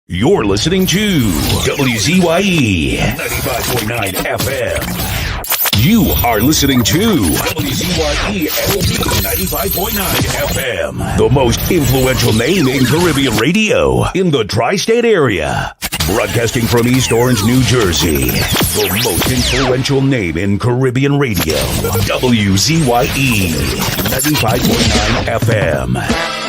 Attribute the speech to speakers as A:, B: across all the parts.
A: You're listening to WZYE 95.9 FM. You are listening to WZYE 95.9 FM. The most influential name in Caribbean radio in the tri-state area. Broadcasting from East Orange, New Jersey. The most influential name in Caribbean radio. WZYE 95.9 FM.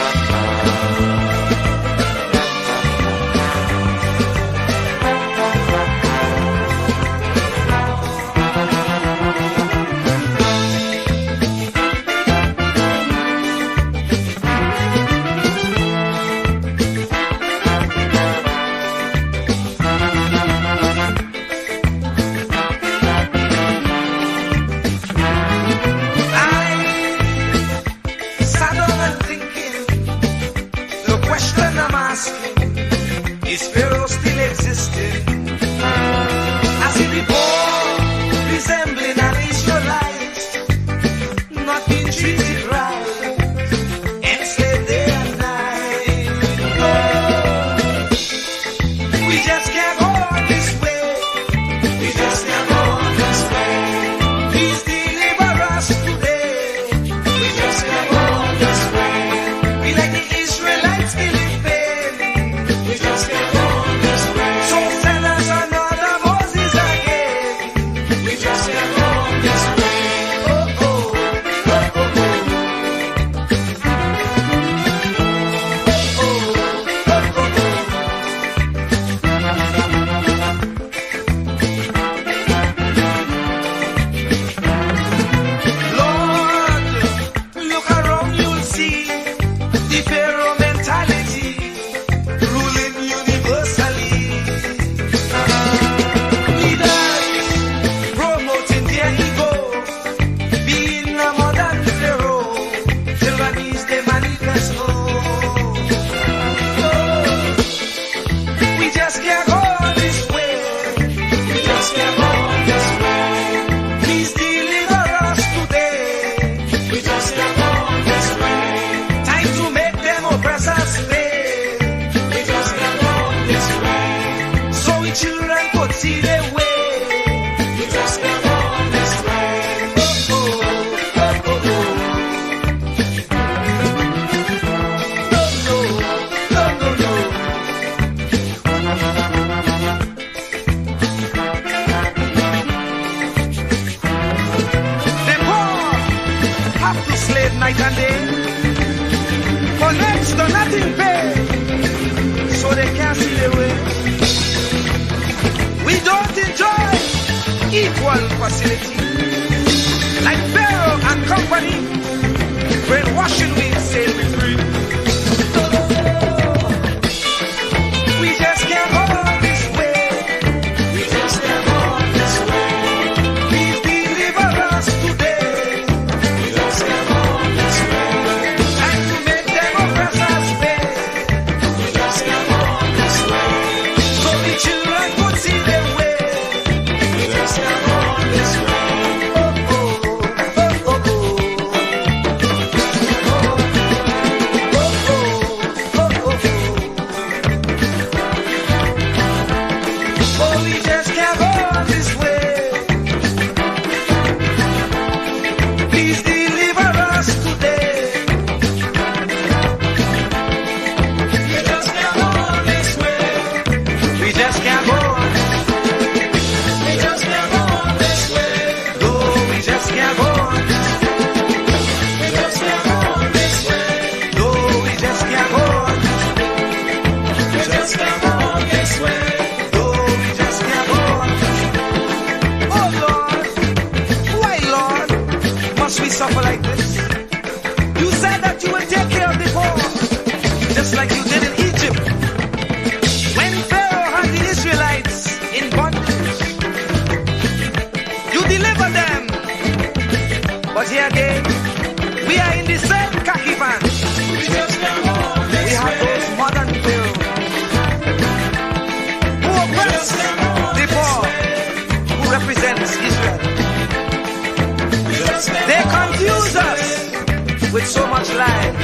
B: They confuse us with so much life.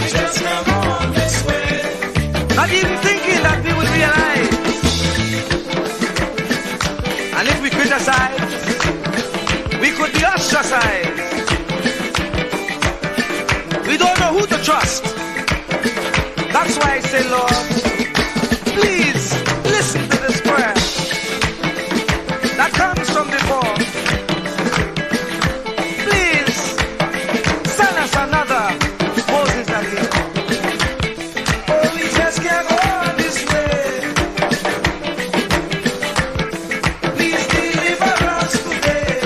B: Just come on this way. Not even thinking that we would realize. And if we criticize, we could be ostracized. We don't know who to trust. That's why I say, Lord, please listen to this prayer that comes from before. Please send us another Moses again. Oh, we just can't go on this way. Please deliver us today.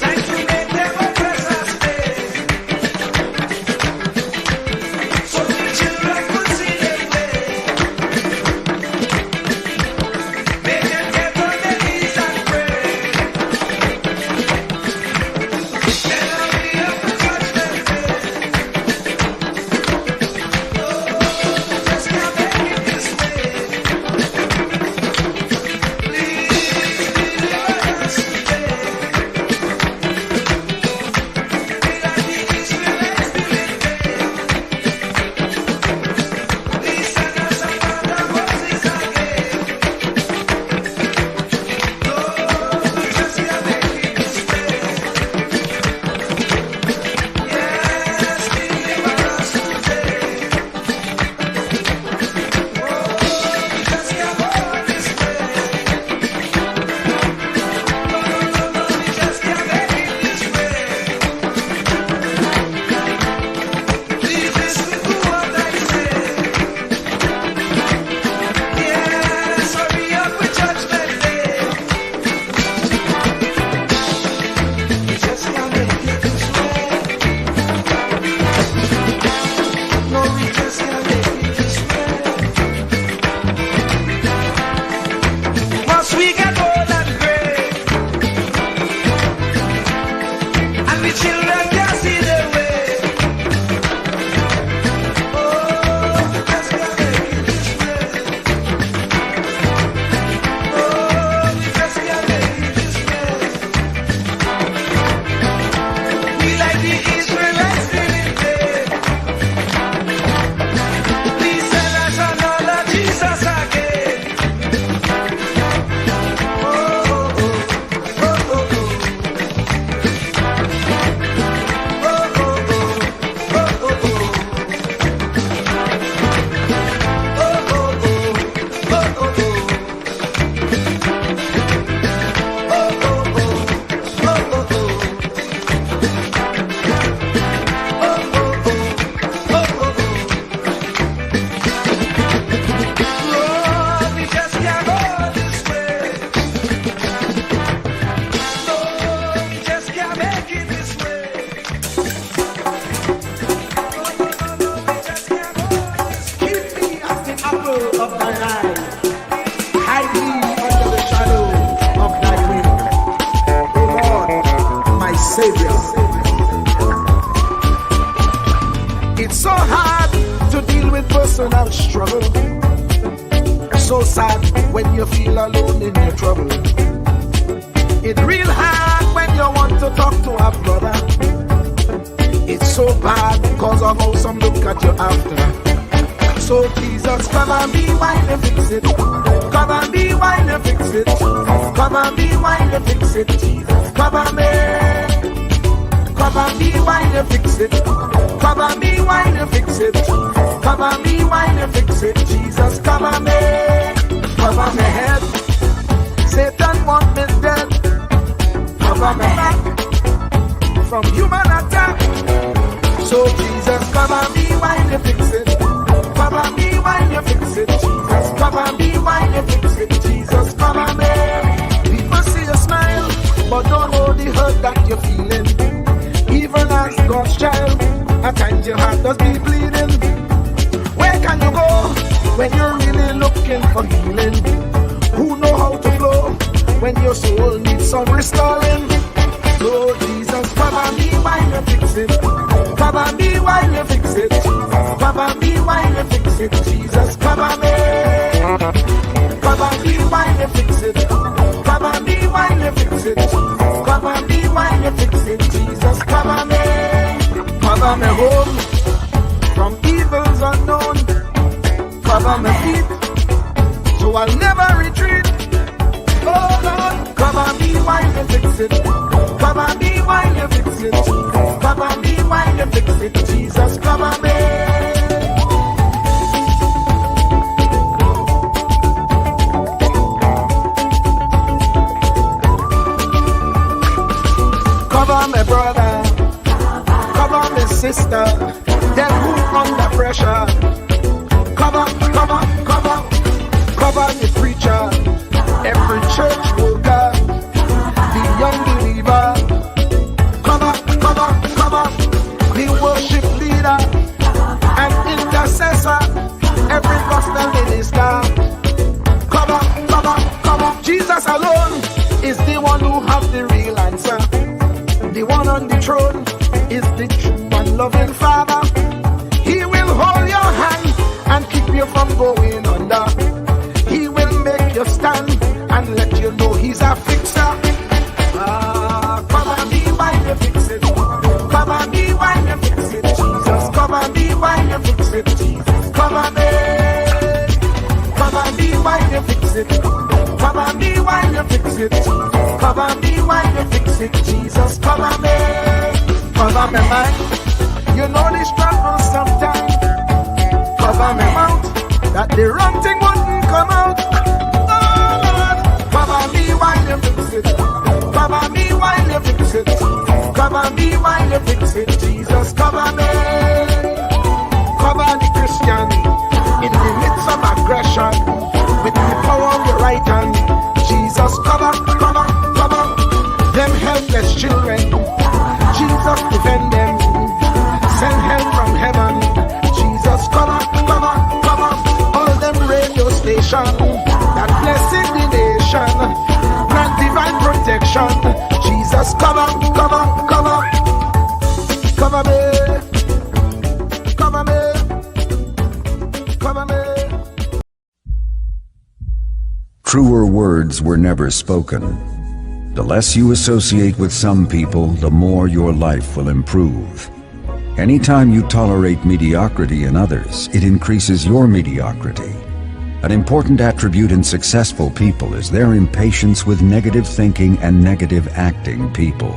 B: Time to make them oppress us stay. So the children could see their way. Make them get on their knees and pray. Then I'll be up to judgment day. Oh, just can't make it this way. Please deliver us today. Be like the Israelites did today. Please send us another Moses again. Lord, we just can't make it this way. Yes, deliver us today. Oh, we just can't go this way. No, we just can't make it this way. Please listen to what I say. Yes, hurry up with judgment day. We just can't make it this way. No, we just can't make it this way. Once we get old and gray, and the children can't see their way. Oh, we just can't make it this way. Oh, we just can't make it this way. We like the Israelites did today. Please send us another Jesus again. Oh, oh, oh, oh, oh, oh. Oh, oh, oh, oh, oh, oh. Oh, oh, oh, oh, oh, oh. Lord, we just can't go this way. Lord, we just can't make it this way. No, we just can't go this way.
C: Keep me as the apple of thine eye. Hide me under the shadow of thy wing. O Lord, my Savior. It's so hard to deal with personal struggle. It's so sad when you feel alone in your trouble. It's real hard when you want to talk to a brother. It's so bad because of how some look at you after. So Jesus, come and be while you fix it. Come and be while you fix it. Come and be while you fix it. Jesus, come and me. Come and be while you fix it. Come and be while you fix it. Come and be while you fix it. Jesus, come and me. Cover my head. Satan want me dead. Cover my back from human attack. So Jesus, come and be while you fix it. Come and be while you fix it. Jesus, come and be while you fix it. Jesus, come and be. People see you smile, but don't know the hurt that you're feeling. Even as God's child, at times your heart does be bleeding. Where can you go when you're really looking for healing? Who know how to flow when your soul needs some restoring? So Jesus, come and be while you fix it. Come and be while you fix it. Come and be while you fix it. Jesus, come and be. Come and be while you fix it. Come and be while you fix it. Come and be while you fix it. Jesus, come and be. Come and be home from evil unknown. Cover my feet, so I'll never retreat. Oh Lord, cover me while you fix it. Cover me while you fix it. Cover me while you fix it. Jesus, cover me. Cover my brother, cover my sister, them who under pressure. Cover the preacher, every church worker, the young believer. Cover the worship leader and intercessor, every gospel minister. Cover. Jesus alone is the one who has the real answer. The one on the throne is the true and loving Father. He will hold your hand and keep you from going under. He will make you stand and let you know he's a fixer. Cover me while you fix it. Cover me while you fix it. Jesus, cover me while you fix it. Jesus, cover me. Cover me while you fix it. Cover me while you fix it. Cover me while you fix it. Jesus, cover me. Cover me mind. You know the struggle sometimes. Cover me mouth, that the wrong thing wouldn't come out. Oh Lord, cover me while you fix it. Cover me while you fix it. Cover me while you fix it. Jesus, cover me. Cover the Christian in the midst of aggression with the power of your right hand. Jesus, cover them helpless children. Jesus, defend them. Send help from heaven. Jesus, cover all them radio stations that blessing the nation. Grant divine protection. Jesus, cover me.
D: Truer words were never spoken. The less you associate with some people, the more your life will improve. Anytime you tolerate mediocrity in others, it increases your mediocrity. An important attribute in successful people is their impatience with negative thinking and negative acting people.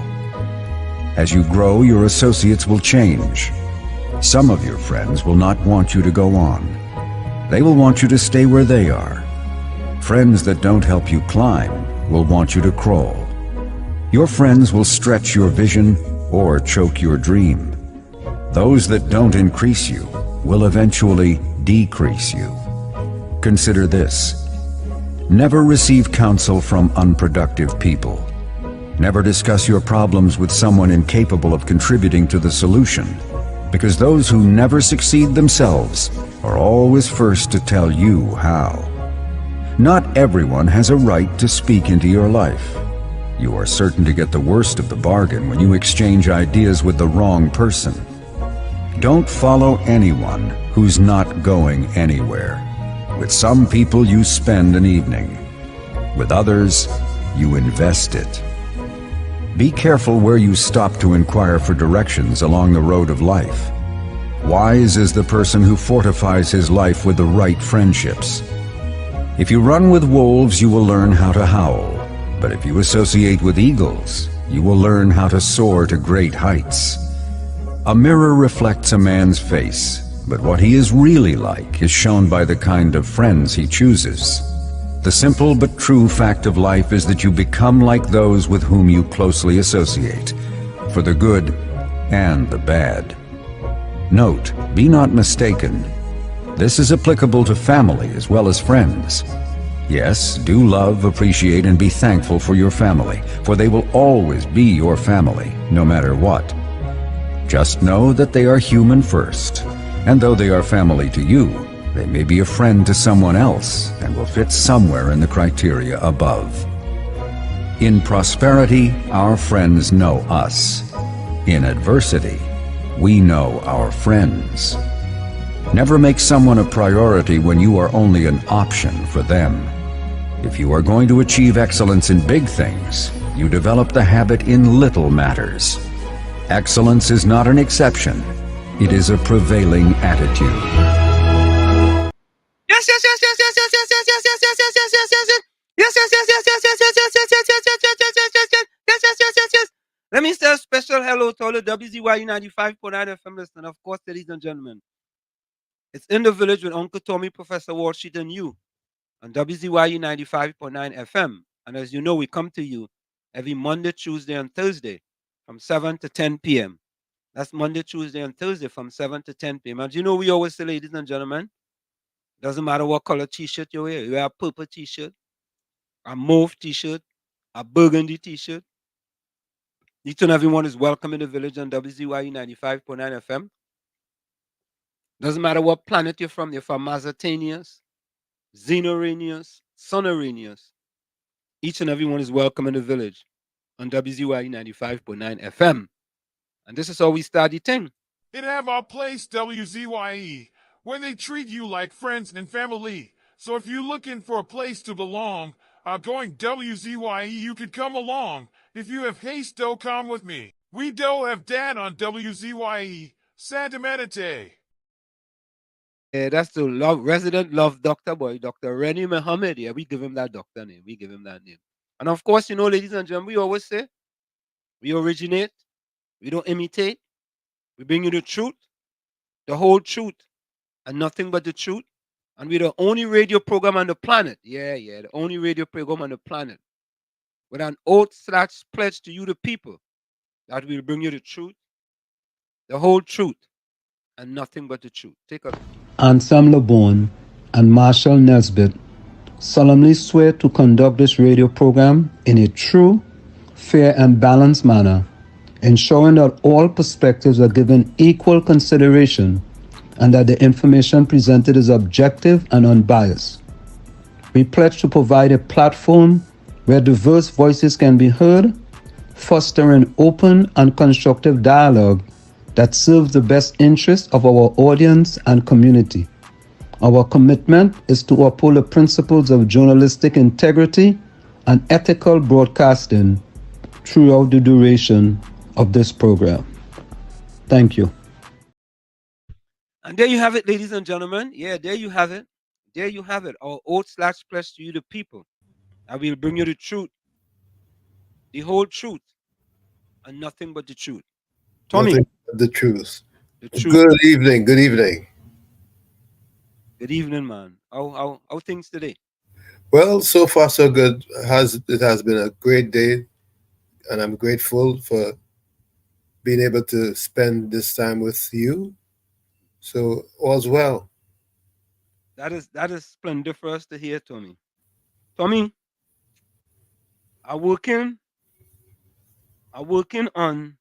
D: As you grow, your associates will change. Some of your friends will not want you to go on. They will want you to stay where they are. Friends that don't help you climb will want you to crawl. Your friends will stretch your vision or choke your dream. Those that don't increase you will eventually decrease you. Consider this. Never receive counsel from unproductive people. Never discuss your problems with someone incapable of contributing to the solution, because those who never succeed themselves are always first to tell you how. Not everyone has a right to speak into your life. You are certain to get the worst of the bargain when you exchange ideas with the wrong person. Don't follow anyone who's not going anywhere. With some people you spend an evening. With others, you invest it. Be careful where you stop to inquire for directions along the road of life. Wise is the person who fortifies his life with the right friendships. If you run with wolves, you will learn how to howl. But if you associate with eagles, you will learn how to soar to great heights. A mirror reflects a man's face, but what he is really like is shown by the kind of friends he chooses. The simple but true fact of life is that you become like those with whom you closely associate, for the good and the bad. Note, be not mistaken. This is applicable to family as well as friends. Yes, do love, appreciate, and be thankful for your family, for they will always be your family, no matter what. Just know that they are human first, and though they are family to you, they may be a friend to someone else and will fit somewhere in the criteria above. In prosperity, our friends know us. In adversity, we know our friends. Never make someone a priority when you are only an option for them. If you are going to achieve excellence in big things, you develop the habit in little matters. Excellence is not an exception, it is a prevailing attitude.
B: Let me say a special hello to all the WZYE 95.9 FM listeners. Of course, ladies and gentlemen, it's In the Village with Uncle Tommy, Professor Wall Street, and you on WZYE 95.9 FM. And as you know, we come to you every Monday, Tuesday, and Thursday from 7 to 10 p.m. That's Monday, Tuesday, and Thursday from 7 to 10 p.m. As you know, we always say, ladies and gentlemen, doesn't matter what color t-shirt you wear. You wear a purple t-shirt, a mauve t-shirt, a burgundy t-shirt. Each and everyone is welcome in the village on WZYE 95.9 FM. Doesn't matter what planet you're from Mazatanius, Xenoranius, Sonaranius. Each and everyone is welcome in the village on WZYE 95.9 FM. And this is how we start the thing.
E: It have our place, WZYE, where they treat you like friends and family. So if you're looking for a place to belong, going WZYE, you could come along. If you have haste, come with me. We have dad on WZYE, Santa Manate.
B: Yeah, that's the resident love doctor boy, Dr. Rennie Muhammad. Yeah, we give him that doctor name. We give him that name. And of course, you know, ladies and gentlemen, we always say we originate, we don't imitate, we bring you the truth, the whole truth, and nothing but the truth. And we're the only radio program on the planet. Yeah, the only radio program on the planet with an oath/pledge to you, the people, that will bring you the truth, the whole truth, and nothing but the truth. Take a
F: Anselm LeBon and Marshall Nesbitt solemnly swear to conduct this radio program in a true, fair, and balanced manner, ensuring that all perspectives are given equal consideration and that the information presented is objective and unbiased. We pledge to provide a platform where diverse voices can be heard, fostering open and constructive dialogue that serves the best interests of our audience and community. Our commitment is to uphold the principles of journalistic integrity and ethical broadcasting throughout the duration of this program. Thank you.
B: And there you have it, ladies and gentlemen. Yeah, there you have it. There you have it. Our oath/pledge to you, the people. I will bring you the truth, the whole truth, and nothing but the truth. Tommy.
G: Nothing but the truth.
B: The truth.
G: Good evening. Good evening.
B: Good evening, man. How things today?
G: Well, so far so good. It has been a great day, and I'm grateful for being able to spend this time with you. So all's well.
B: That is splendid for us to hear, Tommy. Tommy, I'm working on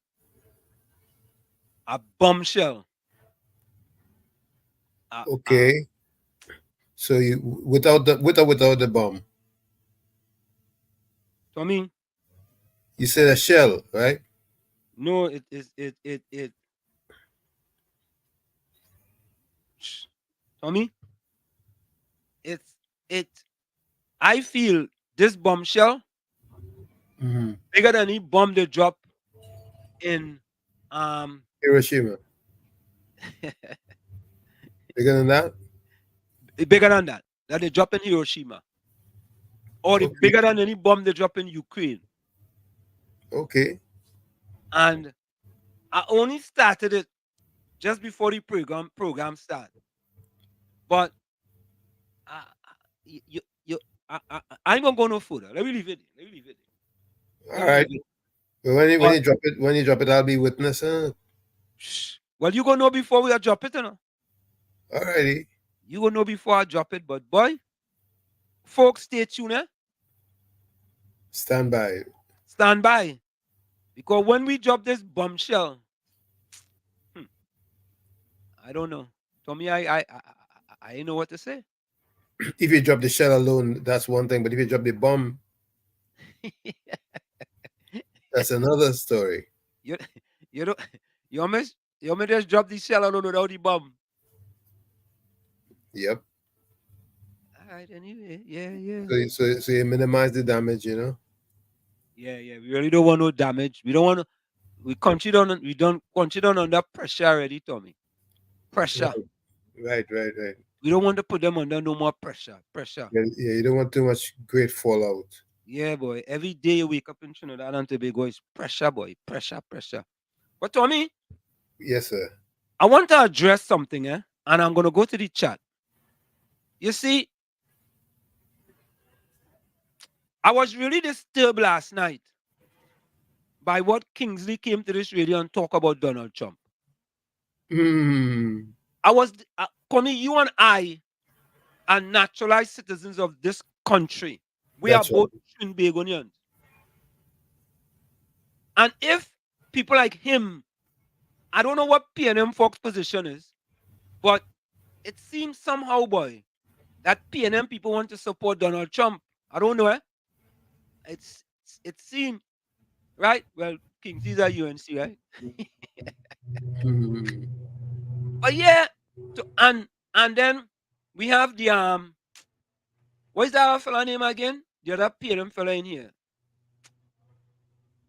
B: a bombshell.
G: Okay. So you without the bomb.
B: Tommy,
G: You said a shell, right?
B: no, it. Tommy, it. I feel this bombshell bigger than any bomb they drop in
G: Hiroshima. Bigger than that?
B: Bigger than that they drop in Hiroshima, or bigger than any bomb they drop in Ukraine.
G: Okay.
B: And I only started it just before the program started. But I'm gonna go no further. Let me leave it.
G: All right. But when you drop it, I'll be witness.
B: Well, you gonna know before we drop it, you know.
G: Alrighty.
B: You gonna know before I drop it, but boy, folks, stay tuned, eh?
G: Stand by.
B: Stand by. Because when we drop this bombshell, I don't know. Tommy, I know what to say.
G: If you drop the shell alone, that's one thing. But if you drop the bomb, that's another story.
B: You almost just drop the shell alone without the bomb.
G: Yep.
B: All right, anyway, yeah.
G: So you minimize the damage, you know.
B: Yeah. We really don't want no damage. We don't want to. We don't consider under pressure already, Tommy. Pressure.
G: Right.
B: We don't want to put them under no more pressure. Pressure.
G: Yeah, you don't want too much great fallout.
B: Yeah, boy. Every day you wake up in Trinidad and Tobago is pressure, boy. Pressure, pressure. But Tommy,
G: Yes, sir.
B: I want to address something, and I'm gonna go to the chat. You see, I was really disturbed last night by what Kingsley came to this radio and talk about Donald Trump. I was, Connie, you and I are naturalized citizens of this country. We
G: That's
B: are both
G: right.
B: Trinbagonians. And if people like him, I don't know what PNM Fox position is, but it seems somehow, boy, that PNM people want to support Donald Trump. I don't know. It seems right. Well, Kingsley's a UNC, right?
G: Mhm.
B: But yeah, and then we have the what is that fella name again? The other PNM fella in here.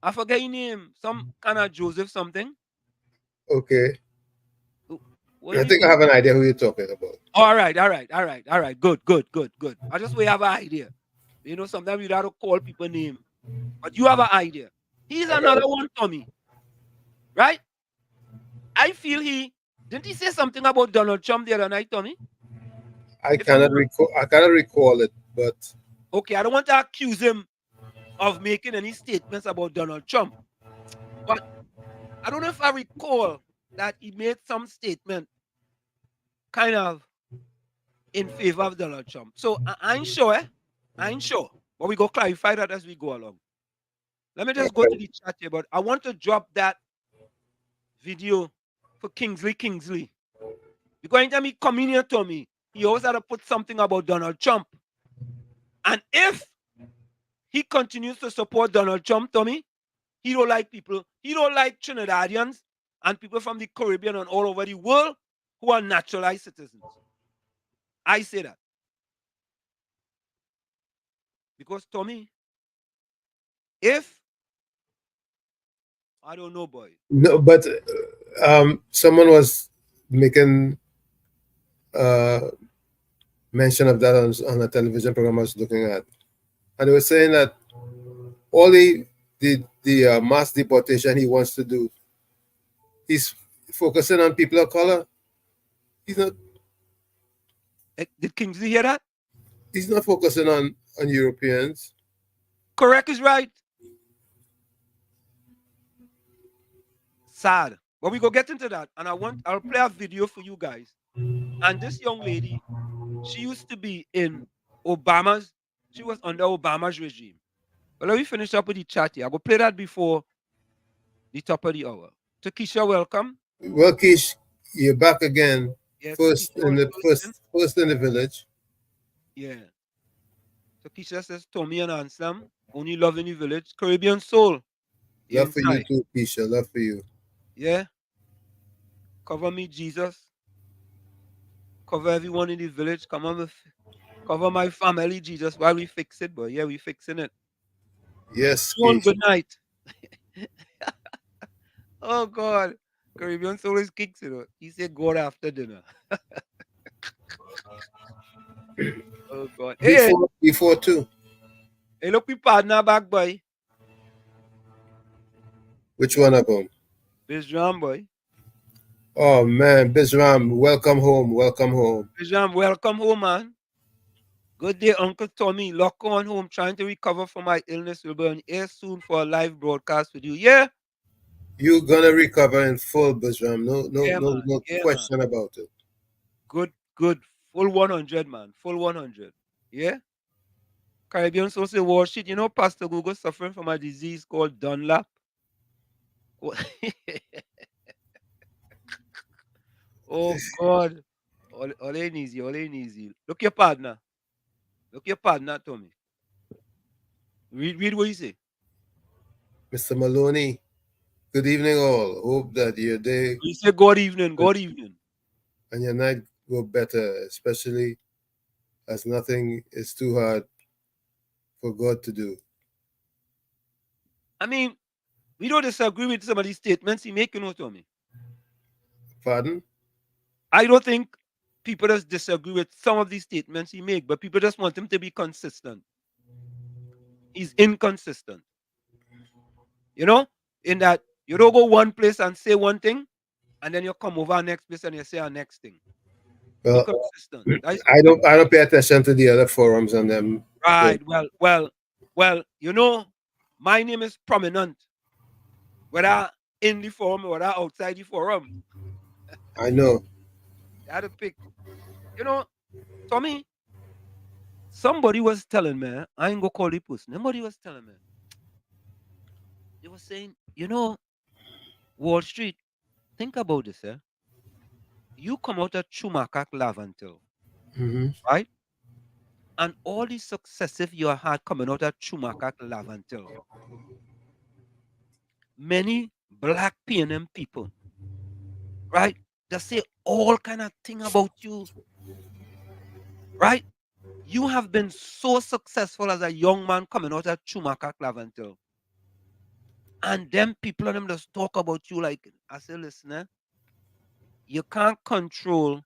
B: I forget his name. Some kind of Joseph something.
G: Okay.
B: What
G: I
B: his
G: think I
B: name?
G: have an idea who you're talking about.
B: All right. Good. I just we have an idea. You know, sometimes you have to call people name, but you have an idea. He's
G: I got
B: another
G: it.
B: one, Tommy. Right? I feel he didn't he say something about Donald Trump the other night, Tommy? If I'm not
G: I cannot recall it, but
B: okay, I don't want to accuse him of making any statements about Donald Trump, but I don't know if I recall that he made some statement kind of in favor of Donald Trump. So I ain't sure, I ain't sure. But we go clarify that as we go along. Let me just go to
G: okay.
B: the chat here, but I want to drop that video for Kingsley. Because anytime he come in here to me, he always had to put something about Donald Trump. And if he continues to support Donald Trump, Tommy, he don't like people, he don't like Trinidadians and people from the Caribbean and all over the world who are naturalized citizens. I say that. Because Tommy, if I don't know, boy.
G: No, but someone was making uh, mention of that on a television program I was looking at, and they were saying that all the mass deportation he wants to do, he's focusing on people of color. He's not
B: Did Kingsley hear that?
G: he's not focusing on Europeans.
B: Correct is right. Sad. But we go get into that. And I'll play a video for you guys. And this young lady, she used to be in she was under Obama's regime. But let me finish up with the chat here. I will play that before the top of the hour. Takesha, welcome.
G: Well, Kish, you're back again.
B: Yes,
G: First
B: Takesha
G: in
B: also
G: the
B: listen.
G: first in the village.
B: Yeah. Takesha says Tommy and Anselm, only love in the village. Caribbean soul. You
G: Love for you
B: inside.
G: too, Keisha. Love for you.
B: Yeah. Cover me, Jesus. Cover everyone in the village. Come on, cover my family, Jesus, while we fix it, but yeah, we fixing it.
G: Yes,
B: One
G: Keisha.
B: good night. Oh God. Caribbean soul is kicks, you know. He said God after dinner. Oh God. Hey,
G: Before too.
B: hey, look, we partner back, boy.
G: Which one of them?
B: Bisram, boy.
G: Oh man, Bizram, welcome home. Welcome home.
B: Bisram, welcome home, man. Good day, Uncle Tommy. Lock on home, trying to recover from my illness. We'll be on air soon for a live broadcast with you. Yeah?
G: You're gonna recover in full, Bizram.
B: Yeah, man.
G: No
B: Yeah, man.
G: question about it.
B: Good. Full 100, man. Full 100. Yeah? Caribbean social worship. You know, Pastor Google suffering from a disease called Dunlap. Oh God. All ain't easy. All ain't easy. Look your partner. Look your partner, Tommy. Read what you say.
G: Mr. Maloney, good evening all. Hope that your day
B: You say good evening, good evening.
G: and your night go better, especially as nothing is too hard for God to do.
B: I mean, we don't disagree with some of these statements he make, you know, Tommy.
G: Pardon?
B: I don't think people just disagree with some of these statements he make, but people just want him to be consistent. He's inconsistent. You know, in that you don't go one place and say one thing, and then you come over next place and you say a next thing. Be
G: Well,
B: consistent.
G: I don't pay attention to the other forums and them.
B: Right. Well. You know, my name is prominent, whether in the forum or whether outside the forum.
G: I know.
B: I had to pick. You know, Tommy, somebody was telling me, I ain't gonna call the person. Somebody was telling me, they were saying, you know, Wall Street, think about this, eh? You come out of Chumakak Lavantil,
G: Hmm.
B: right? And all the successive you had coming out of Chumakak Lavantil, many black PNM people, right? They say all kind of thing about you, right? You have been so successful as a young man coming out of Chumakak Lavantil. And them people and them just talk about you like, I say, listen, eh? You can't control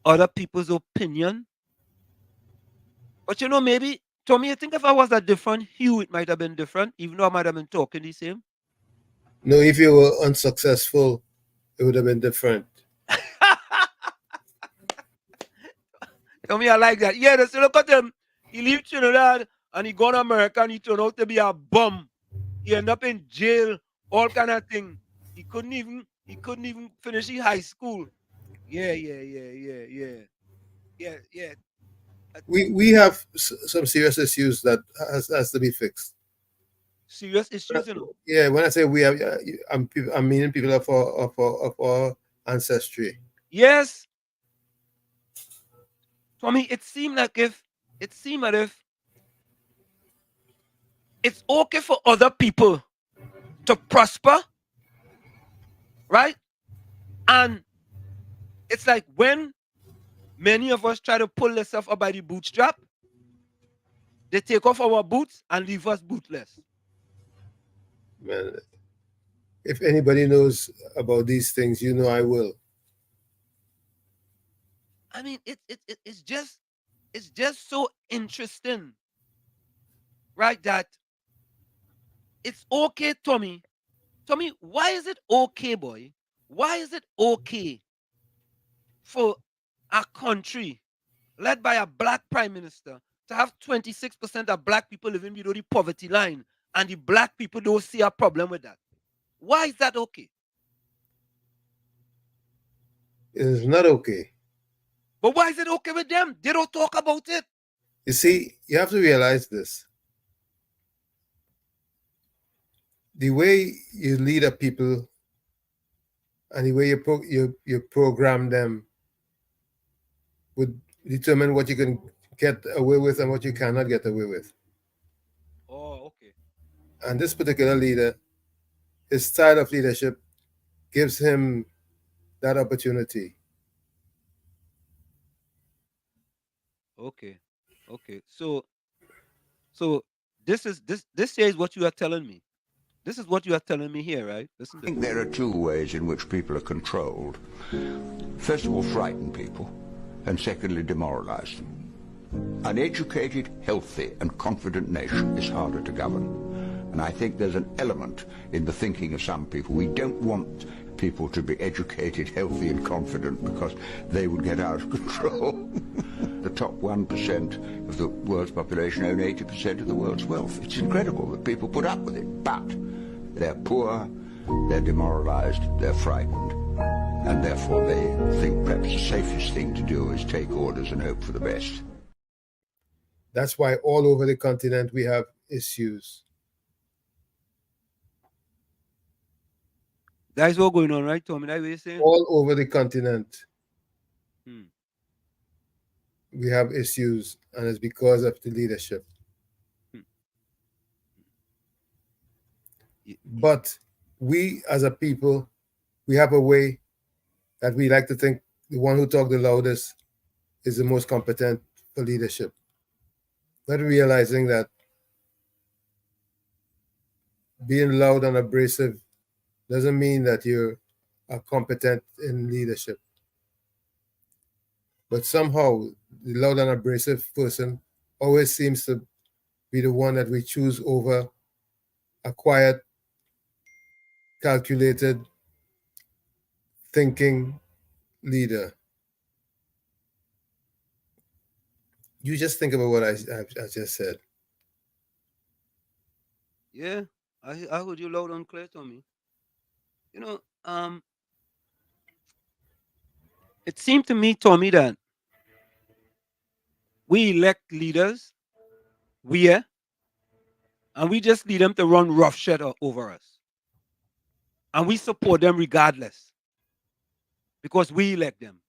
B: other people's opinion. But you know, maybe, Tommy, I think if I was a different hue, it might have been different, even though I might have been talking the same.
G: No, if you were unsuccessful, it would have been different.
B: Tommy, I like that. Yeah, they say, look at him. He leave Trinidad and he go to America and he turned out to be a bum. He ended up in jail, all kind of thing. He couldn't even finish his high school. Yeah.
G: We have some serious issues that has to be fixed.
B: Serious issues, you know.
G: Yeah, when I say we have, I'm meaning people of our ancestry.
B: Yes. Tommy, it seemed as if it's okay for other people to prosper, right? And it's like when many of us try to pull ourselves up by the bootstrap, they take off our boots and leave us bootless.
G: Man, if anybody knows about these things, you know I will.
B: I mean, it's just so interesting, right? That it's okay, Tommy. Tommy, why is it okay, boy? Why is it okay for a country led by a black prime minister to have 26% of black people living below the poverty line, and the black people don't see a problem with that? Why is that okay?
G: It is not okay.
B: But why is it okay with them? They don't talk about it.
G: You see, you have to realize this. The way you lead a people and the way you program them would determine what you can get away with and what you cannot get away with.
B: Oh, okay.
G: And this particular leader, his style of leadership gives him that opportunity.
B: Okay. So this here is what you are telling me. This is what you are telling me here, right? Listen
H: I
B: to
H: think
B: this.
H: there are two ways in which people are controlled. First of all, frighten people, and secondly, demoralize them. An educated, healthy, and confident nation is harder to govern. And I think there's an element in the thinking of some people. We don't want people to be educated, healthy, and confident because they would get out of control. The top 1% of the world's population own 80% of the world's wealth. It's incredible that people put up with it, but they're poor, they're demoralized, they're frightened, and therefore they think perhaps the safest thing to do is take orders and hope for the best.
G: That's why all over the continent we have issues.
B: That's what's going on, right, Tommy? That's what you're saying?
G: All over the continent
B: Hmm.
G: we have issues, and it's because of the leadership. But we as a people, we have a way that we like to think the one who talks the loudest is the most competent for leadership. Not realizing that being loud and abrasive doesn't mean that you are competent in leadership. But somehow, the loud and abrasive person always seems to be the one that we choose over a quiet, calculated, thinking leader. You just think about what I just said.
B: Yeah, I heard you loud and clear, Tommy. You know, it seemed to me, Tommy, that we elect leaders, and we just need them to run roughshod over us. And we support them regardless because we elect them.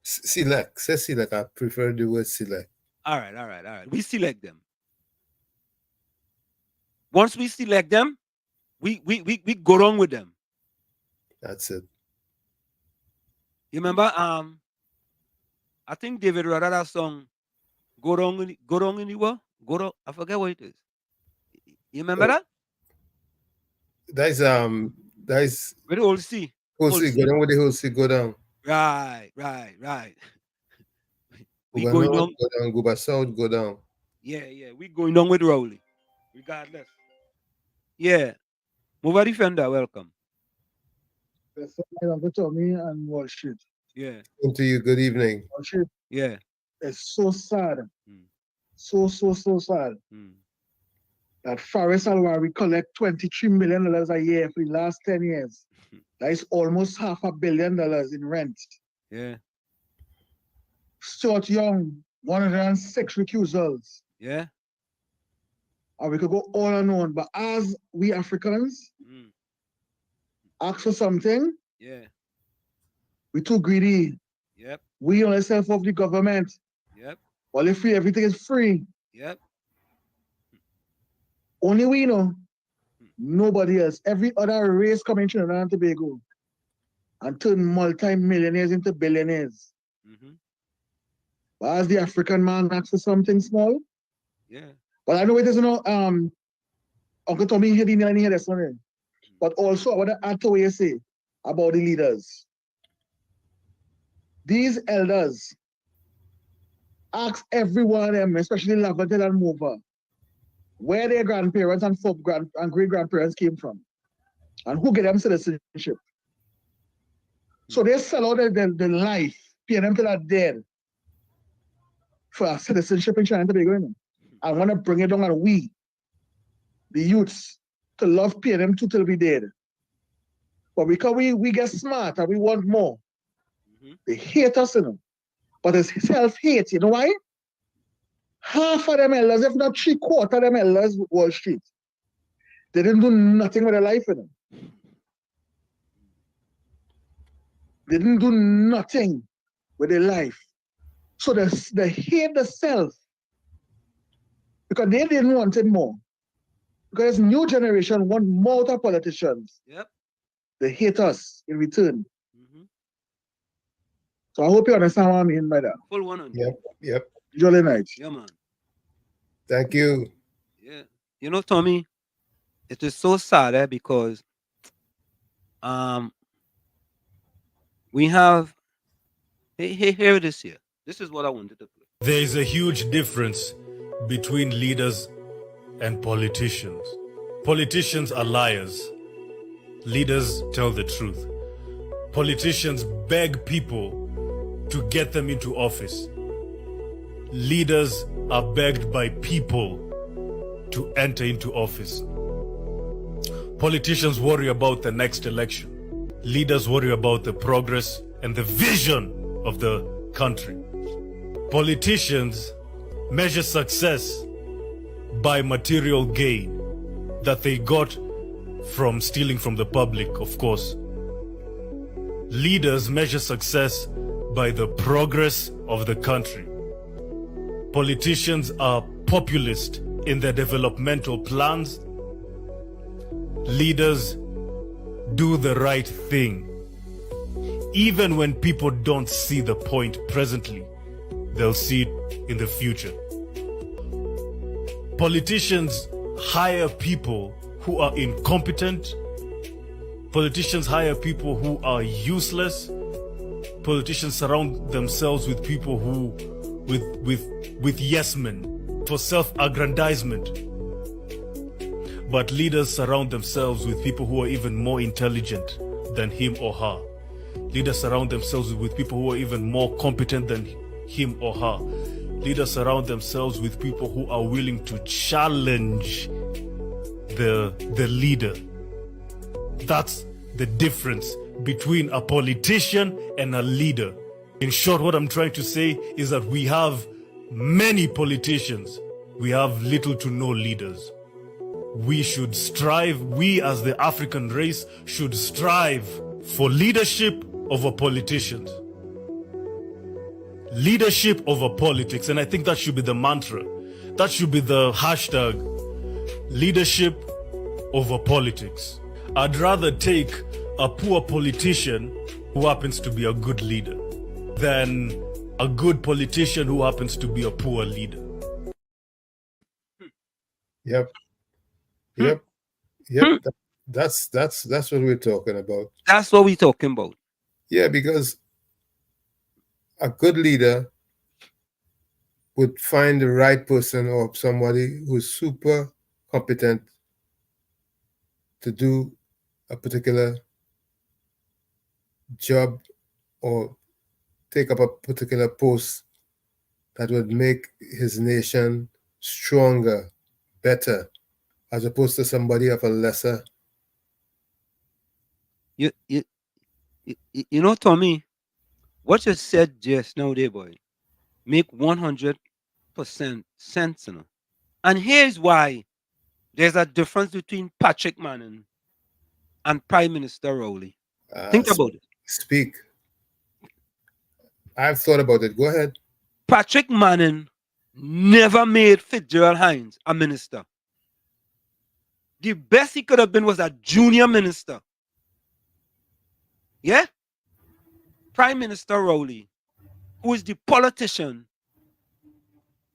G: Select. Say select. I prefer the word select.
B: All right. We select them. Once we select them, we go on with them.
G: That's it.
B: You remember? I think David wrote that song, Go Wrong in the World? I forget what it is. You remember that?
G: That's
B: With the old C.
G: whole C. Go down with the whole C. Go down.
B: Right. We
G: Go
B: going
G: north,
B: on.
G: go down. Go by south. Go down.
B: Yeah. We going on with Rowley, regardless. Yeah. Mova Defender, welcome.
C: Uncle Tommy and Wall Street.
B: Yeah.
G: To you. Good evening.
C: Wall Street.
B: Yeah.
C: It's so sad.
B: Mm.
C: So sad. That Faris Alwari collect $23 million a year for the last 10 years. That is almost $500 million in rent.
B: Yeah.
C: Stuart Young, 106 recusals.
B: Yeah.
C: And we could go on and on. But as we Africans ask for something,
B: Yeah.
C: we're too greedy.
B: Yep.
C: We only self of the government.
B: Yep.
C: Well, if everything is free,
B: Yep.
C: only we know. Nobody else. Every other race coming to Trinidad and Tobago and turn multi-millionaires into billionaires. But as the African man asks for something small,
B: Yeah.
C: but I know it is Uncle Tommy here didn't hear this one. But also I want to add to what you say about the leaders. These elders ask every one of them, especially Lavatel and Mova, where their grandparents and great-grandparents came from and who get them citizenship. So they sell out their life, paying them till they're dead for citizenship in Trinidad and Tobago. I want to bring it down on we, the youths, to love pay them till we dead. But because we get smart and we want more, they hate us, But it's self-hate, you know why? Half of them elders, if not 3/4 of them elders, Wall Street, they didn't do nothing with their life, They didn't do nothing with their life. So they hate the self because they didn't want it more. Because new generation want more of politicians.
B: Yep.
C: They hate us in return. So I hope you understand what I mean by that.
B: Full one on.
G: Yep.
C: Jolly night.
B: Yeah, man.
G: Thank you.
B: Yeah. You know, Tommy, it is so sad because we have here it is here. This is what I wanted to play.
I: There is a huge difference between leaders and politicians. Politicians are liars. Leaders tell the truth. Politicians beg people to get them into office. Leaders are begged by people to enter into office. Politicians worry about the next election. Leaders worry about the progress and the vision of the country. Politicians measure success by material gain that they got from stealing from the public, of course. Leaders measure success by the progress of the country. Politicians are populist in their developmental plans. Leaders do the right thing. Even when people don't see the point presently, they'll see it in the future. Politicians hire people who are incompetent. Politicians hire people who are useless. politicians surround themselves with people who, with yes men for self-aggrandizement. But leaders surround themselves with people who are even more intelligent than him or her. Leaders surround themselves with people who are even more competent than him or her. Leaders surround themselves with people who are willing to challenge the leader. That's the difference between a politician and a leader. In short, what I'm trying to say is that we have many politicians. We have little to no leaders. We should strive, we as the African race should strive for leadership over politicians. Leadership over politics. And I think that should be the mantra. That should be the hashtag. Leadership over politics. I'd rather take a poor politician who happens to be a good leader than a good politician who happens to be a poor leader.
G: Yep. That's what we're talking about.
B: That's what we're talking about.
G: Yeah, because a good leader would find the right person or somebody who's super competent to do a particular job or take up a particular post that would make his nation stronger, better, as opposed to somebody of a lesser.
B: You know, Tommy, what you said just now, there, boy, make 100% sense, you know. And here's why there's a difference between Patrick Manning and Prime Minister Rowley. Think about it.
G: Speak. I've thought about it. Go ahead.
B: Patrick Manning never made Fitzgerald Hines a minister. The best he could have been was a junior minister. Yeah? Prime Minister Rowley, who is the politician,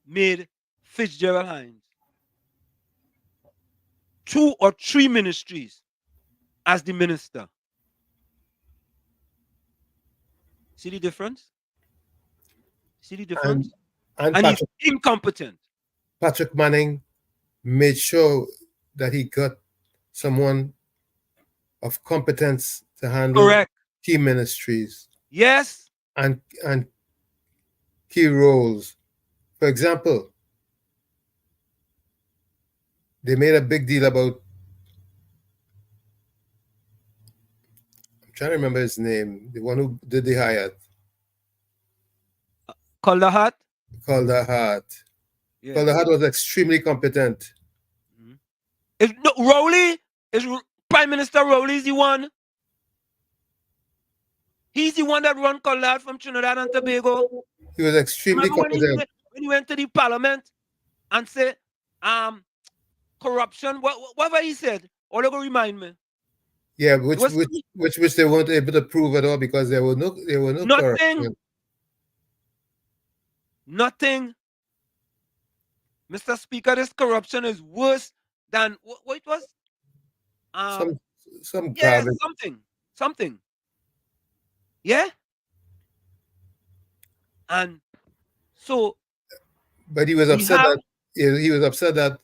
B: made Fitzgerald Hines 2 or 3 ministries as the minister. See the difference? See the difference?
G: And
B: And
G: Patrick,
B: he's incompetent.
G: Patrick Manning made sure that he got someone of competence to handle
B: Correct.
G: key ministries
B: Yes.
G: and key roles. For example, they made a big deal about, I'm trying to remember his name, the one who did the Hyatt.
B: Calder Hart.
G: Calder Hart.
B: Yeah.
G: Calder Hart was extremely competent.
B: Rowley is Prime Minister Rowley is the one. He's the one that run Calder Hart from Trinidad and Tobago.
G: He was extremely
B: Remember
G: competent.
B: when he went to the parliament and said, corruption, whatever he said, all go remind me.
G: Yeah, which they weren't able to prove at all because there were no corruption.
B: Nothing. Mr. Speaker, this corruption is worse than what it was?
G: Some garbage.
B: Something. Yeah? And so
G: but he was upset that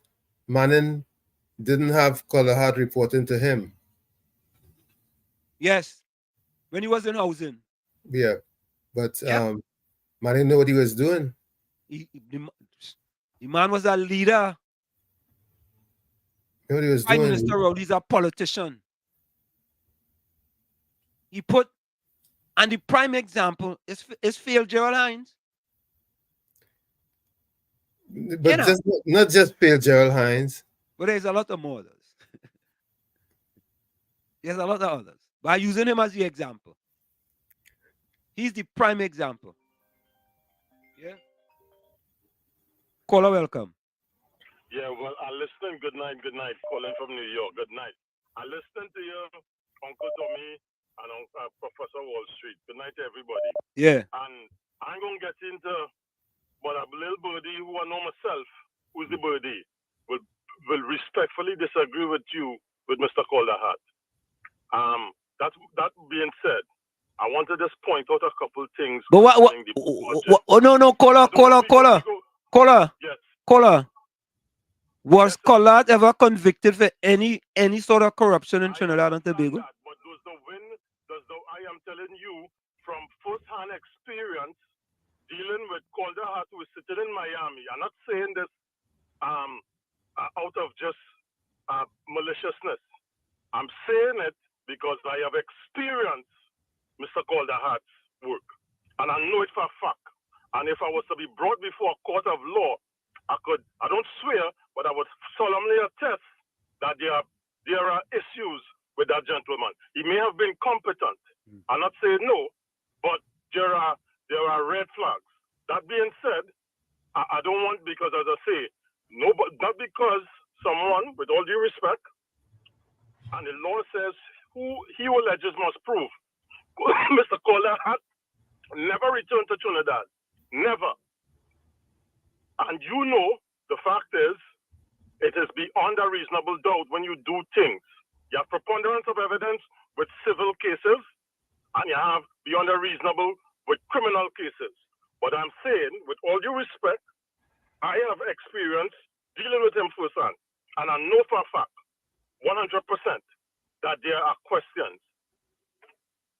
G: Manning didn't have Calder Hart reporting to him.
B: Yes. When he was in housing.
G: Yeah. But Manning knew what he was doing.
B: The man was a leader.
G: He knew what he was
B: Prime
G: doing.
B: Minister Rowley's a politician. He put, and the prime example is Fitzgerald Hines.
G: But not just Fitzgerald Hines.
B: But there's a lot of more others. There's a lot of others. By using him as the example. He's the prime example. Yeah. Caller, welcome.
J: Yeah, well, I listened. Good night. Calling from New York. Good night. I listened to your Uncle Tommy and Professor Wall Street. Good night to everybody.
B: Yeah.
J: And I'm going to get into, but a little birdie who I know myself, who's the birdie, will respectfully disagree with you, with Mr. Calder Hart. That being said, I want to just point out a couple things.
B: But what?
J: concerning the budget.
B: Oh no, caller.
J: Yes.
B: Caller. Was
J: Yes, sir.
B: Collard ever convicted for any sort of corruption in
J: I
B: Trinidad and
J: understand
B: Tobago?
J: that, but I am telling you from first-hand experience dealing with Calder Hart, who is sitting in Miami. I'm not saying this out of just maliciousness. I'm saying it because I have experienced Mr. Calder Hart's work, and I know it for a fact. And if I was to be brought before a court of law, I don't swear, but I would solemnly attest that there are issues with that gentleman. He may have been competent. I'm not saying no, but there are red flags. That being said, I don't want, because as I say, not because someone, with all due respect, and the law says he who alleges must prove. Mr. Calder Hart never returned to Trinidad. Never. And you know, the fact is, it is beyond a reasonable doubt when you do things. You have preponderance of evidence with civil cases, and you have beyond a reasonable with criminal cases. But I'm saying, with all due respect, I have experience dealing with him firsthand, and I know for a fact, 100%, that there are questions.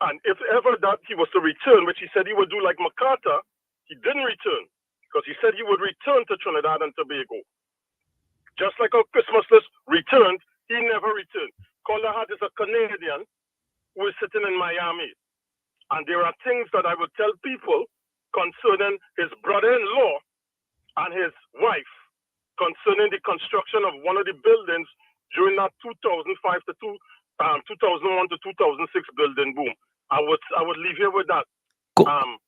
J: And if ever that he was to return, which he said he would do like MacArthur, he didn't return, because he said he would return to Trinidad and Tobago. Just like our Christmas list returned, he never returned. Calder Hart is a Canadian who is sitting in Miami. And there are things that I would tell people concerning his brother-in-law and his wife, concerning the construction of one of the buildings during that 2005 to 2001 to 2006 building boom. I would leave you with that.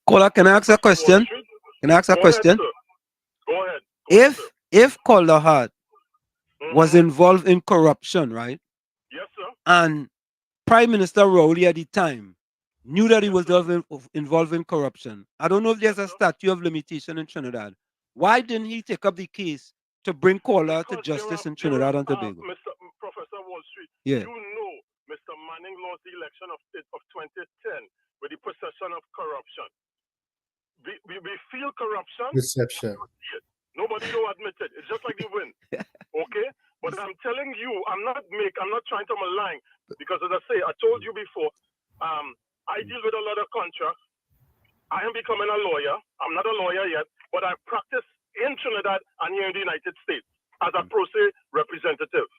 B: Caller, can I ask a question? Can I ask a question?
J: Go ahead.
B: If Calder Hart was involved in corruption, right?
J: Yes, sir.
B: And Prime Minister Rowley at the time knew that he was involved in corruption. I don't know if there's a statute of limitation in Trinidad. Why didn't he take up the case to bring Calder to justice in Trinidad and Tobago?
J: Professor Wall Street,
B: yeah.
J: You know Mr. Manning lost the election of 2010 with the possession of corruption. We feel corruption.
G: Deception.
J: Nobody will admit it. It's just like the win. Okay? But I'm telling you, I'm not trying to malign, because as I say, I told you before, I deal with a lot of contracts. I am becoming a lawyer. I'm not a lawyer yet, but I practice in Trinidad and here in the United States as a pro se representative.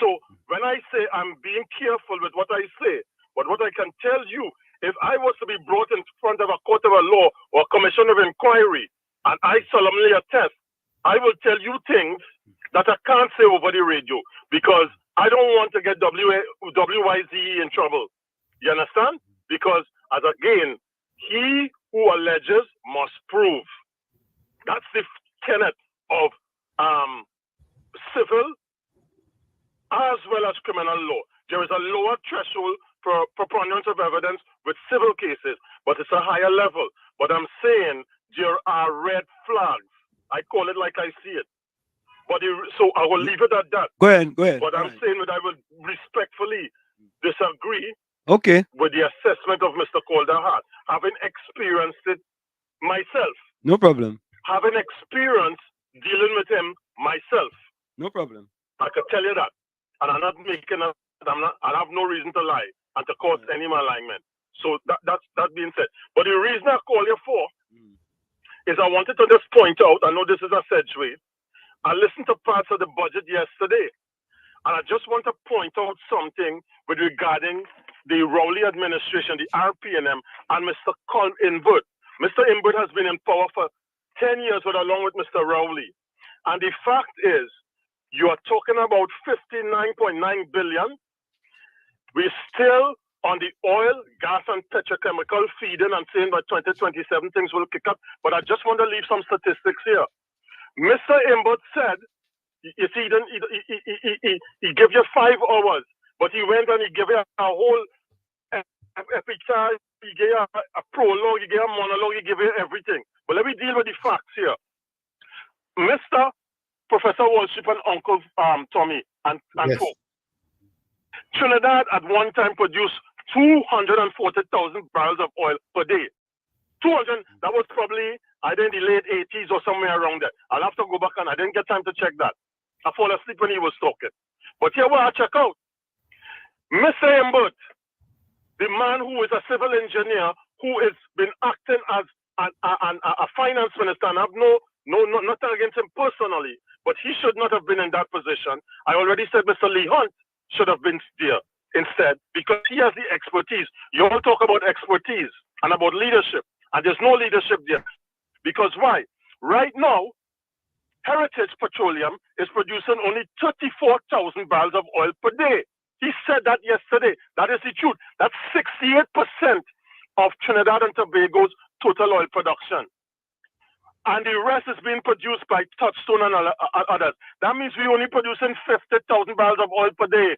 J: So when I say I'm being careful with what I say, but what I can tell you, if I was to be brought in front of a court of a law or a commission of inquiry, and I solemnly attest, I will tell you things that I can't say over the radio, because I don't want to get WZYE in trouble. You understand? Because, as again, he who alleges must prove. That's the tenet of civil as well as criminal law. There is a lower threshold for preponderance of evidence with civil cases, but it's a higher level. But I'm saying there are red flags. I call it like I see it. But so I will leave it at that.
B: Go ahead.
J: But I'm saying that I would respectfully disagree with the assessment of Mr. Calder Hart, having experienced it myself.
B: No problem.
J: Having experience dealing with him myself.
B: No problem.
J: I could tell you that. And I have no reason to lie and to cause any malignment. So that being said. But the reason I call you for is I wanted to just point out, I know this is a segue, I listened to parts of the budget yesterday, and I just want to point out something with regarding the Rowley administration, the RPNM, and Mr. Inwood. Mr. Inwood has been in power for 10 years along with Mr. Rowley. And the fact is, you are talking about 59.9 billion. We're still on the oil, gas, and petrochemical feeding and saying by 2027 things will kick up. But I just want to leave some statistics here. Mr. Inwood said, you see, he gave you 5 hours, but he went and he gave you a whole epitaph, he gave you a prologue, he gave you a monologue, he gave you everything. But let me deal with the facts here. Mr. Professor Wall Street and Uncle Tommy and
G: yes.
J: folk. Trinidad at one time produced 240,000 barrels of oil per day. 200, that was probably either in the late 80s or somewhere around there. I'll have to go back and I didn't get time to check that. I fall asleep when he was talking. But here what I check out. Mr. Imbert, the man who is a civil engineer who has been acting as a finance minister, and I have nothing against him personally, but he should not have been in that position. I already said Mr. Lee Hunt should have been there instead because he has the expertise. You all talk about expertise and about leadership, and there's no leadership there. Because why? Right now, Heritage Petroleum is producing only 34,000 barrels of oil per day. He said that yesterday. That is the truth. That's 68% of Trinidad and Tobago's total oil production. And the rest is being produced by Touchstone and others. That means we're only producing 50,000 barrels of oil per day.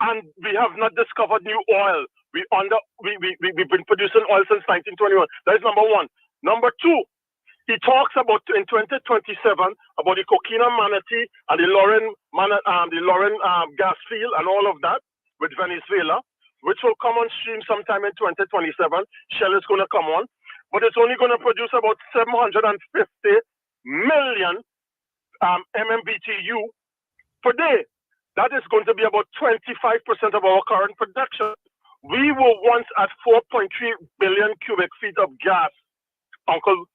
J: And we have not discovered new oil. We've been producing oil since 1921. That is number one. Number two, he talks about in 2027 about the Coquina Manatee and the Lauren gas field and all of that with Venezuela, which will come on stream sometime in 2027. Shell is going to come on, but it's only going to produce about 750 million MMBTU per day. That is going to be about 25% of our current production. We were once at 4.3 billion cubic feet of gas, Uncle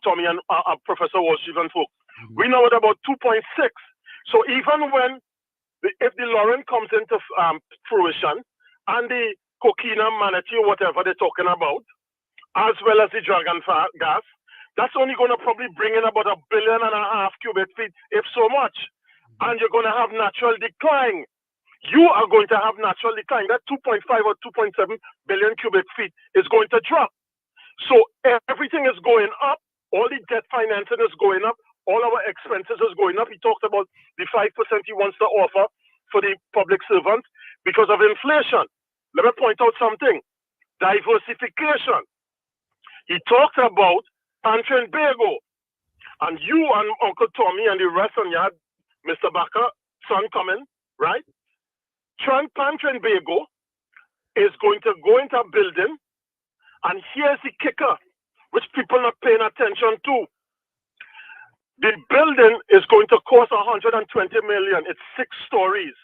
J: Tommy and Professor Walsh and folks. We know at about 2.6. So even when, if the Lauren comes into fruition and the Coquina Manatee or whatever they're talking about, as well as the Dragon gas, that's only going to probably bring in about 1.5 billion cubic feet, if so much. And you're going to have natural decline. You are going to have natural decline. That 2.5 or 2.7 billion cubic feet is going to drop. So everything is going up. All the debt financing is going up. All our expenses is going up. He talked about the 5% he wants to offer for the public servants because of inflation. Let me point out something. Diversification. He talked about Pantry and Bago. And you and Uncle Tommy and the rest on your Mr. Baker, son coming, right? Pantry and Bago is going to go into a building, and here's the kicker, which people are not paying attention to. The building is going to cost 120 million. It's 6 stories.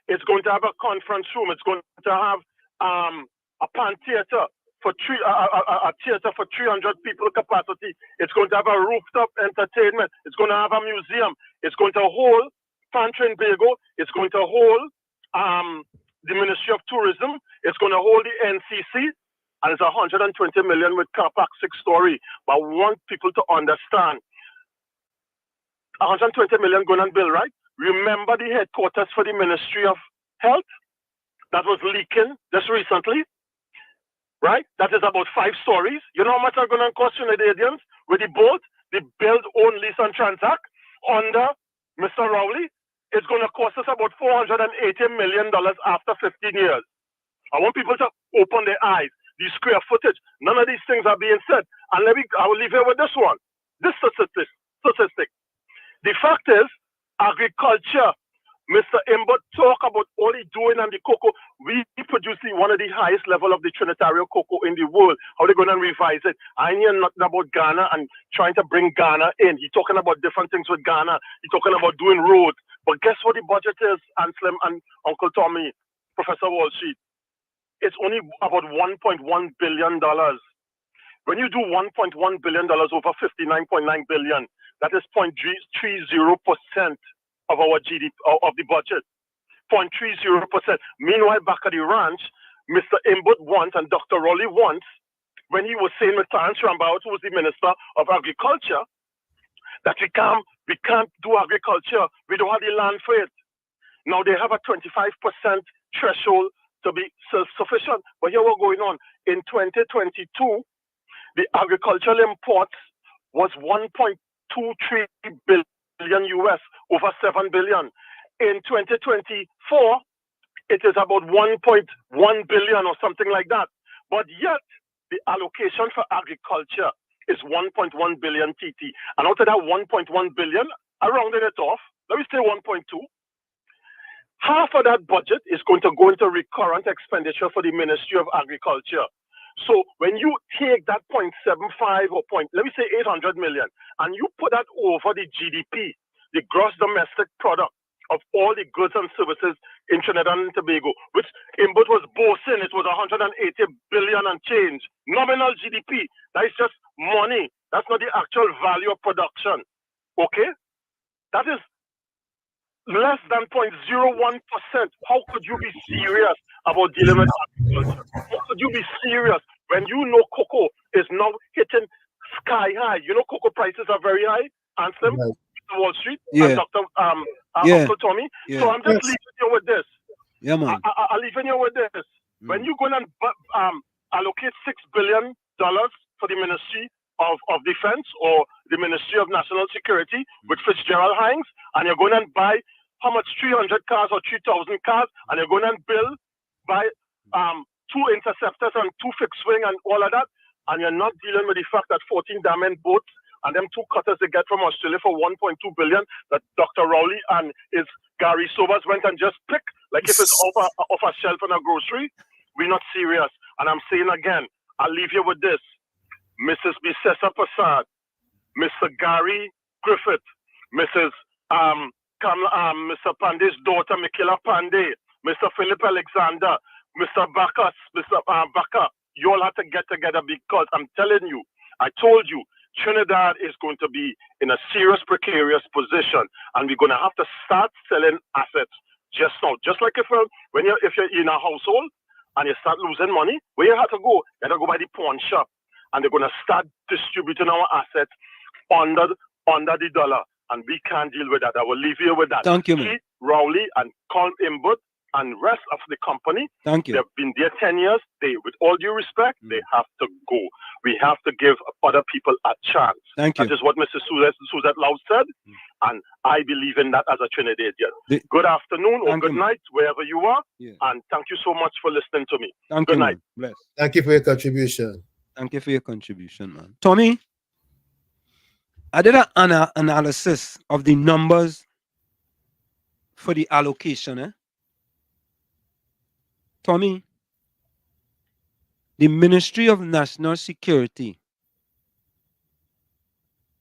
J: It's going to have a conference room. It's going to have a pan theater for a theater for 300 people capacity. It's going to have a rooftop entertainment. It's going to have a museum. It's going to hold Pantry and Bago. It's going to hold the Ministry of Tourism. It's going to hold the NCC. And it's 120 million with car park 6-story. But I want people to understand, 120 million going on bill, right? Remember the headquarters for the Ministry of Health that was leaking just recently, right? That is about 5 stories. You know how much are going to cost Trinidadians with the boat, the build, own, lease, and transact under Mr. Rowley? It's going to cost us about $480 million after 15 years. I want people to open their eyes. The square footage, none of these things are being said. And I will leave you with this one. This statistic. The fact is, agriculture, Mr. Imbert talk about all he doing and the cocoa. We produce one of the highest level of the Trinitario cocoa in the world. How they going to revise it? I hear nothing about Ghana and trying to bring Ghana in. He's talking about different things with Ghana. He's talking about doing roads. But guess what the budget is, Anselm and Uncle Tommy, Professor Walsheet? It's only about $1.1 billion. When you do $1.1 billion over 59.9 billion, that is 0.30% of our GDP, of the budget. 0.30%. Meanwhile, back at the ranch, Mr. Imbert wants and Dr. Rowley wants, when he was saying with Clarence Rambaut, who was the Minister of Agriculture, that we can't do agriculture. We don't have the land for it. Now they have a 25% threshold to be self-sufficient. But here what's going on. In 2022, the agricultural imports was 1.23 billion US, over 7 billion. In 2024, it is about 1.1 billion or something like that. But yet, the allocation for agriculture is 1.1 billion TT. And out of that 1.1 billion, I rounded it off. Let me say 1.2. half of that budget is going to go into recurrent expenditure for the Ministry of Agriculture. So when you take that 0.75 or let me say 800 million, and you put that over the GDP, the gross domestic product of all the goods and services in Trinidad and Tobago, which Input was boasting it was 180 billion and change. Nominal GDP, that is just money. That's not the actual value of production. Okay? That is less than 0.01%. How could you be serious about dealing with agriculture? How could you be serious when you know cocoa is now hitting sky high? You know cocoa prices are very high, Ansem, Wall Street, and Dr. Uncle Tommy. So I'm just leaving you with this.
B: Yeah, man.
J: I'll leave you with this. When you go and allocate $6 billion for the Ministry of Defense or the Ministry of National Security with Fitzgerald Hines, and you're going and buy how much, 300 cars or 3,000 cars, and you're going and buy 2 interceptors and 2 fixed wing and all of that, and you're not dealing with the fact that 14 diamond boats and them 2 cutters they get from Australia for 1.2 billion that Dr. Rowley and his Gary Sobers went and just picked like if it's off a shelf in a grocery. We're not serious. And I'm saying again, I'll leave you with this. Mrs. Bisesa Prasad, Mr. Gary Griffith, Mrs. Mr. Pandey's daughter, Mikela Pandey, Mr. Philip Alexander, Mr. Bacchus, Mr. Bacca, you all have to get together because I'm telling you, I told you, Trinidad is going to be in a serious precarious position, and we're going to have to start selling assets just now. Just like if you're in a household and you start losing money, where you have to go? You have to go by the pawn shop, and they're going to start distributing our assets under the dollar, and we can't deal with that. I will leave you with that.
B: Thank you, man.
J: Rowley and Colm Imbut and rest of the company.
B: Thank you.
J: They've been there 10 years. With all due respect, they have to go. We have to give other people a chance.
B: Thank you.
J: That is what Mr. Suzette Loud said, and I believe in that as a Trinidadian. Good afternoon or good night, wherever you are, and thank you so much for listening to me. Good night.
B: Bless.
G: Thank you for your contribution.
B: Thank you for your contribution, man. Tommy, I did an analysis of the numbers for the allocation. Tommy, the Ministry of National Security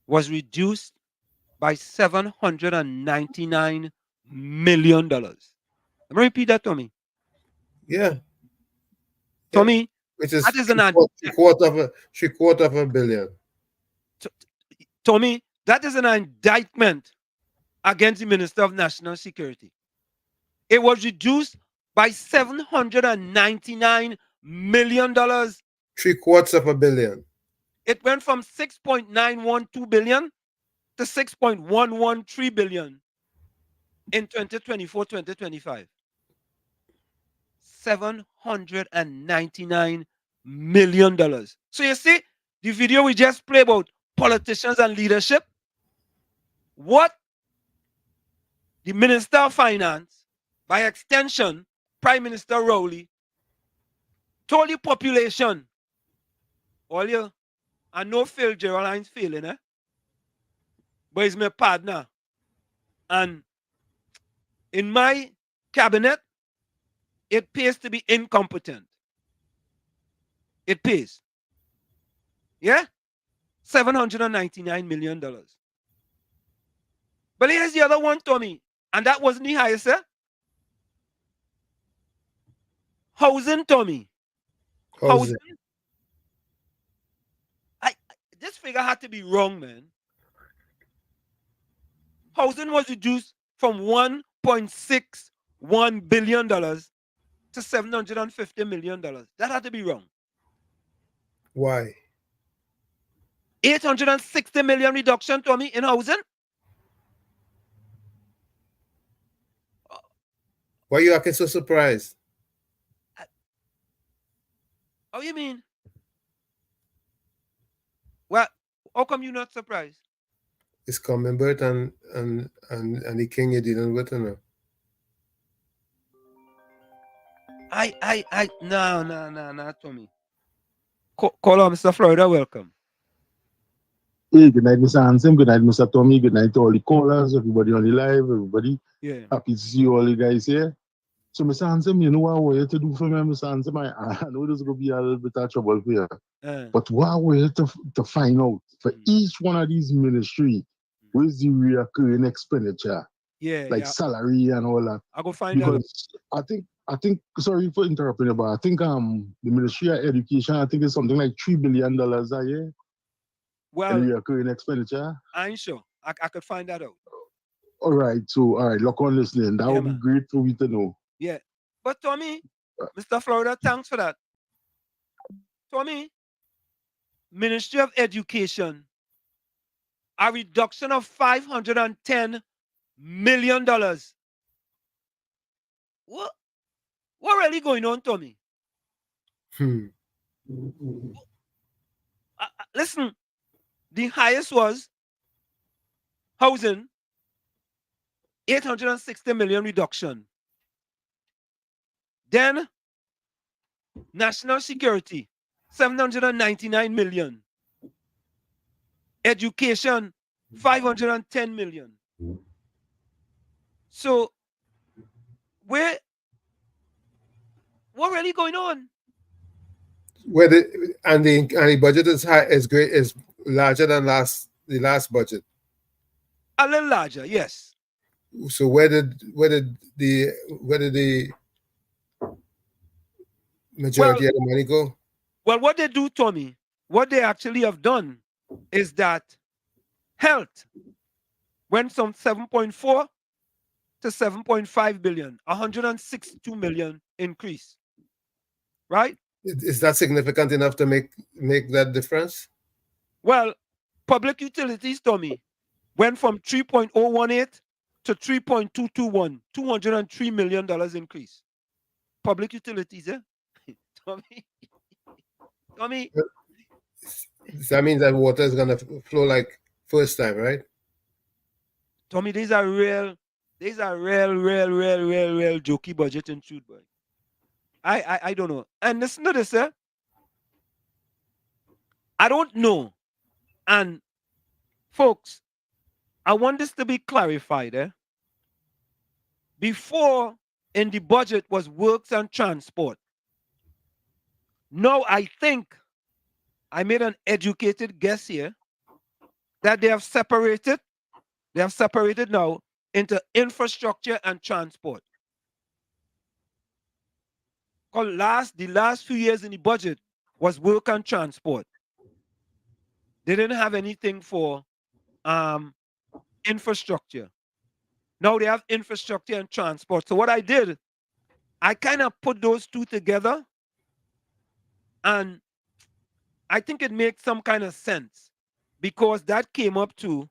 B: was reduced by $799 million. Let me repeat that, Tommy.
G: Yeah.
B: Tommy,
G: which is
B: that is
G: three quarter of a billion.
B: Tommy, that is an indictment against the Minister of National Security. It was reduced by $799 million.
G: Three quarters of a billion.
B: It went from 6.912 billion to 6.113 billion in 2024-2025. $799 million. So you see, the video we just played about politicians and leadership, what the Minister of Finance, by extension, Prime Minister Rowley, told the population, all you, I know Phil Geraldine's feeling, but he's my partner. And in my cabinet, it pays to be incompetent. It pays. Yeah? $799 million. But here's the other one, Tommy. And that wasn't the highest, Housing, Tommy. Housing. This figure had to be wrong, man. Housing was reduced from $1.61 billion to $750 million. That had to be wrong.
G: Why?
B: 860 million reduction, Tommy, in housing.
G: Why are you acting so surprised?
B: How you mean? Well, how come you're not surprised?
G: It's Common and the king you're dealing with, you know.
B: No, Tommy. Call on Mr. Florida, welcome.
K: Hey, good night, Mr. Hansen. Good night, Mr. Tommy. Good night to all the callers, everybody on the live, everybody.
B: Yeah.
K: Happy to see all you guys here. So, Mr. Hansen, you know what I want you to do for me, Mr. Hansen? I know this is going to be a little bit of trouble for you. But what I want you to find out for each one of these ministry, where's the recurring expenditure?
B: Yeah,
K: like
B: yeah.
K: salary and all that.
B: I go find that out.
K: Because I think sorry for interrupting you, but I think the Ministry of Education, I think it's something like $3 billion a year.
B: Well,
K: in recurring expenditure.
B: I ain't sure. I could find that out.
K: All right, look on listening. That would be great for me to know.
B: Yeah. But Tommy, Mr. Florida, thanks for that. Tommy, Ministry of Education, a reduction of $510 million. What really going on, Tommy? Listen, the highest was housing, 860 million reduction. Then national security, 799 million. Education, 510 million. So what really going on?
G: Where the budget is high, is larger than the last budget.
B: A little larger, yes.
G: So where did the majority of the money go?
B: Well, what they do, Tommy, what they actually have done is that health went from 7.4 to 7.5 billion, 162 million increase. Right?
G: Is that significant enough to make that difference?
B: Well, public utilities, Tommy, went from 3.018 to 3.221, $203 million increase. Public utilities, eh? Tommy.
G: That means that water is gonna flow like first time, right?
B: Tommy, these are real jokey budget and shoot, boy. I don't know. And listen to this, eh? I don't know. And folks, I want this to be clarified, eh? Before in the budget was works and transport. Now I think I made an educated guess here that they have separated now into infrastructure and transport. Because the last few years in the budget was work and transport. They didn't have anything for infrastructure. Now they have infrastructure and transport. So what I did, I kind of put those two together, and I think it makes some kind of sense because that came up to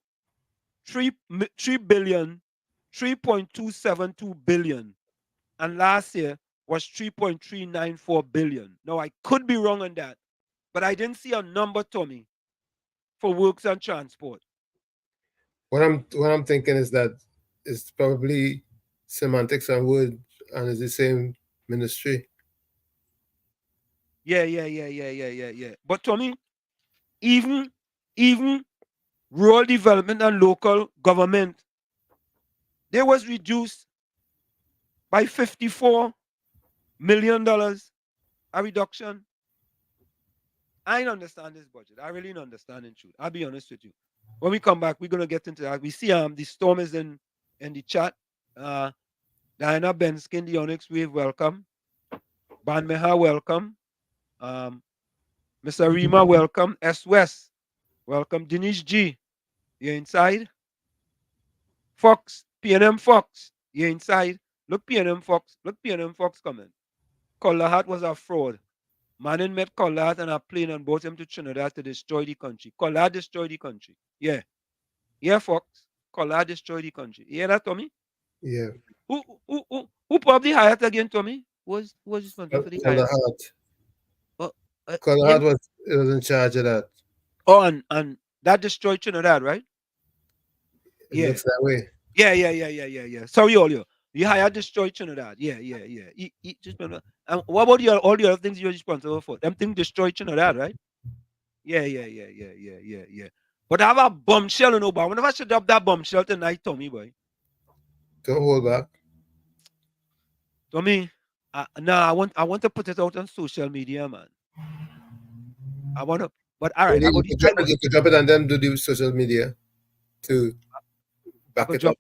B: 3.272 billion, and last year was 3.394 billion. Now I could be wrong on that, but I didn't see a number, Tommy, for works and transport.
G: What I'm thinking is that it's probably semantics and word, and it's the same ministry.
B: Yeah. But Tommy, even rural development and local government, they was reduced by $54 million, a reduction. I don't understand this budget. I really don't understand it, truth. I'll be honest with you. When we come back, we're gonna get into that. We see the storm is in the chat. Diana Benskin, the Onyx Wave, welcome. Ban Meha, welcome. Mr. Rima, welcome. S. West, welcome. Denise G, you're inside. Fox, PNM Fox, you're inside. Look, PNM Fox. Look, PNM Fox coming. Kolahat was a fraud. Manning met Kolahat and a plane and brought him to Trinidad to destroy the country. Kolahat destroyed the country. Yeah. Yeah, Fox. Kolahat destroyed the country. You hear that, Tommy?
G: Yeah.
B: Who probably hired again, Tommy? Was responsible for the hire?
G: Kolahat was in charge of that.
B: Oh, and that destroyed Trinidad, right?
G: It looks that way.
B: Yeah. Sorry, all you. You hired destroyed Trinidad. Yeah. He just what about all the other things you're responsible for? Them things destroyed Trinidad, right? Yeah. But I have a bombshell, you know, but whenever I should drop that bombshell tonight, Tommy, boy.
G: Don't hold back.
B: Tommy, I want to put it out on social media, man. I want to, but all right,
G: You could drop it and then do the social media to back it up.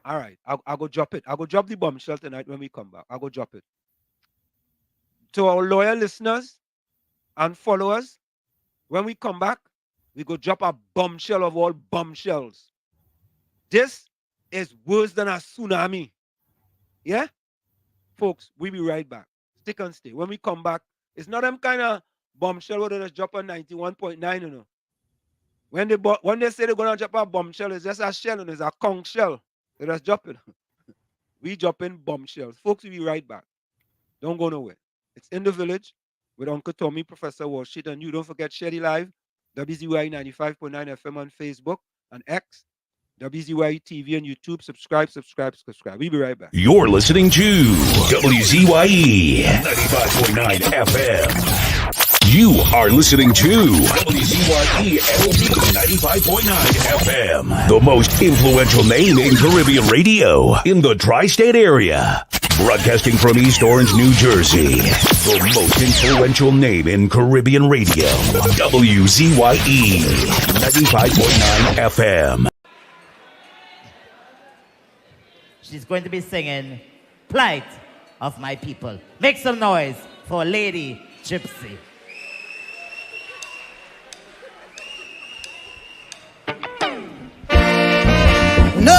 B: All right, I'll go drop it. I'll go drop the bombshell tonight when we come back. I'll go drop it. To our loyal listeners and followers, when we come back, we go drop a bombshell of all bombshells. This is worse than a tsunami. Yeah? Folks, we'll be right back. Stick and stay. When we come back, it's not them kind of bombshell where they just drop a 91.9, you know. When they say they're going to drop a bombshell, it's just a shell and it's a conch shell. They just drop it. We drop in bombshells. Folks, we'll be right back. Don't go nowhere. It's In the Village with Uncle Tommy, Professor Walshit, and you. Don't forget Sherry Live, WZYE 95.9 FM on Facebook and X, WZYE TV and YouTube. Subscribe. We'll be right back.
A: You're listening to WZYE 95.9 FM. You are listening to WZYE LP 95.9 FM, the most influential name in Caribbean radio in the tri-state area. Broadcasting from East Orange, New Jersey, the most influential name in Caribbean radio, WZYE 95.9 FM.
L: She's going to be singing Plight of My People. Make some noise for Lady Gypsy.
M: No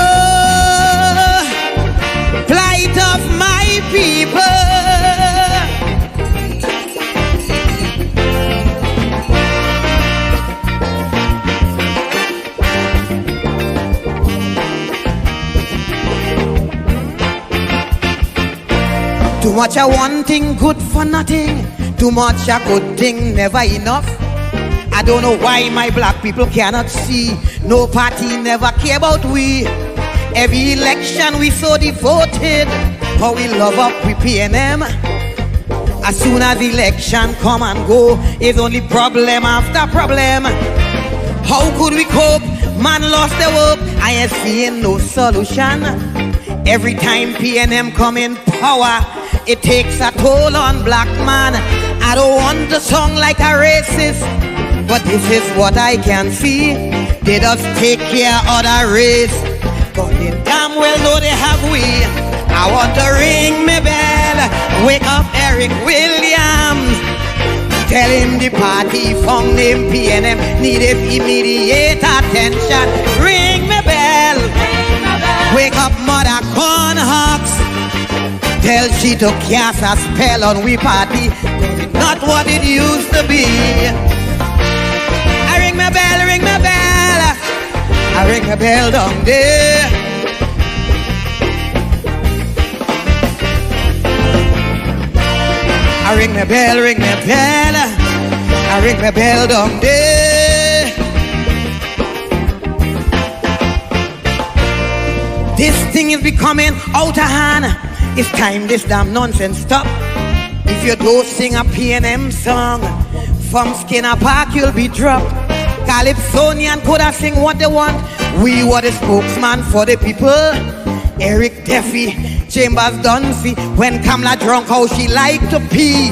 M: plight of my people. Too much a one thing good for nothing. Too much a good thing never enough. I don't know why my black people cannot see. No party never care about we. Every election we so devoted. How we love up we PNM. As soon as election come and go, it's only problem after problem. How could we cope? Man lost the hope. I ain't seeing no solution. Every time PNM come in power, it takes a toll on black man. I don't want to song like a racist, but this is what I can see. They just take care of the race, but they damn well know they have we. I want to ring my bell, wake up Eric Williams, tell him the party found him PNM needed immediate attention. Ring my bell, wake up Mother Cornhawks, tell she to cast a spell on we party, not what it used to be. I ring my bell, I ring my bell down there. I ring my bell, I ring my bell down there. This thing is becoming out of hand. It's time this damn nonsense stop. If you don't sing a PNM song, from Skinner Park you'll be dropped. Calypsonian could have sing what they want. We were the spokesman for the people. Eric Duffy, Chambers Dunphy, when Kamala drunk how she like to pee.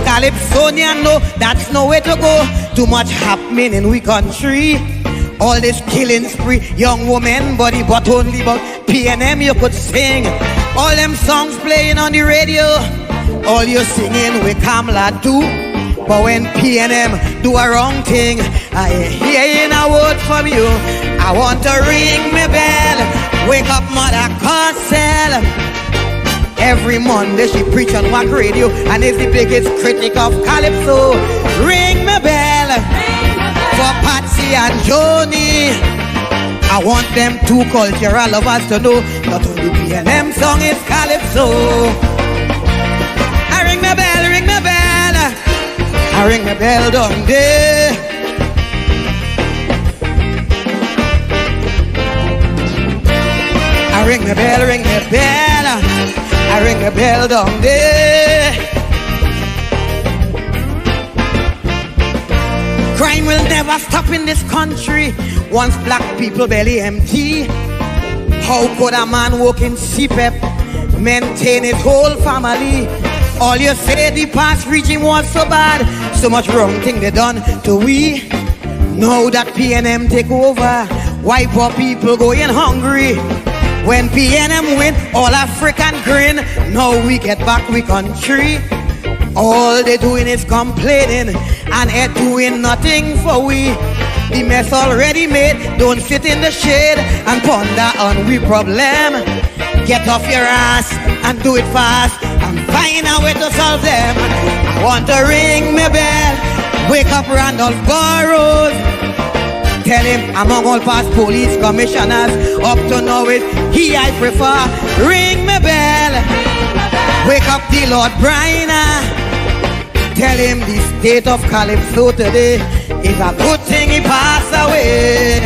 M: Calypsonian no, that's no way to go. Too much happening in we country. All this killing spree, young woman body, but only about PNM you could sing. All them songs playing on the radio, all you singing with Kamala too. But when PNM do a wrong thing, I ain't hearing a word from you. I want to ring my bell, wake up Mother Cosell. Every Monday she preach on Wack Radio and is the biggest critic of Calypso. Ring my bell for Patsy and Joni. I want them two cultural lovers to know not only PNM song is Calypso. I ring my bell, I ring my bell down there. I ring my bell, I ring my bell down there. Crime will never stop in this country once black people belly empty. How could a man work in CPEP, maintain his whole family? All you say the past regime was so bad, so much wrong thing they done to we. Now that PNM take over, why poor people going hungry? When PNM win, all African grin. Now we get back we country. All they doing is complaining and ain't doing nothing for we. The mess already made, don't sit in the shade and ponder on we problem. Get off your ass and do it fast and find a way to solve them. I want to ring my bell, wake up Randolph Burrows. Tell him among all past police commissioners, up to now it's he I prefer. Ring my bell, wake up the Lord Bryna. Tell him the state of Calypso today is a good thing he passed away.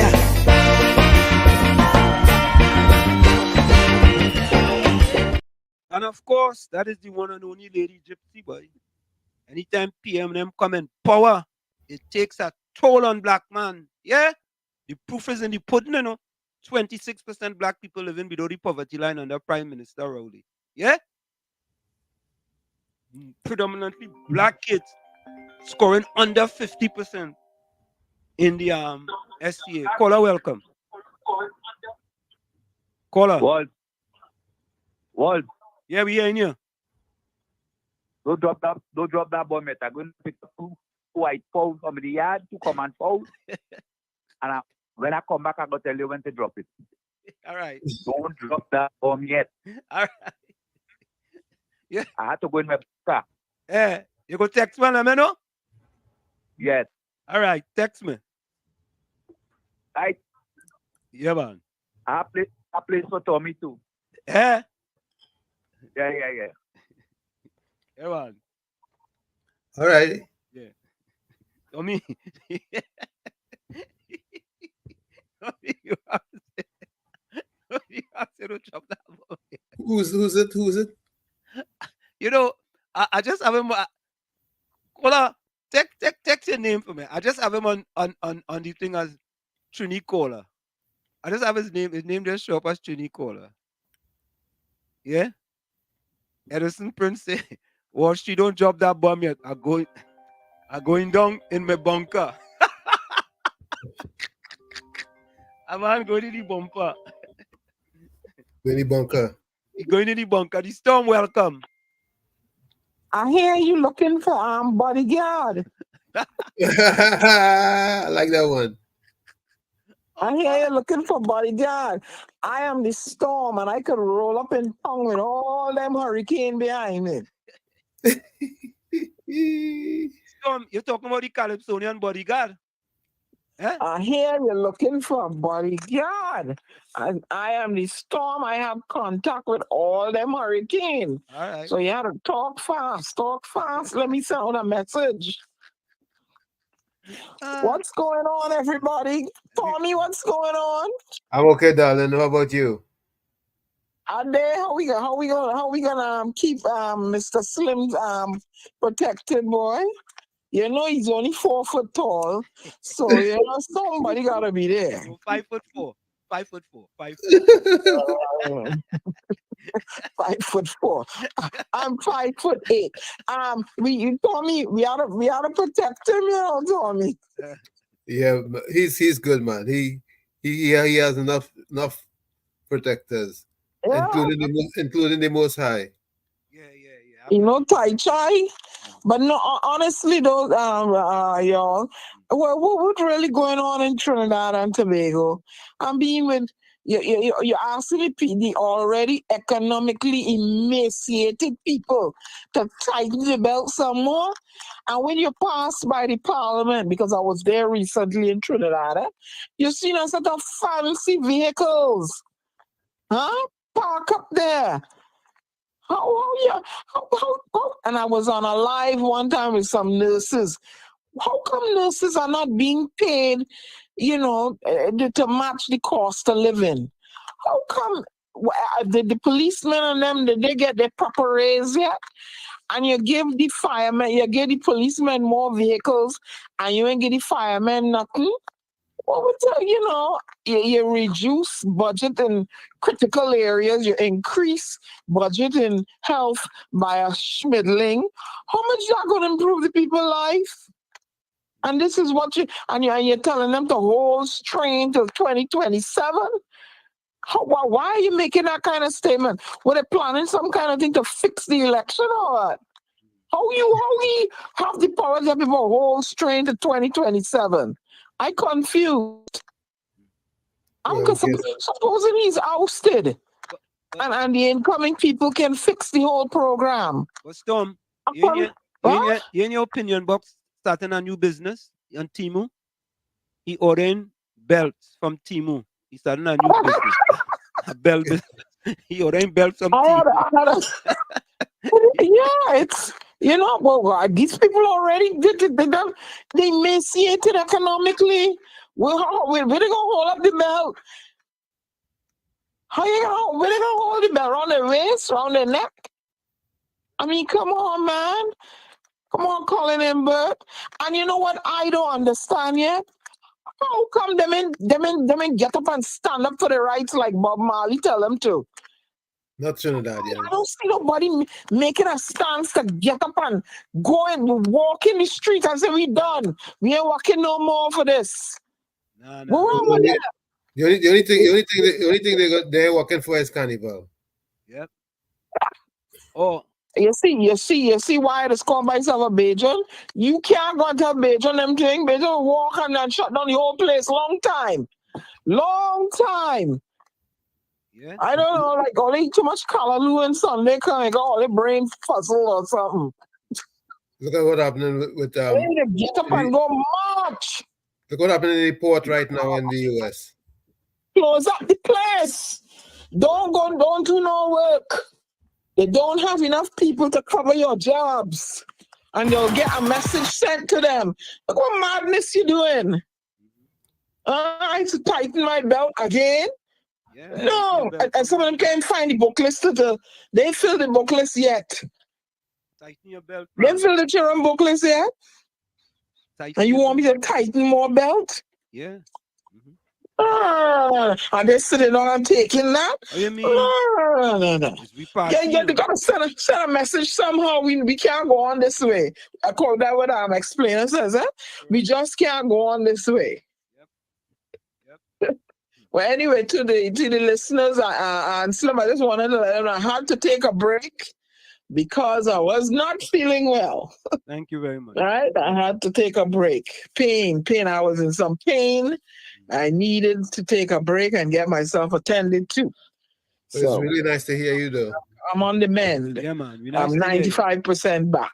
B: And of course, that is the one and only Lady Gypsy Boy. Anytime PM come in power, it takes a toll on black man. Yeah? The proof is in the pudding, you know. 26% black people living below the poverty line under Prime Minister Rowley. Yeah? Predominantly black kids scoring under 50% in the STA. Caller, welcome. Caller.
N: Walt.
B: Yeah, we hearing you.
N: Don't drop that bomb yet. I'm going to pick up 2 white poles from the yard, 2 command poles. And when I come back, I'm going to tell you when to drop it.
B: All right.
N: Don't drop that bomb yet.
B: All right. Yeah.
N: I had to go in my car.
B: You go text me, let me know?
N: Yes.
B: All right, text me.
N: Right.
B: Yeah, man.
N: I play for Tommy too.
B: Yeah.
N: Yeah.
B: Yeah, man.
G: All right.
B: Yeah. Tommy. You have to drop that bomb.
G: Who's it?
B: You know, I just have him. Caller, text your name for me. I just have him on the thing as Trini Caller. I just have his name. His name just show up as Trini Caller. Yeah. Edison Prince say, "Well, she don't drop that bomb yet. I'm going down in my bunker." I'm going to the bumper.
G: Going to the bunker.
B: Going to the bunker. The storm welcome.
O: I hear you looking for bodyguard.
G: I like that one.
O: I hear you looking for bodyguard. I am the storm and I could roll up in tongue with all them hurricane behind me.
B: Storm, you're talking about the Calypsonian bodyguard? Eh?
O: I hear you're looking for a bodyguard. And I am the storm. I have contact with all them hurricanes.
B: All right.
O: So you have to talk fast. Let me send out a message. What's going on, everybody? Tommy, what's going on?
G: I'm okay, darling. How about you?
O: Are they? How we gonna keep Mr. Slim protected, boy? You know he's only 4 foot tall, so you know somebody gotta be there.
B: 5'4". 5'4". 5'4".
O: 5'4". I'm 5'8". You told me we oughta protect him, you know, Tommy.
G: Yeah, he's good, man. He has enough protectors,
O: Yeah.
G: including the Most High.
O: You know, Tai Chai. But no, honestly though, y'all, what's really going on in Trinidad and Tobago? I'm being with you're asking the already economically emaciated people to tighten the belt some more. And when you pass by the parliament, because I was there recently in Trinidad, you see a set of fancy vehicles, park up there. How? And I was on a live one time with some nurses. How come nurses are not being paid, to match the cost of living? How come the policemen and them, did they get their proper raise yet? and you give the firemen, you give the policemen more vehicles, and you ain't give the firemen nothing. What would tell you reduce budget in critical areas, you increase budget in health by a schmiddling. How much that going to improve the people's life? And this is what you're telling them to hold strain till 2027. Why are you making that kind of statement? Were they planning some kind of thing to fix the election or what? How we have the power to people hold strain to 2027? I confused. Supposing he's ousted and the incoming people can fix the whole program.
B: But Storm, in your opinion box, starting a new business on Timu, he ordering belts from Timu. He's starting a new business. A belt business. He ordering belts from Timu.
O: Yeah, it's these people already they emaciated economically. Where they gonna hold up the belt? Where they gonna hold the belt? Around their waist, around their neck? I mean, come on, man. Come on, Colin and Bert. And you know what I don't understand yet? How come them in get up and stand up for the rights like Bob Marley tell them to?
G: Not Trinidad, yeah.
O: I don't see nobody making a stance to get up and go and walk in the street and say we done. We ain't walking no more for this.
B: No.
G: The only thing they're working for is carnival.
B: Yep. Oh.
O: You see why it's called by itself a Bajan? You can't go and tell Bajan them thing. Bajan walk and then shut down the whole place long time.
B: Yeah.
O: I don't know, like all eat too much callaloo and Sunday coming, got all the brain fuzzle or something.
G: Look at what happening with
O: get up and go march.
G: Look what happening in the port right now in the US.
O: Close up the place. Don't do no work. They don't have enough people to cover your jobs. And they'll get a message sent to them. Look what madness you doing. I have to tighten my belt again.
B: Yeah,
O: no, and some of them can't find the book list. They fill the book list yet.
B: Tighten your belt.
O: They fill the children book list yet. And you want me to tighten more belt?
B: Yeah.
O: And they're sitting on and taking that?
B: What do you mean?
O: No. You gotta send a message somehow. We can't go on this way. I call that what I'm explaining says, we just can't go on this way.
B: Yep.
O: Well, anyway, to the listeners and Slim, I just wanted to let them know I had to take a break because I was not feeling well.
B: Thank you very much.
O: All right, I had to take a break. Pain. I was in some pain. I needed to take a break and get myself attended to.
G: But it's really nice to hear you, though.
O: I'm on the mend.
B: Yeah, man.
O: I'm 95% back,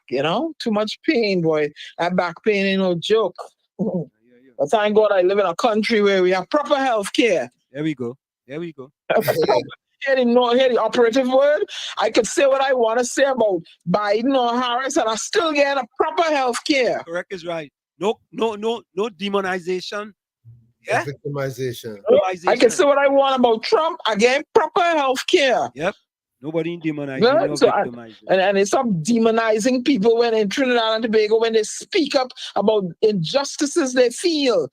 O: Too much pain, boy. That back pain ain't no joke. But thank God I live in a country where we have proper health care.
B: There we go. Hear
O: the operative word. I could say what I want to say about Biden or Harris, and I still get a proper health care.
B: Correct is right. No demonization. Yeah?
G: Victimization.
O: I can say what I want about Trump. I get proper health care.
B: Yep. Nobody demonizing.
O: And it's stop demonizing people when in Trinidad and Tobago when they speak up about injustices they feel.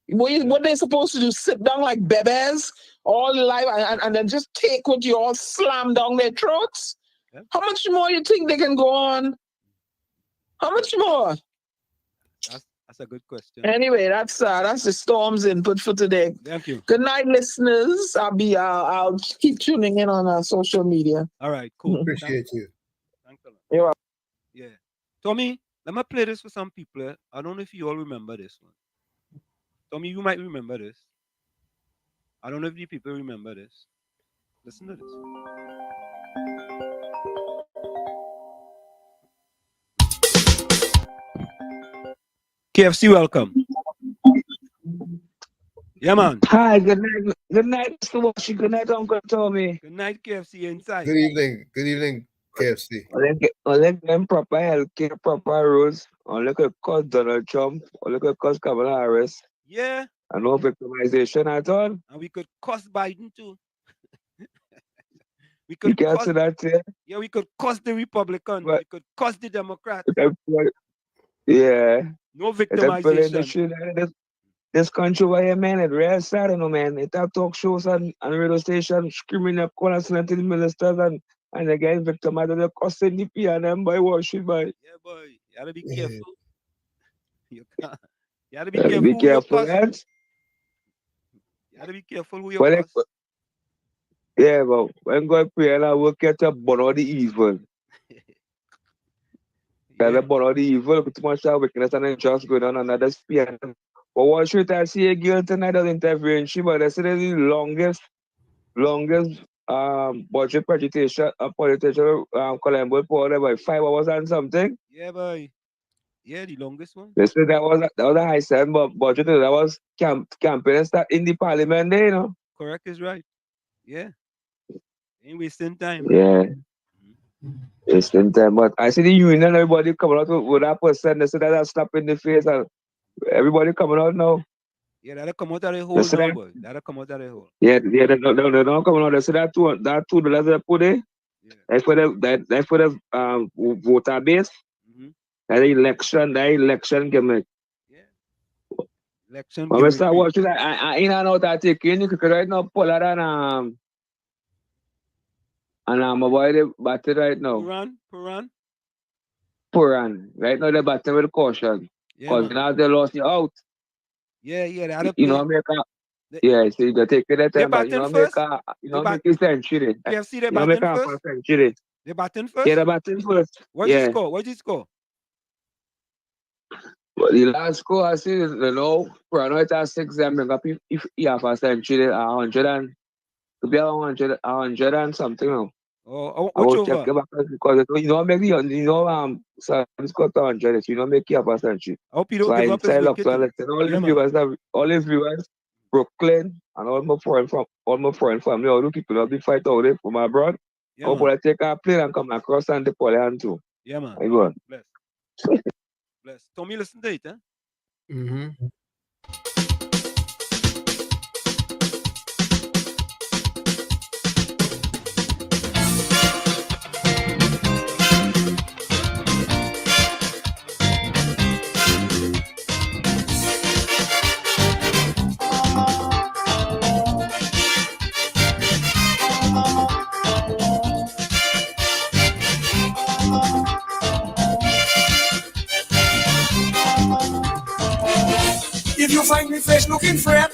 O: What they're supposed to do? Sit down like bebes all their life and then just take what you all slam down their throats? Yep. How much more you think they can go on? How much more?
B: That's a good question.
O: Anyway, that's the Storm's input for today.
B: Thank you.
O: Good night, listeners. I'll keep tuning in on social media.
B: All right, cool.
G: Appreciate you.
B: Thanks a lot.
O: You're welcome.
B: Yeah. Tommy, let me play this for some people. I don't know if you all remember this one. Tommy, you might remember this. I don't know if the people remember this. Listen to this. KFC, welcome. Yeah, man.
P: Hi, good night. Good night, Mr. Washi. Good night, Uncle Tommy.
B: Good night, KFC inside.
G: Good evening, KFC.
P: Only them proper healthcare, proper rules. Only could cause Donald Trump. Only could cause Kamala Harris.
B: Yeah.
P: And no victimization at all.
B: And we could cost Biden too. We could
P: can't say that, yeah.
B: Yeah, we could cuss the Republicans. We could cuss the Democrats.
P: Yeah.
B: No victimization.
P: This country where you, man, it's real sad, you know, man. It have talk shows and radio station screaming up calling to the ministers and again victimized and they're cussing the P and them by worship by.
B: Yeah, boy. You gotta be careful. You gotta be
P: Yeah,
B: careful
P: be
B: who you
P: careful,
B: cuss.
P: man.
B: You gotta be careful who you
P: But
B: cuss.
P: yeah, but when God pray and I will catch up burn all the evil. Gotta burn all the evil, too much wickedness and injustice going on another spear. But what should I see a girl tonight that interview in Shiba? They said the longest budget presentation Colombo for about 5 hours and something.
B: Yeah, boy. Yeah, the longest one.
P: They said that was a high set budget. That was campaign start in the parliament there, you know.
B: Correct is right. Yeah. Ain't wasting time.
P: Yeah. Wasting time. But I see the union, everybody coming out with that percent. They said that's slap in the face and everybody coming out now.
B: Yeah, that'll come out of the hole now, boy. That'll come out of the hole.
P: Yeah, they don't come out. They say that $2 they put there. Yeah. That's for the voter base. That election gimmick.
B: Yeah. Election
P: gimmick. Mr. Watch, I in and out I take in you could right now pull out and I'm about the battery right now. Puran. Right now the battery with caution. Because now they lost you out.
B: Yeah, that'll
P: you know, America. Yeah, so you take that time, but you know, America, make it century.
B: You see the
P: batting
B: first?
P: Century.
B: The batting first?
P: Yeah, the batting first.
B: What's the score? What's the score?
P: Well, the last score I see is, you know, for now it's 6 if you have a century, 100 and to be 100 and something now.
B: Oh,
P: I will check back because you know maybe so it's got 100. You know make you have a century.
B: I hope you don't give up his wicket.
P: All the viewers, Brooklyn and all my foreign family, all the people will be fight out there from abroad.
B: Yeah,
P: hope I take a plane and come across and the Poland too.
B: Yeah, man.
P: I go on.
B: Bless. Tommy, listen to it, huh?
G: Mm-hmm.
C: If you find me fresh looking fret,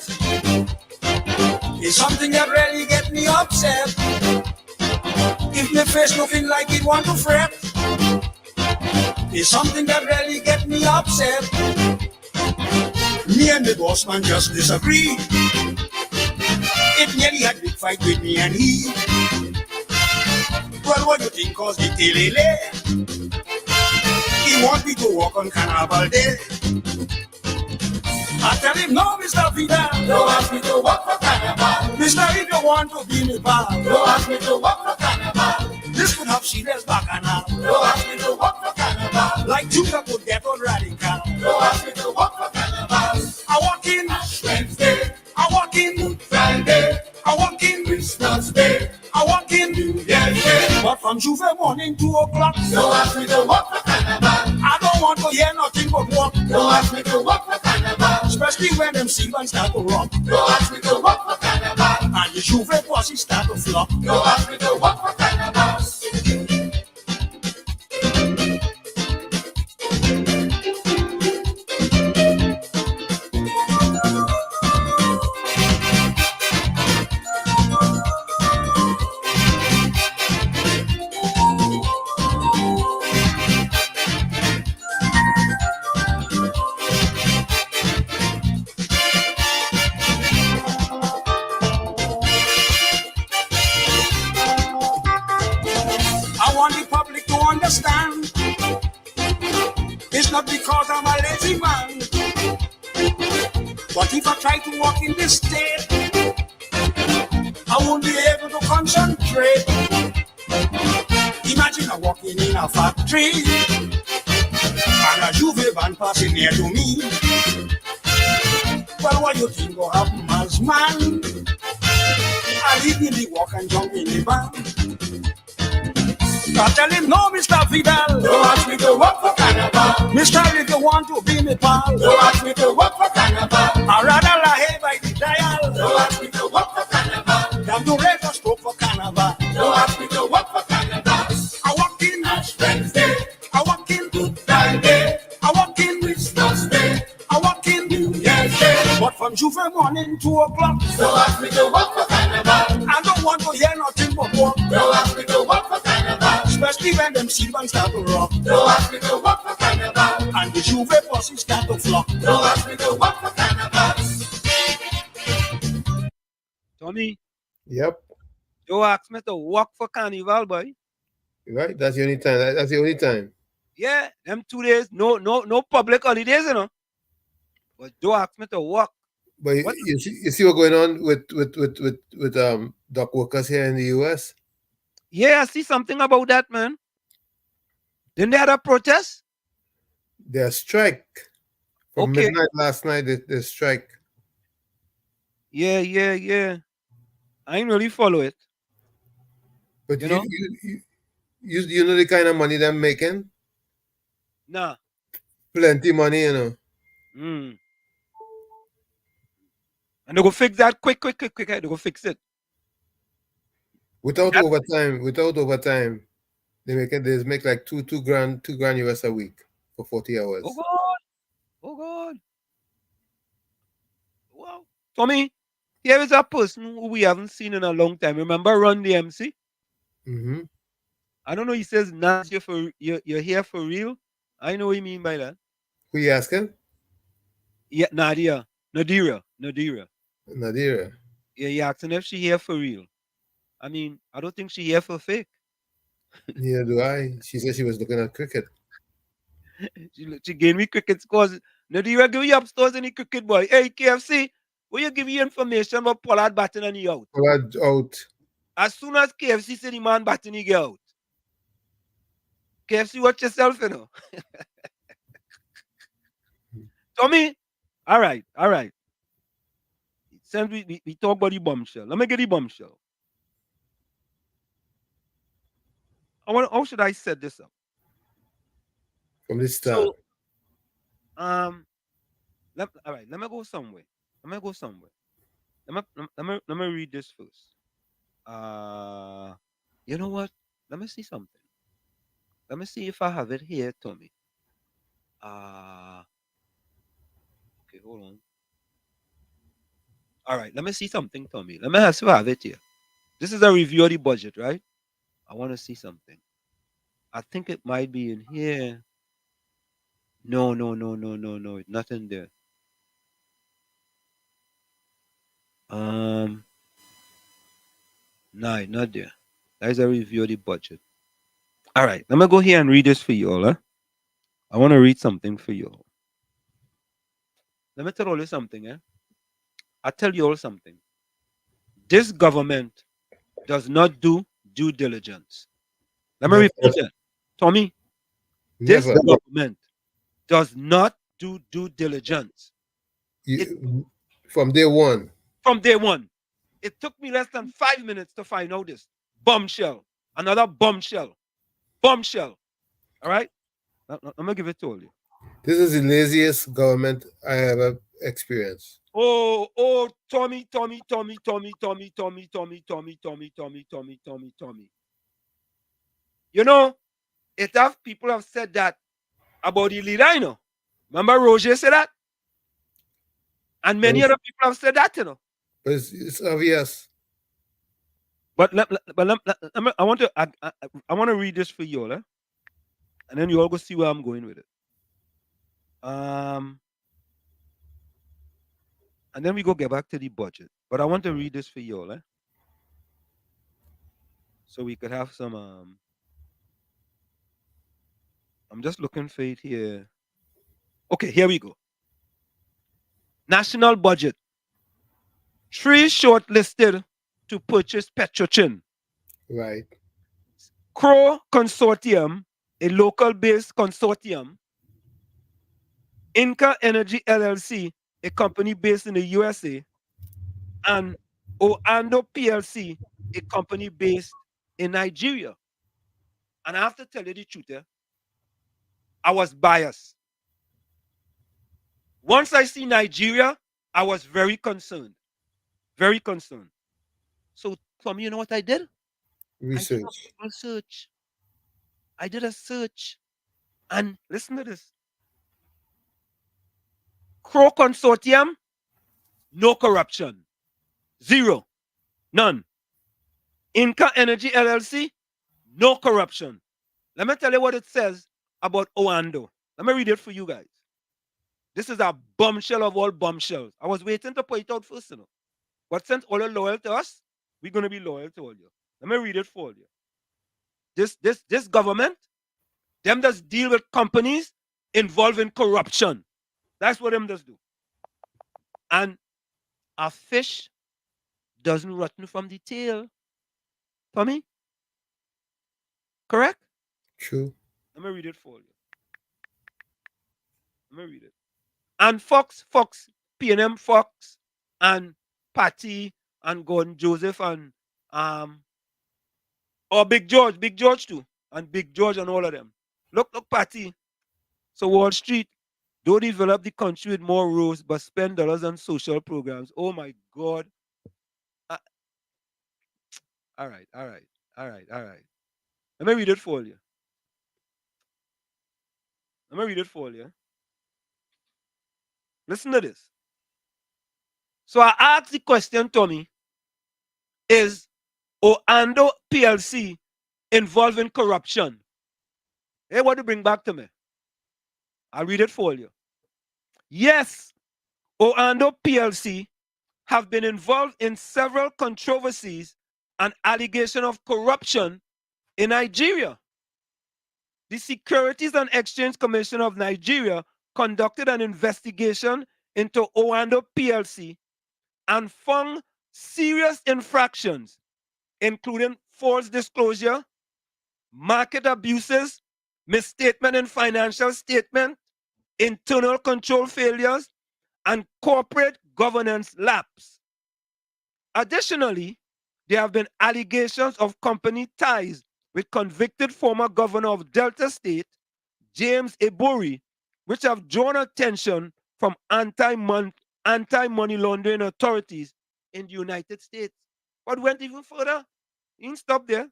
C: it's something that really get me upset. If me fresh looking like it want to fret, it's something that really get me upset. Me and the boss man just disagree. It nearly had big fight with me and he. Well, what do you think cause the tilele? He want me to walk on Carnival Day. I tell him, no, Mr. Vida, don't ask me to walk for Carnival. Mister, if you want to be me pal, don't ask me to walk for Carnival. This could have serious bacchanal. Don't ask me to walk for Carnival. Like Judah could get on radical. Don't ask me to walk for Carnival. I walk in Wednesday. I walk in Good Friday. I walk in Christmas Day. I walk in New Year's Day. But from Tuesday morning 2 o'clock, don't ask me to walk for Carnival. I don't want to hear nothing but walk. Don't ask me to walk for Carnival. Especially when them seagulls start to rock. Don't ask me to walk for Carnival. And the Juve posse start to flop. Don't ask me to walk for Carnival. Understand, it's not because I'm a lazy man, but if I try to walk in this state, I won't be able to concentrate. Imagine I'm walking in a factory and a Juve van passing near to me. Well, what do you think will happen as man? I'll leave me walk and jump in the van. I tell him, no, Mr. Vidal. Don't ask me to work for Carnival. Mr. If you want to be me pal. Don't ask me to work for Carnival. I rather lie by the dial. Don't ask me to work for Carnival. Than to raise a stroke for Carnival. Don't ask me to work for Carnival. I walk in Ash Wednesday. I walk in Good Friday. I walk in Christmas Day. I walk in New Year's Day. But from Juve morning 2 o'clock. Don't ask me to work for Carnival. I don't want to hear nothing but work. Don't ask me to work for Carnival. Especially when them silver start to rock. Don't ask me to work for Carnival. And the Juve buses start to flock. Don't ask me to work for Carnival.
B: Tommy.
G: Yep.
B: Joe asked me to work for Carnival, boy.
G: Right? That's the only time. That's the only time.
B: Yeah, them 2 days, no public holidays, you know. But Joe asked me to work.
G: But you see what's going on with dock workers here in the US?
B: Yeah, I see something about that, man. Didn't they have a protest?
G: Their strike. From midnight last night, they strike.
B: Yeah. I ain't really follow it.
G: But you know the kind of money they're making?
B: Nah.
G: Plenty money, you know.
B: And they go fix that quick. They go fix it.
G: Without overtime, they make like two grand US a week for 40 hours.
B: Oh God. Wow. Tommy, here is a person who we haven't seen in a long time. Remember Run DMC?
G: Mm-hmm.
B: I don't know. He says, "Nadia, you're here for real." I know what you mean by that.
G: Who you asking?
B: Yeah, Nadira. Yeah, he asking if she here for real. I mean, I don't think she here for fake.
G: Neither do I. She said she was looking at cricket.
B: she gave me cricket scores. Nadira give you up stores in the cricket, boy. Hey, KFC, will you give you information about Pollard batting and he out?
G: Pollard out.
B: As soon as KFC said the man batting, he get out. KFC, watch yourself, you know. Tommy, all right. Since we talk about the bombshell, let me get the bombshell. How should I set this up?
G: From the start.
B: So, all right, let me go somewhere. Let me read this first. You know what? Let me see something. Let me see if I have it here, Tommy. Okay, hold on. All right, let me see something, Tommy. Let me see if I have it here. This is a review of the budget, right? I want to see something. I think it might be in here. No. Nothing there. No, not there. That is a review of the budget. All right, let me go here and read this for you all. Huh? I want to read something for you all. Let me tell you something. I tell you all something. This government does not do due diligence. Let me repeat that. Tommy, this government does not do due diligence.
G: From day one.
B: From day one. It took me less than 5 minutes to find out this. Bombshell. Another bombshell. Bombshell. All right? I'm going to give it to you.
G: This is the laziest government I ever experienced.
B: Oh, Tommy. You know, people have said that about the leader, you know. Remember Roger said that? And many other people have said that, you know.
G: But it's obvious.
B: But I want to read this for you all, and then you all go see where I'm going with it. And then we go get back to the budget. But I want to read this for you all, so we could have some. I'm just looking for it here. Okay, here we go. National budget. 3 shortlisted to purchase Petrochin.
G: Right.
B: Crow Consortium, a local-based consortium. Inca Energy LLC, a company based in the USA. And Oando PLC, a company based in Nigeria. And I have to tell you the truth, I was biased. Once I see Nigeria, I was very concerned. Very concerned. So, Tommy, you know what I did?
G: Research.
B: I did a search. I did a search. And listen to this. Crow Consortium, no corruption. Zero. None. Inca Energy LLC, no corruption. Let me tell you what it says about Oando. Let me read it for you guys. This is a bombshell of all bombshells. I was waiting to point it out first, But since all are loyal to us, we're going to be loyal to all you. Let me read it for you. This government, them does deal with companies involved in corruption. That's what them does do. And a fish doesn't rotten from the tail. Tommy? Correct?
G: True.
B: Let me read it for you. Let me read it. And Fox, P&M Fox, and Patty, and Gordon Joseph, and Big George too, and Big George and all of them. Look, Patty. So Wall Street, don't develop the country with more roads, but spend dollars on social programs. Oh my God. All right. Let me read it for you. Listen to this. So I asked the question, Tommy, is Oando PLC involved in corruption? Hey, what do you bring back to me? I'll read it for you. Yes, Oando PLC have been involved in several controversies and allegations of corruption in Nigeria. The Securities and Exchange Commission of Nigeria conducted an investigation into Oando PLC and found serious infractions, including false disclosure, market abuses, misstatement in financial statement, internal control failures, and corporate governance lapse. Additionally, there have been allegations of company ties with convicted former governor of Delta State, James Ebori, which have drawn attention from anti-money laundering authorities in the United States. But went even further. He didn't stop there.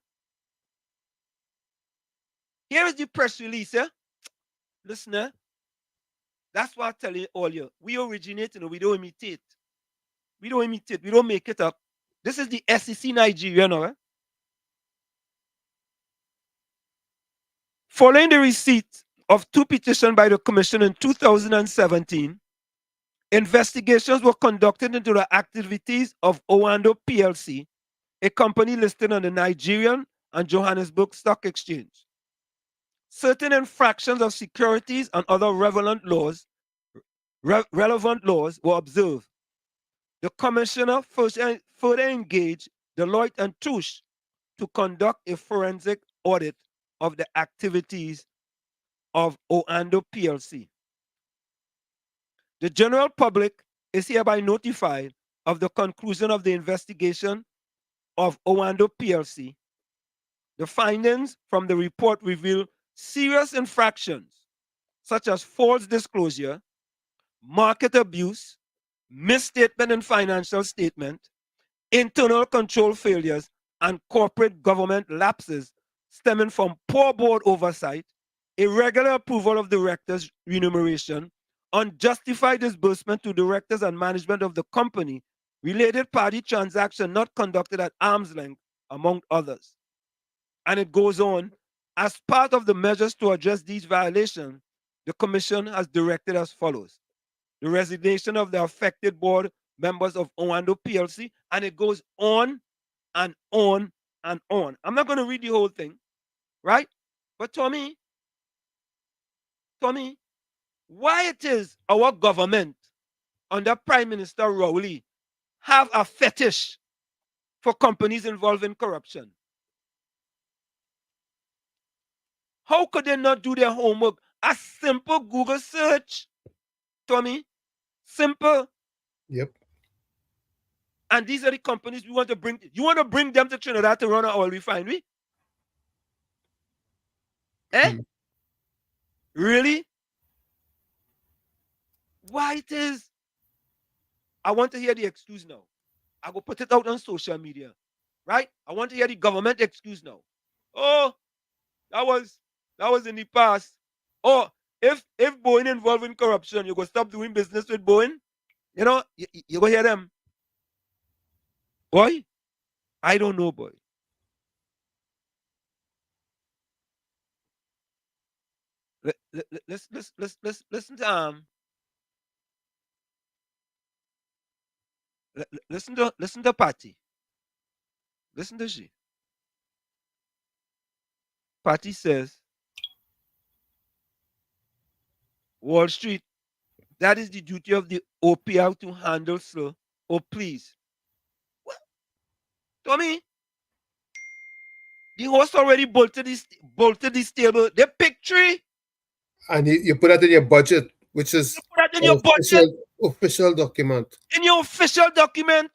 B: Here is the press release. Listener, that's what I'm telling all you. We originate, we don't imitate. We don't imitate. We don't make it up. This is the SEC Nigeria now. Following the receipt of 2 petitions by the Commission in 2017, investigations were conducted into the activities of Oando PLC, a company listed on the Nigerian and Johannesburg Stock Exchange. Certain infractions of securities and other relevant laws were observed. The commissioner further engaged Deloitte and Touche to conduct a forensic audit of the activities of Oando PLC. The general public is hereby notified of the conclusion of the investigation of Oando PLC. The findings from the report reveal serious infractions such as false disclosure, market abuse, misstatement in financial statement, internal control failures, and corporate government lapses stemming from poor board oversight, irregular approval of directors' remuneration, unjustified disbursement to directors and management of the company, related party transaction not conducted at arm's length, among others. And it goes on, as part of the measures to address these violations, the Commission has directed as follows: the resignation of the affected board members of Oando PLC, and it goes on and on and on. I'm not going to read the whole thing, right? But Tommy, why it is our government under Prime Minister Rowley have a fetish for companies involved in corruption? How could they not do their homework? A simple Google search, Tommy. Simple.
G: Yep.
B: And these are the companies we want to bring. You want to bring them to Trinidad to run an oil refinery? Eh? Really? Why it is? I want to hear the excuse now. I go put it out on social media. Right? I want to hear the government excuse now. Oh, that was in the past. Oh, if Boeing involved in corruption, you go stop doing business with Boeing. You know, you go hear them. Boy, I don't know, boy. Listen to listen to Patty. Listen to she. Patty says, Wall Street, that is the duty of the OPR to handle, sir. Oh, please. What? Tommy, the horse already bolted this table. They picked three.
G: And you put that in your budget, which is
B: You put that in your budget.
G: Official document.
B: In your official document.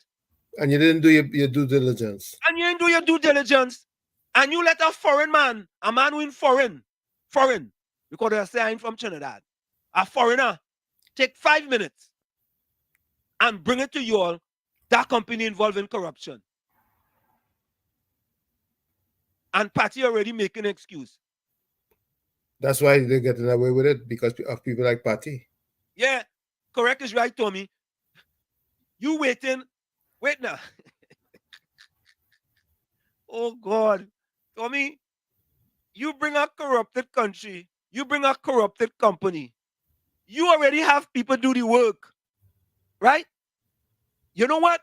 G: And you didn't do your due diligence.
B: And you didn't do your due diligence. And you let a foreign man, a man who in foreign, because they say I'm from Trinidad, a foreigner, take 5 minutes and bring it to you all, that company involved in corruption. And Patty already making an excuse.
G: That's why they're getting away with it, because of people like Patty.
B: Yeah, correct is right, Tommy. You waiting. Wait now. Oh, God. Tommy, you bring a corrupted country. You bring a corrupted company. You already have people do the work. Right? You know what?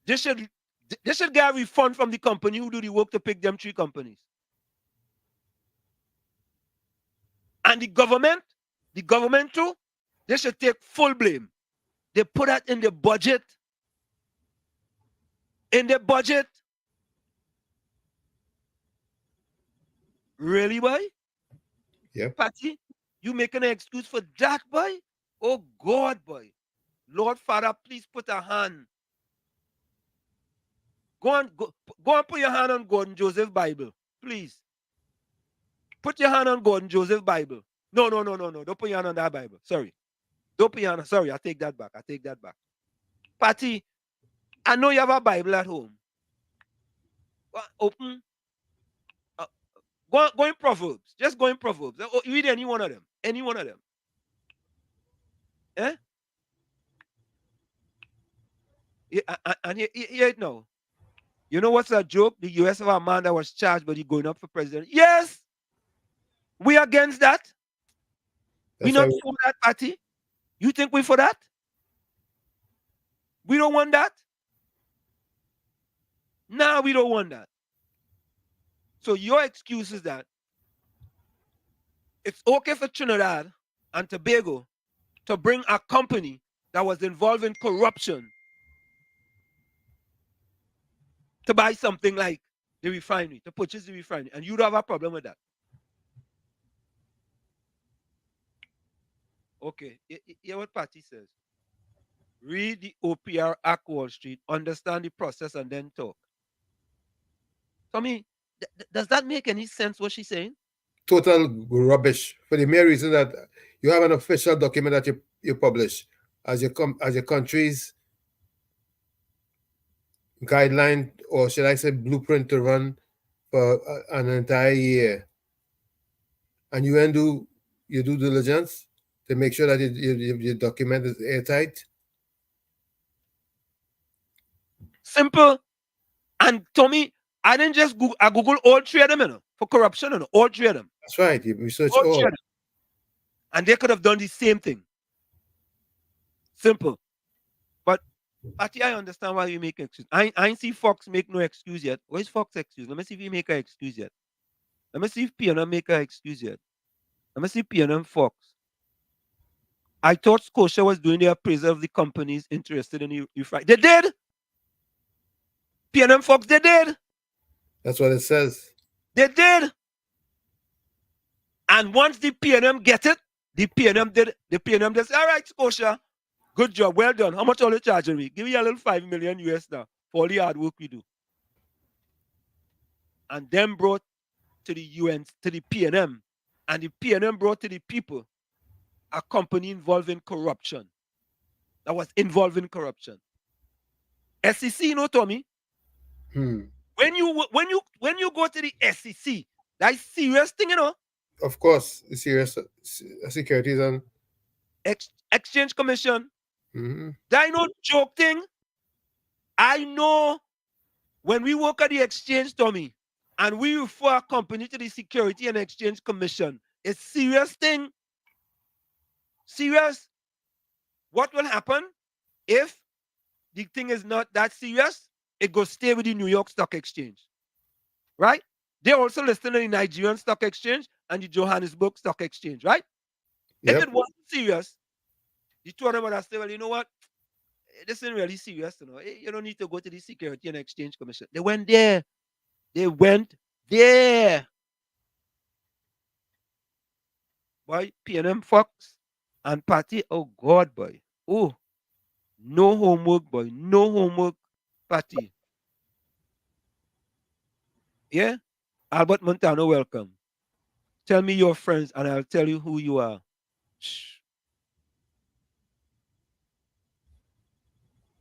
B: They should get a refund from the company who do the work to pick them three companies. And the government too, they should take full blame. They put that in the budget. In the budget. Really, boy?
G: Yeah.
B: Patty, you making an excuse for that, boy? Oh, God, boy. Lord Father, please put a hand. Go and put your hand on Gordon Joseph Bible, please. Put your hand on Gordon Joseph Bible. No. Don't put your hand on that Bible. Sorry. Don't put your hand. Sorry, I take that back. Patty, I know you have a Bible at home. Open. Go in Proverbs. Just go in Proverbs. Read any one of them. Any one of them. Eh? Yeah, and here it now. You know what's a joke? The US have a man that was charged, but he's going up for president. Yes! We against that. We not for that, Patty. You think we for that? We don't want that? No, we don't want that. So your excuse is that it's okay for Trinidad and Tobago to bring a company that was involved in corruption to buy something like the refinery, to purchase the refinery, and you don't have a problem with that. Okay, hear what Patty says. Read the OPR Act Wall Street, understand the process, and then talk. Tommy, does that make any sense what she's saying?
G: Total rubbish, for the mere reason that you have an official document that you publish as your country's guideline, or should I say blueprint, to run for an entire year, and you then do your due diligence to make sure that your document is airtight.
B: Simple. And Tommy, I didn't just Google. I Google all three of them, for corruption, all three of them.
G: That's right. You research
B: all. Three of them. And they could have done the same thing. Simple. But Patty, I understand why you make excuse. I ain't see Fox make no excuse yet. Where's Fox excuse? Let me see if he make an excuse yet. Let me see if PNM make an excuse yet. Let me see PNM Fox. I thought Scotia was doing the appraisal of the companies interested in the refinery. They did. PNM Fox, they did.
G: That's what it says.
B: They did. And once the PNM get it, the PNM did say, all right, Scotia, good job, well done. How much are you charging me? Give me a little $5 million US now for all the hard work we do. And them brought to the UN, to the PNM, and the PNM brought to the people a company involved in corruption. That was involved in corruption. SEC, you know, Tommy. When you go to the SEC, that's serious thing, you know.
G: Of course, it's serious securities and
B: Exchange Commission.
G: mm-hmm.
B: That no joke thing. I know when we work at the exchange, Tommy, and we refer a company to the Security and Exchange Commission, it's serious thing. Serious. What will happen if the thing is not that serious? It goes stay with the New York Stock Exchange. Right? They're also listed on the Nigerian Stock Exchange and the Johannesburg Stock Exchange, right?
G: Yep.
B: If it wasn't serious, the two of them would say, well, you know what? This isn't really serious, you know. You don't need to go to the Security and Exchange Commission. They went there. They went there. Boy, PNM Fox and Patty, oh God, boy. Oh, no homework, boy. No homework, Patty. Yeah? Albert Montano, welcome. Tell me your friends and I'll tell you who you are. Shh.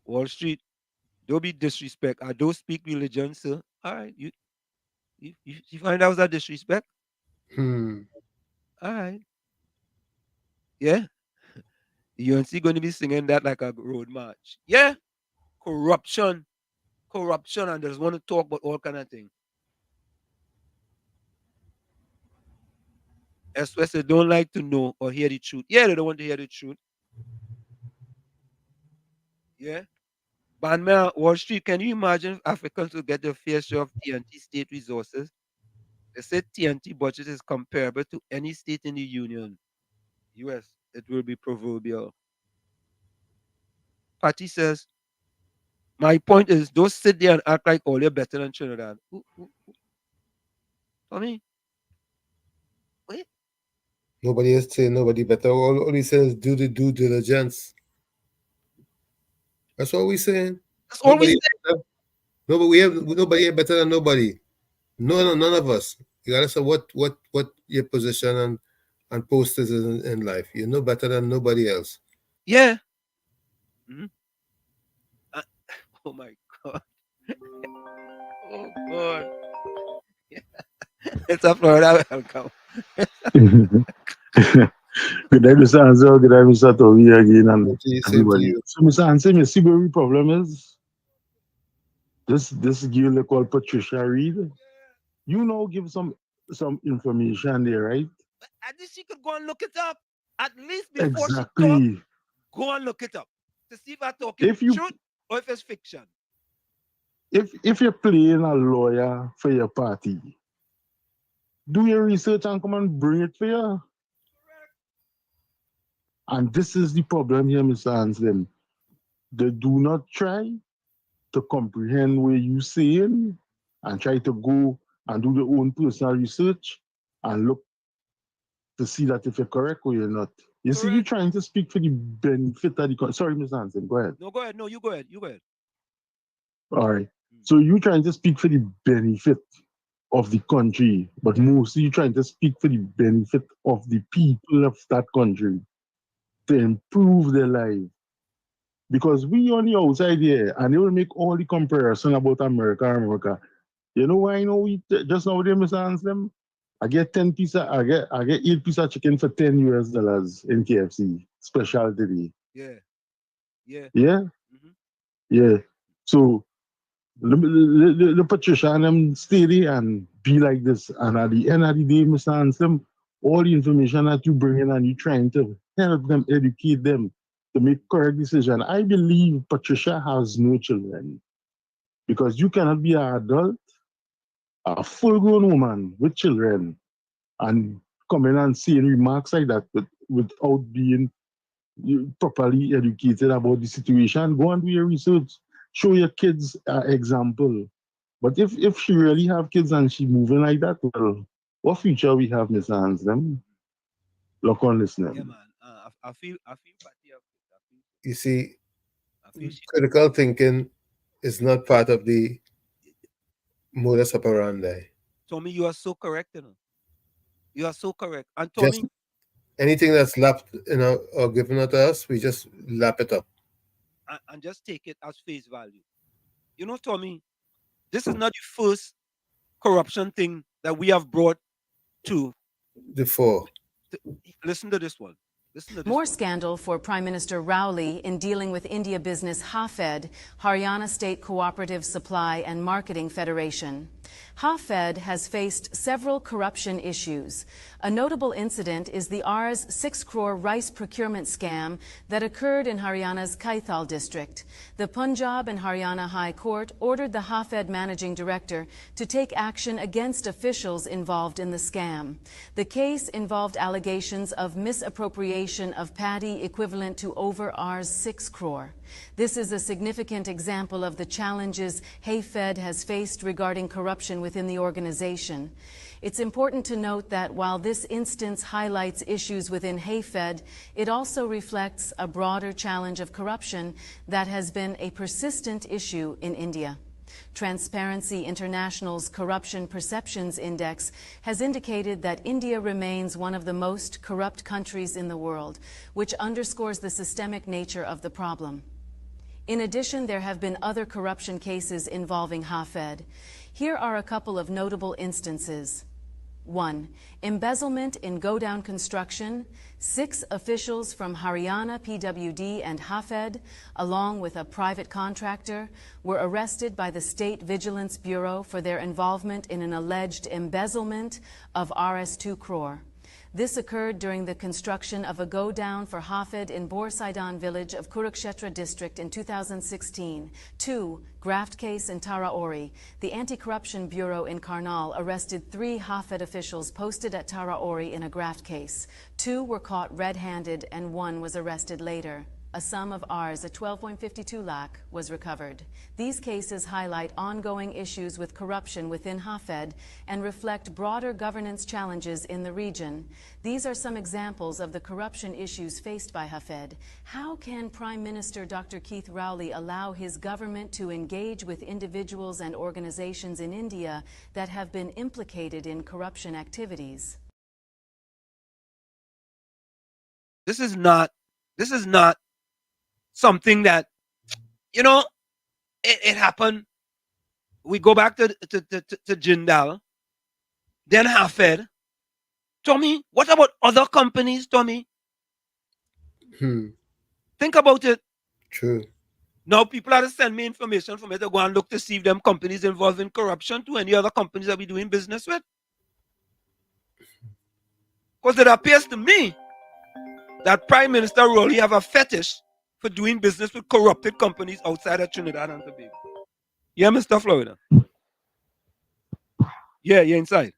B: Wall Street, don't be disrespect. I don't speak religion, sir. All right, you find out that disrespect? All right. Yeah. The UNC going to be singing that like a road march. Yeah. Corruption. Corruption, and there's want to talk about all kind of things. Especially don't like to know or hear the truth. Yeah, they don't want to hear the truth. Yeah. Banman, Wall Street, can you imagine if Africans will get their fair share of TNT state resources? They said TNT budget is comparable to any state in the union. US, it will be proverbial. Patty says, my point is, don't sit there and act like all you're better than Trinidad. Tommy? Wait.
G: Nobody is saying nobody better. All he says do the due diligence. That's all we saying.
B: That's all we saying.
G: Nobody ain't better than nobody. None of us. You gotta say what your position and post is in life. You're no better than nobody else.
B: Yeah. Mm-hmm. Oh my God. Oh God. It's a Florida welcome.
K: Good day, Mr. Ansel. Good day, Mr. Toby again, and everybody. So, Mr. Ansel, you see what the problem is? This girl called Patricia Reed. You know, give some information there, right?
B: At least she could go and look it up. At least before she talk, go and look it up to see if I'm talking truth or if it's fiction.
K: If you're playing a lawyer for your party, do your research and come and bring it for you. And this is the problem here, Mr. Anselm. They do not try to comprehend what you're saying and try to go and do their own personal research and look to see that if you're correct or you're not. You see, you're trying to speak for the benefit of the... Sorry, Mr. Anselm, go ahead.
B: No, go ahead. No, you go ahead. You go ahead.
K: All right. So you're trying to speak for the benefit of the country, but mostly you're trying to speak for the benefit of the people of that country to improve their lives. Because we on the outside here, and they will make all the comparison about America. You know why I know we just now there, Mr. Anselm? I get 10 piece of, I get 8 piece of chicken for $10 in KFC special today.
B: Yeah.
K: Yeah?
B: Mm-hmm.
K: Yeah. So the Patricia and them stay there and be like this. And at the end of the day, Mr. Anselm, all the information that you bring in and you trying to help them, educate them to make correct decision. I believe Patricia has no children. Because you cannot be an adult, a full-grown woman with children, and come in and saying remarks like that without being properly educated about the situation. Go and do your research. Show your kids an example. But if she really have kids and she moving like that, well, what future we have, Mr. Anselm? Look on listening.
B: Yeah, man. I feel
G: You see, critical thinking is not part of the modus operandi.
B: Tommy, you are so correct, you know. You are so correct. And Tommy,
G: Just anything that's lapped, or given out to us, we just lap it up.
B: and just take it as face value. You know, Tommy, this is not the first corruption thing that we have brought to. Listen to this one.
Q: More scandal for Prime Minister Rowley in dealing with India business HAFED, Haryana State Cooperative Supply and Marketing Federation. HAFED has faced several corruption issues. A notable incident is the Rs 6 crore rice procurement scam that occurred in Haryana's Kaithal district. The Punjab and Haryana High Court ordered the HAFED managing director to take action against officials involved in the scam. The case involved allegations of misappropriation of paddy equivalent to over Rs 6 crore. This is a significant example of the challenges HAFED has faced regarding corruption within the organization. It's important to note that while this instance highlights issues within HAFED, it also reflects a broader challenge of corruption that has been a persistent issue in India. Transparency International's Corruption Perceptions Index has indicated that India remains one of the most corrupt countries in the world, which underscores the systemic nature of the problem. In addition, there have been other corruption cases involving HAFED. Here are a couple of notable instances. 1. Embezzlement in go-down construction. 6 officials from Haryana PWD and HAFED, along with a private contractor, were arrested by the State Vigilance Bureau for their involvement in an alleged embezzlement of Rs 2 crore. This occurred during the construction of a go-down for HAFED in Borsaidan village of Kurukshetra district in 2016. 2. Graft case in Taraori. The Anti-Corruption Bureau in Karnal arrested 3 HAFED officials posted at Taraori in a graft case. 2 were caught red-handed and 1 was arrested later. A sum of Rs at 12.52 lakh was recovered. These cases highlight ongoing issues with corruption within HAFED and reflect broader governance challenges in the region. These are some examples of the corruption issues faced by HAFED. How can Prime Minister Dr. Keith Rowley allow his government to engage with individuals and organizations in India that have been implicated in corruption activities?
B: This is not something that, you know, it happened. We go back to Jindal, then HAFED. Tommy, what about other companies, Tommy? Think about it.
G: True.
B: Now people are to send me information for me to go and look to see if them companies involved in corruption to any other companies that we doing business with. Because it appears to me that Prime Minister Rowley have a fetish for doing business with corrupted companies outside of Trinidad and Tobago. Yeah, Mr. Florida. Yeah, you're inside.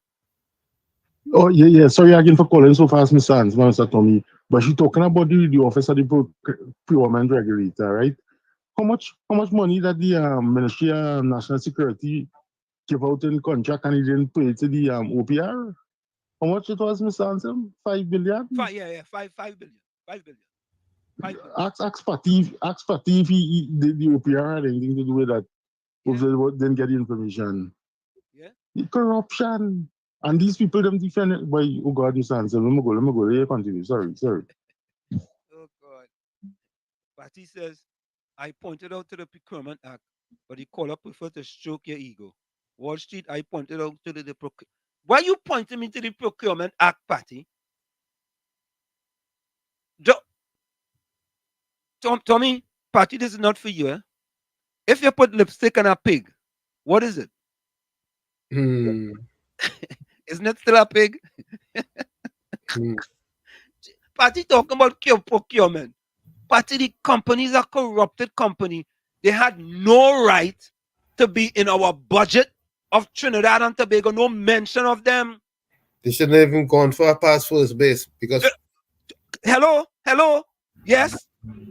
K: Oh, yeah. Sorry again for calling so fast, Mr. Tommy. But she's talking about the office of the procurement regulator, right? How much money that the Ministry of National Security give out in contract and he didn't pay to the OPR? How much it was, Mr. Ansem? 5 billion?
B: 5 billion. 5 billion. 5 billion.
K: Ask Patty if the OPR had anything to do with that. Yeah. Didn't get the information.
B: Yeah.
K: The corruption. And these people them defend it by, oh God, Mr. Ansem, let me go. Yeah, continue. Sorry.
B: Oh God. Patty says, I pointed out to the Procurement Act, but the caller preferred to stroke your ego. Wall Street, I pointed out to the procurement. Why you pointing me to the Procurement Act, Patty? Tommy, Patty, this is not for you. Eh? If you put lipstick on a pig, what is it? Isn't it still a pig? Patty talking about procurement. Patty, the companies are corrupted company. They had no right to be in our budget of Trinidad and Tobago. No mention of them.
G: They shouldn't have even gone for a pass first base because.
B: Hello. Yes.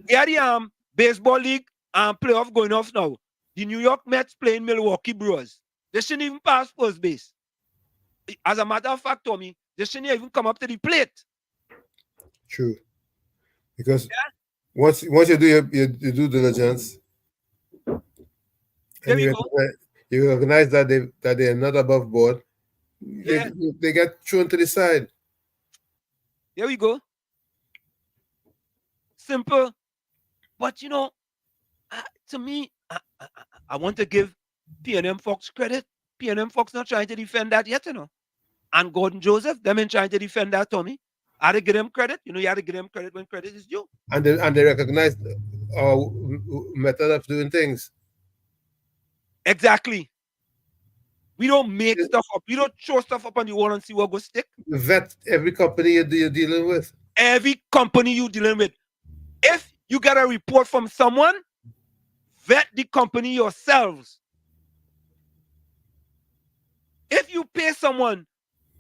B: Yeah, the baseball league playoff going off now. The New York Mets playing Milwaukee Brewers. They shouldn't even pass first base. As a matter of fact, Tommy, they shouldn't even come up to the plate.
G: True. Because once you do your due diligence, and you recognize that they are not above board, They get thrown to the side.
B: Here we go. Simple. But you know, to me, I want to give P&M Fox credit. P&M Fox not trying to defend that yet, you know. And Gordon Joseph, them ain't trying to defend that, Tommy. I had to give them credit. You know, you had to give them credit when credit is due.
G: And they recognize our method of doing things.
B: Exactly. We don't make stuff up. We don't throw stuff up on the wall and see what goes stick.
G: Vet every company you're dealing with.
B: Every company you're dealing with. If you get a report from someone, vet the company yourselves. If you pay someone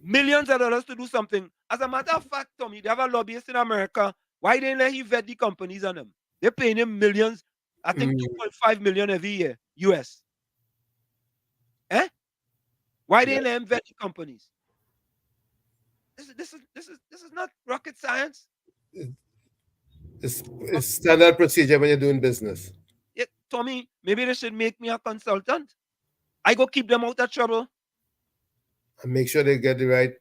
B: millions of dollars to do something, as a matter of fact, Tommy, they have a lobbyist in America. Why didn't let him vet the companies on them? They're paying him millions. I think 2.5 million every year, US. Why didn't let him vet the companies? This is not rocket science.
G: It's standard procedure when you're doing business.
B: Yeah, Tommy, maybe they should make me a consultant. I go keep them out of trouble.
G: And make sure they get the right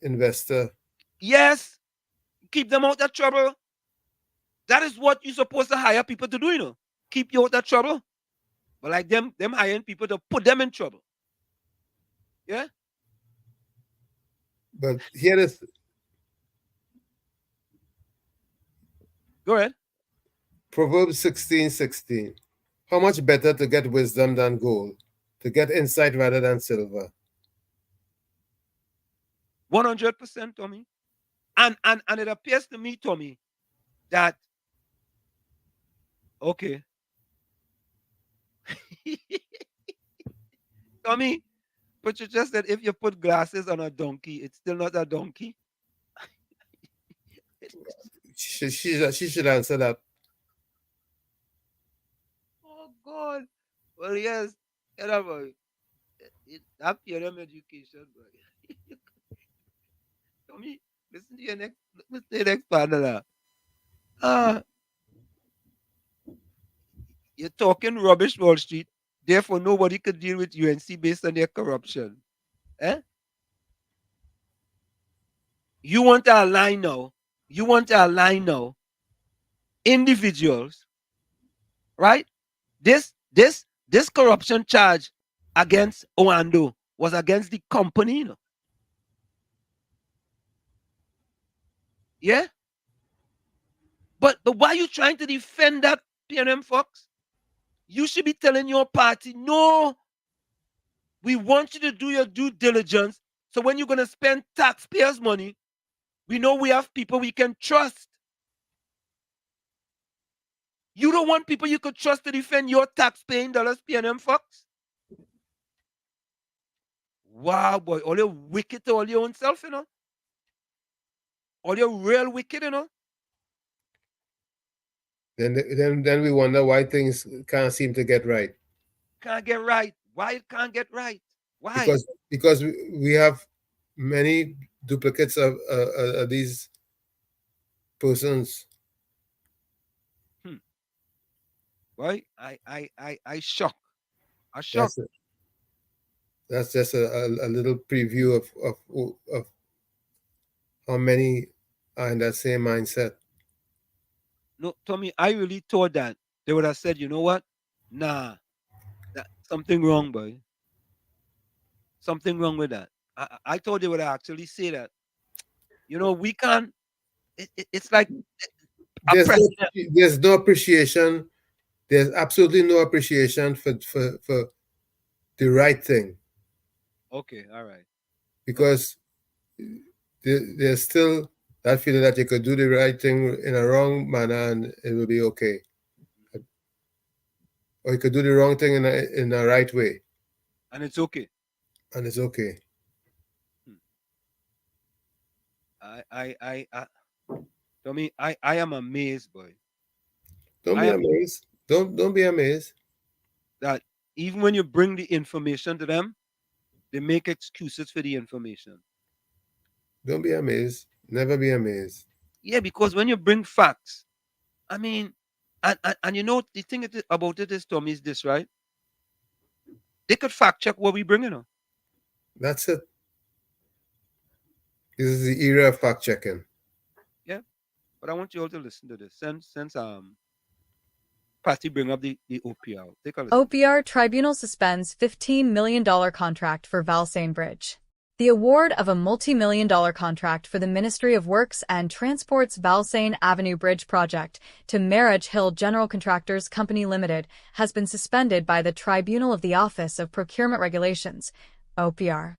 G: investor.
B: Yes. Keep them out of trouble. That is what you're supposed to hire people to do, you know. Keep you out of trouble. But like them hiring people to put them in trouble. Yeah?
G: But here is...
B: Go ahead.
G: Proverbs 16:16. How much better to get wisdom than gold, to get insight rather than silver.
B: 100%, Tommy. And it appears to me, Tommy, that okay. Tommy, but you just said if you put glasses on a donkey, it's still not a donkey.
G: She should answer that.
B: Oh God. Well, yes. Get up, boy. That PLM education, boy. Tommy, listen to the next panel. You're talking rubbish, Wall Street. Therefore, nobody could deal with UNC based on their corruption. You want to align now. Individuals, right? This corruption charge against Oando was against the company, you know. Yeah? But why are you trying to defend that, P&M Fox? You should be telling your party, no, we want you to do your due diligence. So when you're going to spend taxpayers' money, we know we have people we can trust. You don't want people you could trust to defend your tax-paying dollars, P&M Fox? Wow, boy, all you're wicked to all your own self, you know? All you're real wicked, you know?
G: Then we wonder why things can't seem to get right.
B: Can't get right. Why it can't get right? Why?
G: Because we have many duplicates of these persons.
B: Why? I shock. I shock.
G: That's just a little preview of how many are in that same mindset.
B: No, Tommy, I really thought that they would have said, you know what? Nah, something wrong, boy. Something wrong with that. I thought they would actually say that. You know, we can't. It's like
G: there's no appreciation. There's absolutely no appreciation for the right thing.
B: Okay, all right.
G: Because there's still that feeling that you could do the right thing in a wrong manner and it will be okay. Or you could do the wrong thing in a right way.
B: And it's okay.
G: And it's okay.
B: Tommy, I am amazed, boy.
G: Don't be amazed. Don't be amazed.
B: That even when you bring the information to them, they make excuses for the information.
G: Don't be amazed. Never be amazed.
B: Yeah, because when you bring facts, I mean, and you know, the thing about it is, Tommy, is this, right? They could fact check what we bring in.
G: That's it. This is the era of fact checking.
B: Yeah, but I want you all to listen to this. Since Patty bring up the OPR. Take a listen.
R: OPR Tribunal suspends $15 million contract for Valsain Bridge. The award of a multi-million-dollar contract for the Ministry of Works and Transport's Valsain Avenue Bridge project to Marriage Hill General Contractors Company Limited has been suspended by the Tribunal of the Office of Procurement Regulations, OPR.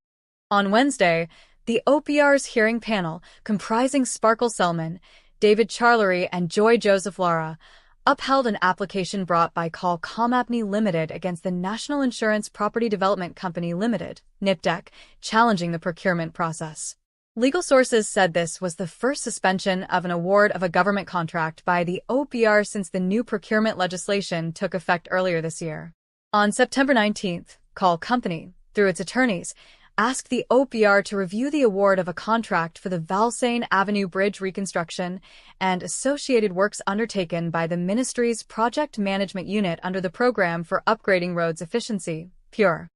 R: On Wednesday, the OPR's hearing panel, comprising Sparkle Selman, David Charlery, and Joy Joseph Lara, upheld an application brought by Call Comapny Limited against the National Insurance Property Development Company Limited, NIPDEC, challenging the procurement process. Legal sources said this was the first suspension of an award of a government contract by the OPR since the new procurement legislation took effect earlier this year. On September 19th, Call Company, through its attorneys, asked the OPR to review the award of a contract for the Valsain Avenue Bridge reconstruction and associated works undertaken by the Ministry's Project Management Unit under the Program for Upgrading Roads Efficiency, PURE.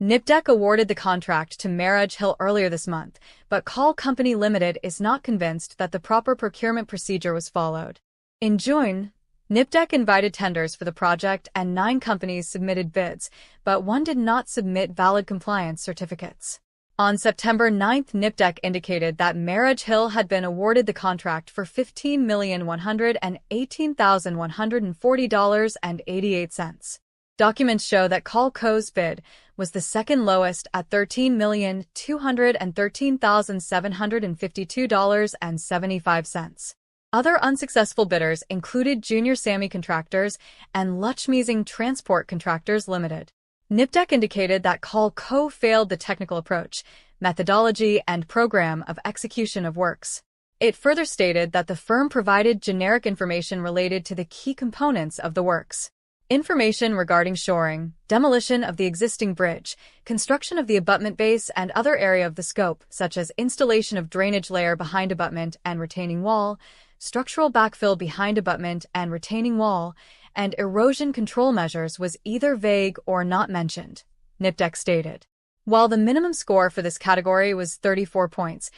R: NIPDEC awarded the contract to Marriage Hill earlier this month, but Call Company Limited is not convinced that the proper procurement procedure was followed. In June, NIPDEC invited tenders for the project and 9 companies submitted bids, but one did not submit valid compliance certificates. On September 9th, NIPDEC indicated that Marriage Hill had been awarded the contract for $15,118,140.88. Documents show that Call Co's bid was the second lowest at $13,213,752.75. Other unsuccessful bidders included Junior Sammy Contractors and Luchmeasing Transport Contractors Limited. NIPDEC indicated that Call Co failed the technical approach, methodology, and program of execution of works. It further stated that the firm provided generic information related to the key components of the works. Information regarding shoring, demolition of the existing bridge, construction of the abutment base and other area of the scope, such as installation of drainage layer behind abutment and retaining wall, structural backfill behind abutment and retaining wall, and erosion control measures was either vague or not mentioned, NIPDEC stated. While the minimum score for this category was 34 points,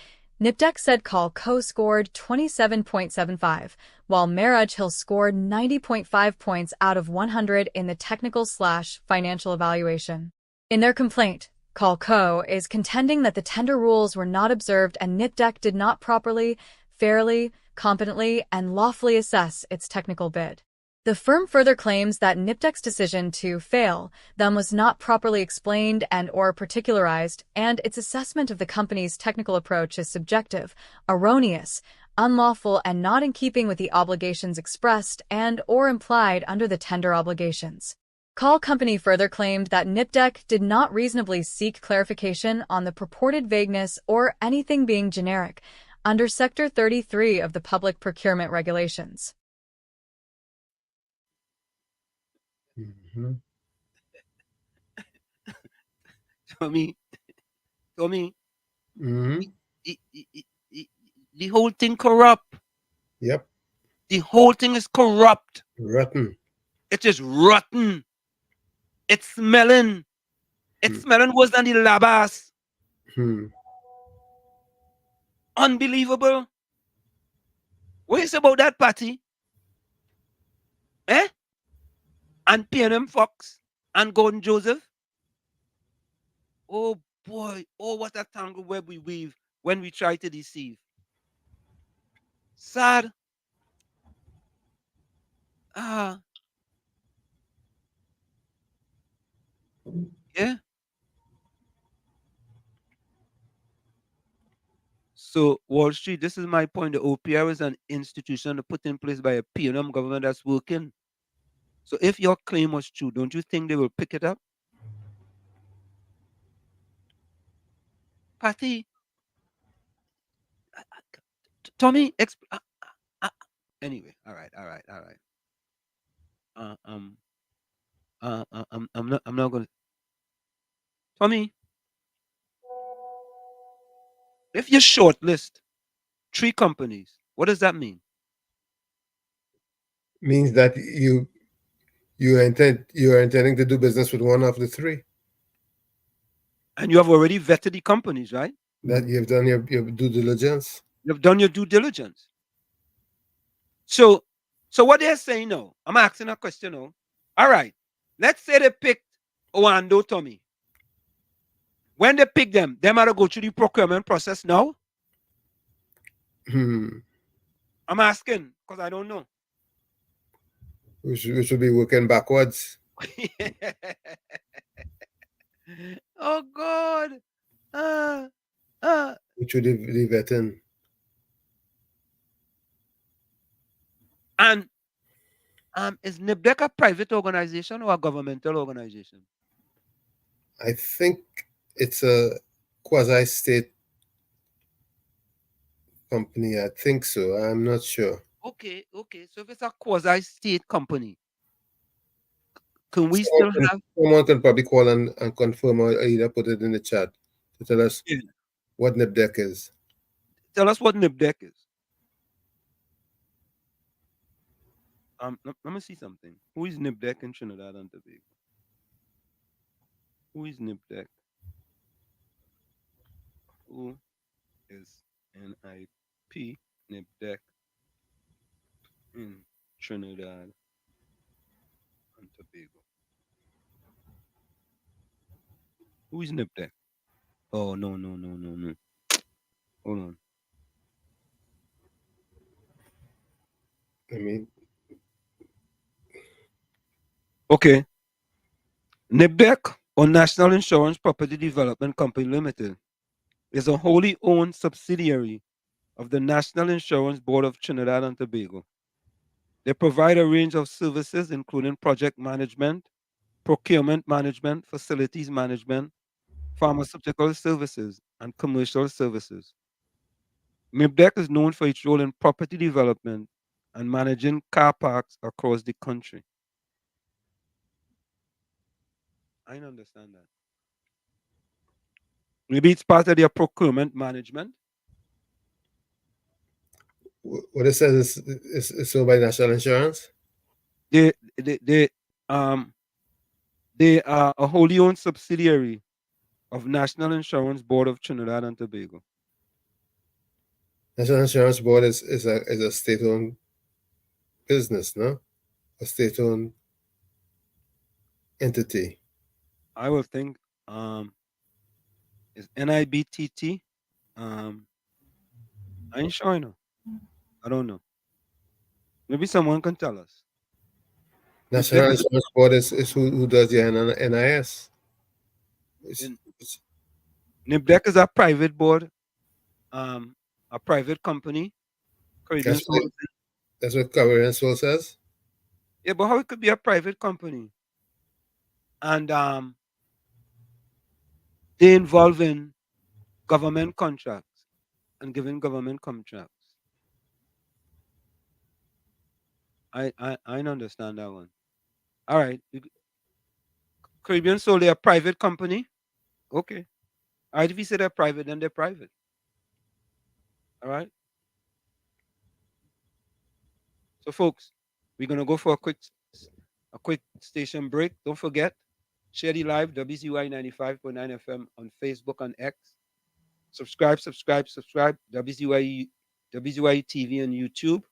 R: NIPDEC said Call Co scored 27.75, while Marriage Hill scored 90.5 points out of 100 in the technical/financial evaluation. In their complaint, Call Co is contending that the tender rules were not observed and NIPDEC did not properly, fairly, competently, and lawfully assess its technical bid. The firm further claims that NIPDEC's decision to fail them was not properly explained and or particularized, and its assessment of the company's technical approach is subjective, erroneous, unlawful, and not in keeping with the obligations expressed and or implied under the tender obligations. Call Company further claimed that NIPDEC did not reasonably seek clarification on the purported vagueness or anything being generic under Sector 33 of the Public Procurement Regulations.
G: Mm-hmm.
B: Tommy,
G: Mm-hmm.
B: the whole thing corrupt.
G: Yep.
B: The whole thing is corrupt.
G: Rotten.
B: It is rotten. It's smelling. It's smelling worse than the labas. Unbelievable. What is about that party? Eh? And P&M Fox and Gordon Joseph? Oh boy. Oh, what a tangle web we weave when we try to deceive. Sad. Yeah. So Wall Street, this is my point. The OPR is an institution put in place by a P&M government that's working. So if your claim was true, don't you think they will pick it up? Patty, Tommy, anyway, all right. I'm not gonna. Tommy, if you shortlist 3 companies, what does that mean?
G: Means that you are intending to do business with one of the 3.
B: And you have already vetted the companies, right?
G: That you've done your due diligence.
B: You've done your due diligence. So what they're saying now, I'm asking a question now. All right, let's say they picked Owando Tommy. When they pick them are to go through the procurement process now? I'm asking because I don't know.
G: We should be working backwards.
B: Oh God.
G: Which should be vetting.
B: And is NIBDEC a private organization or a governmental organization?
G: I think it's a quasi-state company. I think so. I'm not sure.
B: Okay. So if it's a quasi-state company, can we still have?
G: Someone can probably call and confirm or either put it in the chat to tell us what NIBDEC is.
B: Tell us what NIBDEC is. Let me see something. Who is NIBDEC in Trinidad and Tobago? Who is NIBDEC? Who is NIP NIBDEC in Trinidad and Tobago? Who is NIBDEC? Oh no. Hold on.
G: I mean,
B: okay. NIBDEC, or National Insurance Property Development Company Limited, is a wholly owned subsidiary of the National Insurance Board of Trinidad and Tobago. They provide a range of services including project management, procurement management, facilities management, pharmaceutical services, and commercial services. NIBDEC is known for its role in property development and managing car parks across the country. I don't understand that. Maybe it's part of their procurement management.
G: What it says is so by National Insurance?
B: They are a wholly owned subsidiary of National Insurance Board of Trinidad and Tobago.
G: National Insurance Board is a state-owned business, no? A state-owned entity.
B: I will think is NIBTT. I ain't sure I know. I don't know. Maybe someone can tell us.
G: National Insurance Board is who does the NIS.
B: NIBDEC is a private board, a private company.
G: That's what Caribbean Soul says?
B: Yeah, but how it could be a private company? And they involve in government contracts and giving government contracts. I don't understand that one. All right. Caribbean Soul, they're a private company. Okay. All right, if you say they're private, then they're private. All right. So folks, we're gonna go for a quick station break. Don't forget, share the live WZYE 95.9 FM on Facebook and X. Subscribe. WZYE TV on YouTube.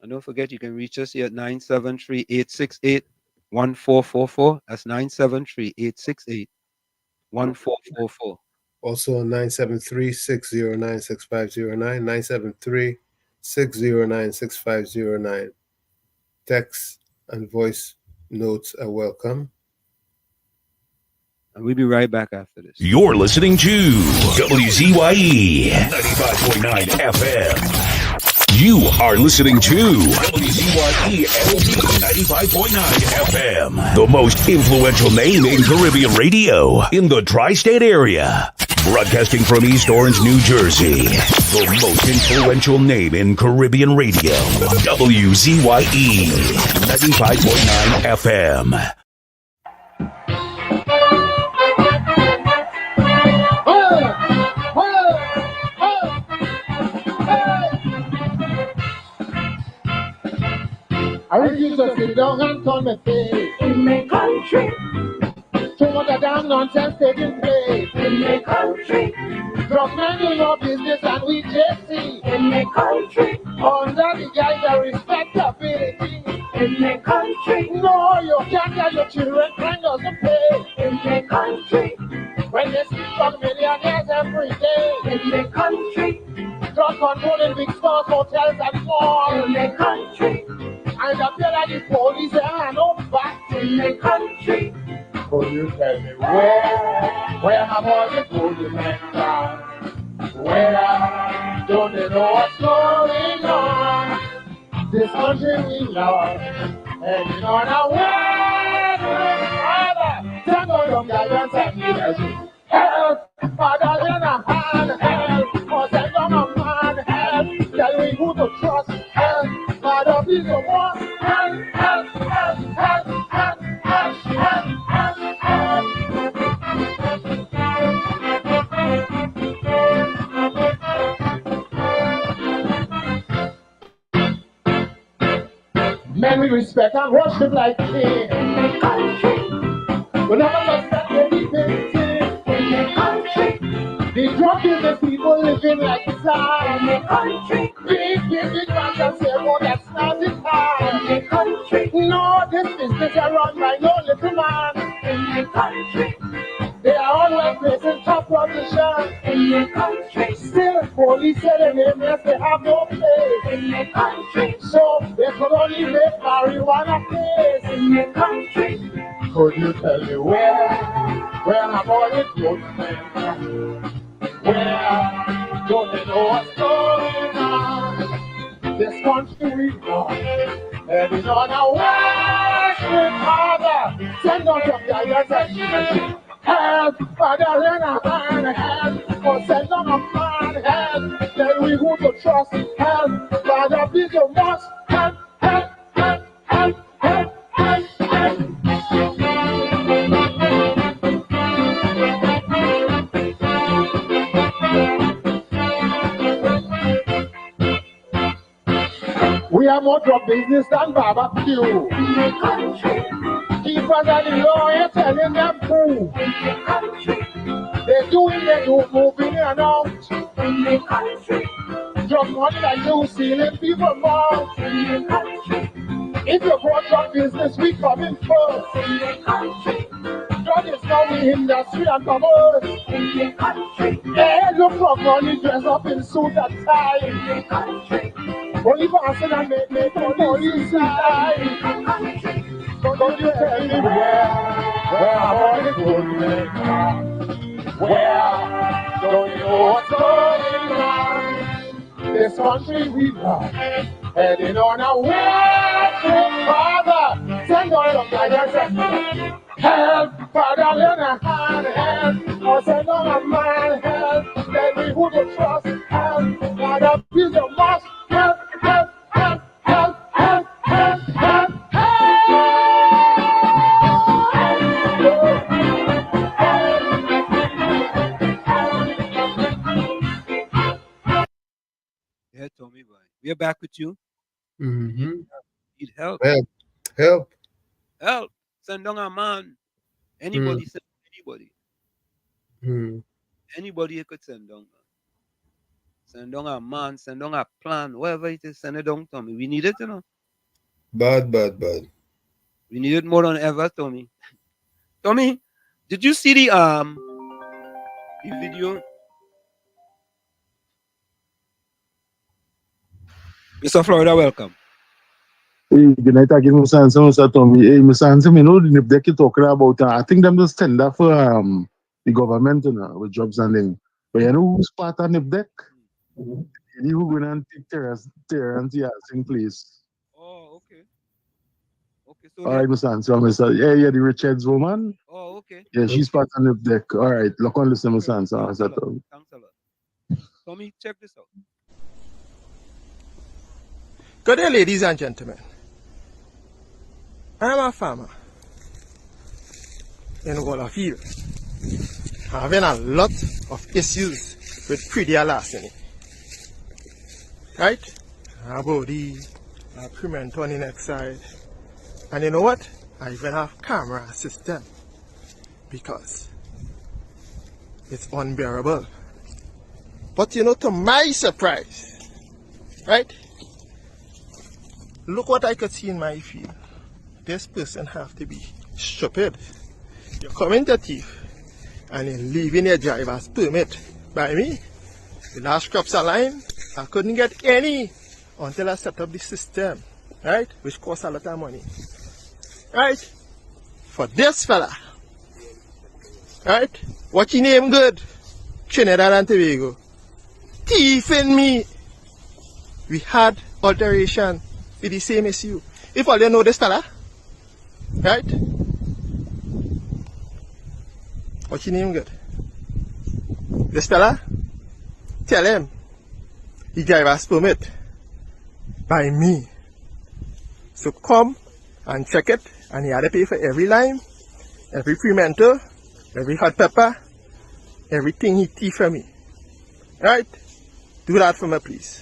B: And don't forget, you can reach us here at 973-868-1444. That's 973-868-1444.
G: Also 973-609-6509, 973-609-6509. Text and voice notes are welcome.
B: And we'll be right back after this.
A: You're listening to WZYE 95.9 FM. You are listening to WZYE 95.9 FM, the most influential name in Caribbean radio in the tri-state area. Broadcasting from East Orange, New Jersey, the most influential name in Caribbean radio. WZYE 95.9 FM.
C: I refuse to sit down and turn my face in my country. So much I done Some nonsense taking place in the country. Drug men do no business and we just see in the country. Under the guise of respectability in the country. No, you can't tell your children crime doesn't pay in the country. When they speak from millionaires every day in the country. Drug control in big stores, hotels and malls in the country. And I feel like the police are no back in the country. Could you tell me where have all the good men gone? Where don't they know what's going on? This country we love, and you know now where Father, send all your guidance and leadership. Help, Father, lend a hand, help, or send on a man, help, tell me who to trust, help, Father, please the one, help, help, help, help, help, help, help, help, help. Men we respect and worship like king. We never suspect anything in the country. The drug business people living like czar in the country. Big mansions say, oh, that's not the time in the country. No, this business is run by no little man in the country. They are all well placed in top position in the country. Still, police say the nameless, they have no place in the country. So they could only make marijuana place in the country. Could you tell me where have all the good men? Where don't they know what's going on? This country we know, heading on a worship Father. Send out your guidance and leadership. Help, Father, lend a hand, help, or send on a man, help, tell we who to trust, help, Father, please you must, help, help, help, help, help, help, help. We have more drug business than barbecue in the country. Keepers and the law ain't telling them who in the country. They do moving in and out in the country. Drug money like you stealing people mouth in the country. If you go drug business, we coming first in the country. Drug is now the industry and commerce in the country. Hey, look for money dressed up in suit and tie in the country. Only passing and make police die in the country. Don't you tell me where have all the good men gone? Where don't you know what's going on? This country we love, heading on a worship Father. Send all your guidance and help, Father, lend a hand, help, or send on a man, help, tell me who to trust, help, Father, please you must, help, help, help, help, help, help, help, help.
B: Yeah, Tommy boy. We're back with you.
G: Mm-hmm.
B: Need help.
G: Help.
B: Help. Send down a man. Anybody send anybody. Anybody you could send down. Send down a man, send down a plan, whatever it is, send it down, Tommy. We need it, you know.
G: Bad.
B: We need it more than ever, Tommy. Tommy, did you see the video? Mr. Florida, welcome.
K: Hey, good night again, Mr. Hansen, Mr. Tommy. Hey, Mr. Hansen, you know the NIPDEC you're talking about, I think them just tender for the government, you know, with jobs and things. But you know who's part of NIPDEC? You who going and take Terrence in place.
B: Oh, okay. Okay, so
K: all right, Mr. Hansen, yeah, the Richards woman.
B: Oh, okay.
K: Yeah, she's part of NIPDEC. All right, look on listen, Mr. Hansen.
B: Thanks a lot. Tommy, check this out.
S: Good day, ladies and gentlemen. I am a farmer in Wallafield, having a lot of issues with predial larceny. Right? Body, piment on the next side. And you know what? I even have camera system. Because It's unbearable. But to my surprise, right? Look what I could see in my field. This person have to be stupid. You come in the thief and you leaving your driver's permit by me. The last crops line, I couldn't get any until I set up the system, right? Which costs a lot of money, right? For this fella, right? What your name good? Trinidad and Tobago. Thieving me. We had alteration with the same issue. If all you know this fella, right? What your name good? This fella, tell him he gave us permit by me. So come and check it, and he had to pay for every lime, every pimento, every hot pepper, everything he thief from me. Right? Do that for me, please.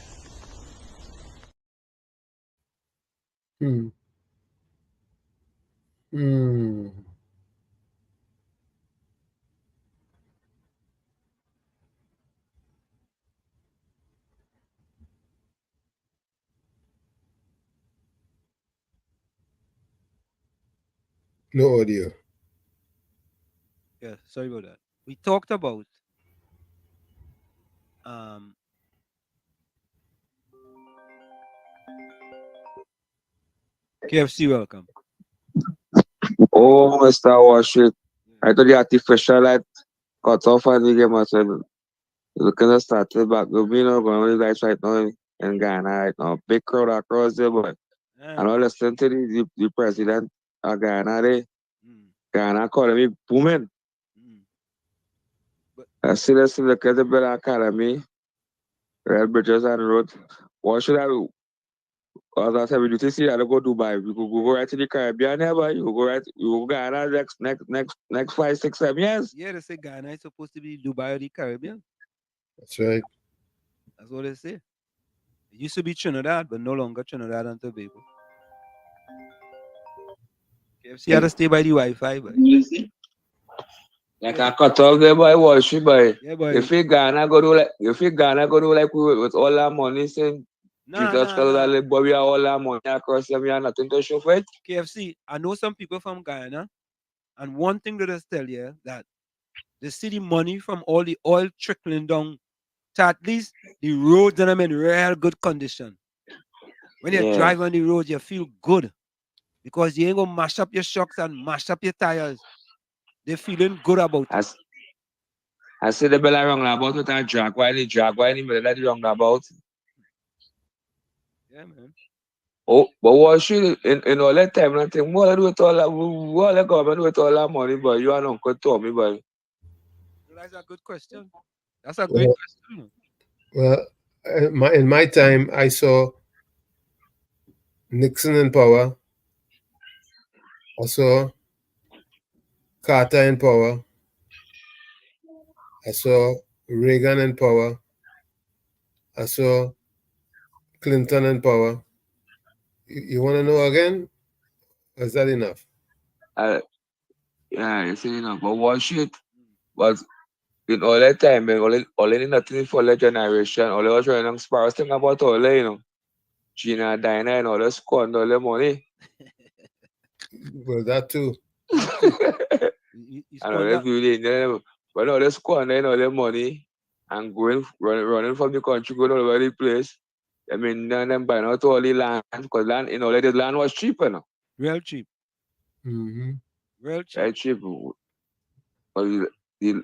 G: Hmm. Hmm. No audio.
B: Yeah, sorry about that. We talked about KFC, welcome.
P: Oh, Mr. Washit. I thought the artificial light cut off and we get myself. Looking at started back. Going you guys right now in Ghana right now. Big crowd across there, but I don't listen to the president of Ghana there. Ghana calling me booming. I see look at the Bell Academy, Red Bridges and Road. What should I do? As I said, we do to see how to go Dubai. You could go right to the Caribbean here, but you go right, you go Ghana next 5, 6, 7 years.
B: Yeah, they say Ghana is supposed to be Dubai or the Caribbean.
G: That's right.
B: That's what they say. It used to be Trinidad, but no longer Trinidad and Tobago. KFC had to stay by the Wi-Fi, boy.
P: Like I cut off there by Wall Street, boy.
B: Yeah, boy.
P: If Ghana go do like with all that money saying Jesus fellow that like Bobby all that money across them, you have nothing to show for it.
B: KFC, I know some people from Guyana, and one thing that I tell you that they see the money from all the oil trickling down to at least the roads and them in real good condition. When you drive on the road, you feel good because you ain't gonna mash up your shocks and mash up your tires. They're feeling good about it.
P: I see the bell wrong about what I drag while in the middle of the wrong about.
B: Yeah, man.
P: Oh, but what should in all that time, nothing more do with all that, what the government with all that money, but you are Uncle Tommy, boy.
B: That's a good question. That's a great question.
G: Well, in my time, I saw Nixon in power. I saw Carter in power. I saw Reagan in power. I saw Clinton in power. You want to know again? Or is that enough?
P: Yeah, you see enough. But what shit? But in all that time, man, only nothing for the generation. All was running sparrows thing about all that, Gina, Diana, and all the squander all the money.
G: Well, that too.
P: And all the building, but all the squandering all the money and running from the country, going all over the place. I mean, none of them buying out all the land because land, the land was cheaper now.
B: Real cheap.
G: Mm-hmm.
B: Real cheap.
P: Very cheap. But the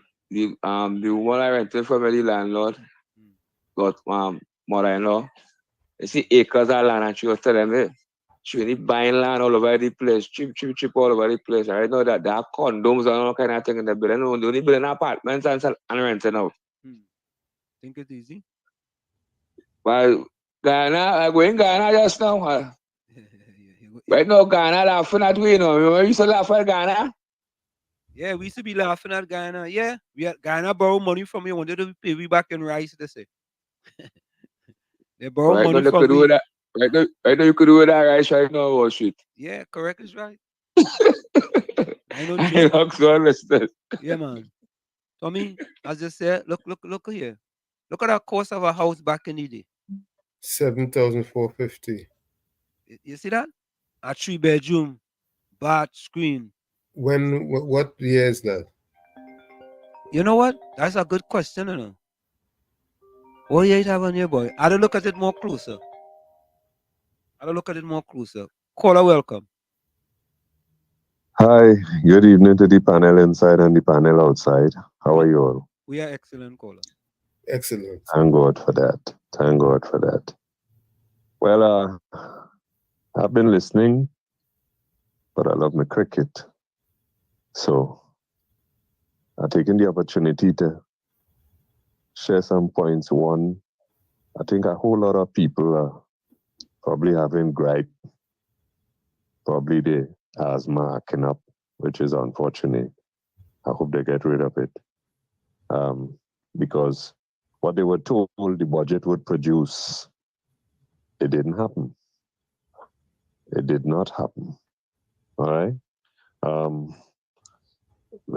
P: woman I rented from the landlord got mother-in-law. You see acres of land and she was telling me she was buying land all over the place, cheap all over the place. I know that there are condoms and all kind of thing in the building. They only building apartments and renting out.
B: Think it's easy?
P: But Ghana, I go in Ghana just now. Right now, Ghana laughing at we, Remember we used to laugh at Ghana?
B: Yeah, we used to be laughing at Ghana. Yeah, we had Ghana borrow money from you, wanted to pay we back in rice, they say. They borrow money from me.
P: Right now you could do that rice right now, or shit.
B: Yeah, correct is right. I know.
P: I so understand.
B: Yeah, man. Tommy, as you say, look here. Look at the cost of a house back in the day.
G: 7,450.
B: You see that? A 3-bedroom, bath, screen.
G: What year is that?
B: You know what? That's a good question, you know. What year you have on your boy? I don't look at it more closer. Caller, welcome.
T: Hi, good evening to the panel inside and the panel outside. How are you all?
B: We are excellent, caller.
G: Excellent.
T: Thank God for that. Well, I've been listening, but I love my cricket. So I've taken the opportunity to share some points. One, I think a whole lot of people are probably having gripe. Probably the asthma acting up, which is unfortunate. I hope they get rid of it. Because what they were told the budget would produce, it didn't happen. It did not happen. All right?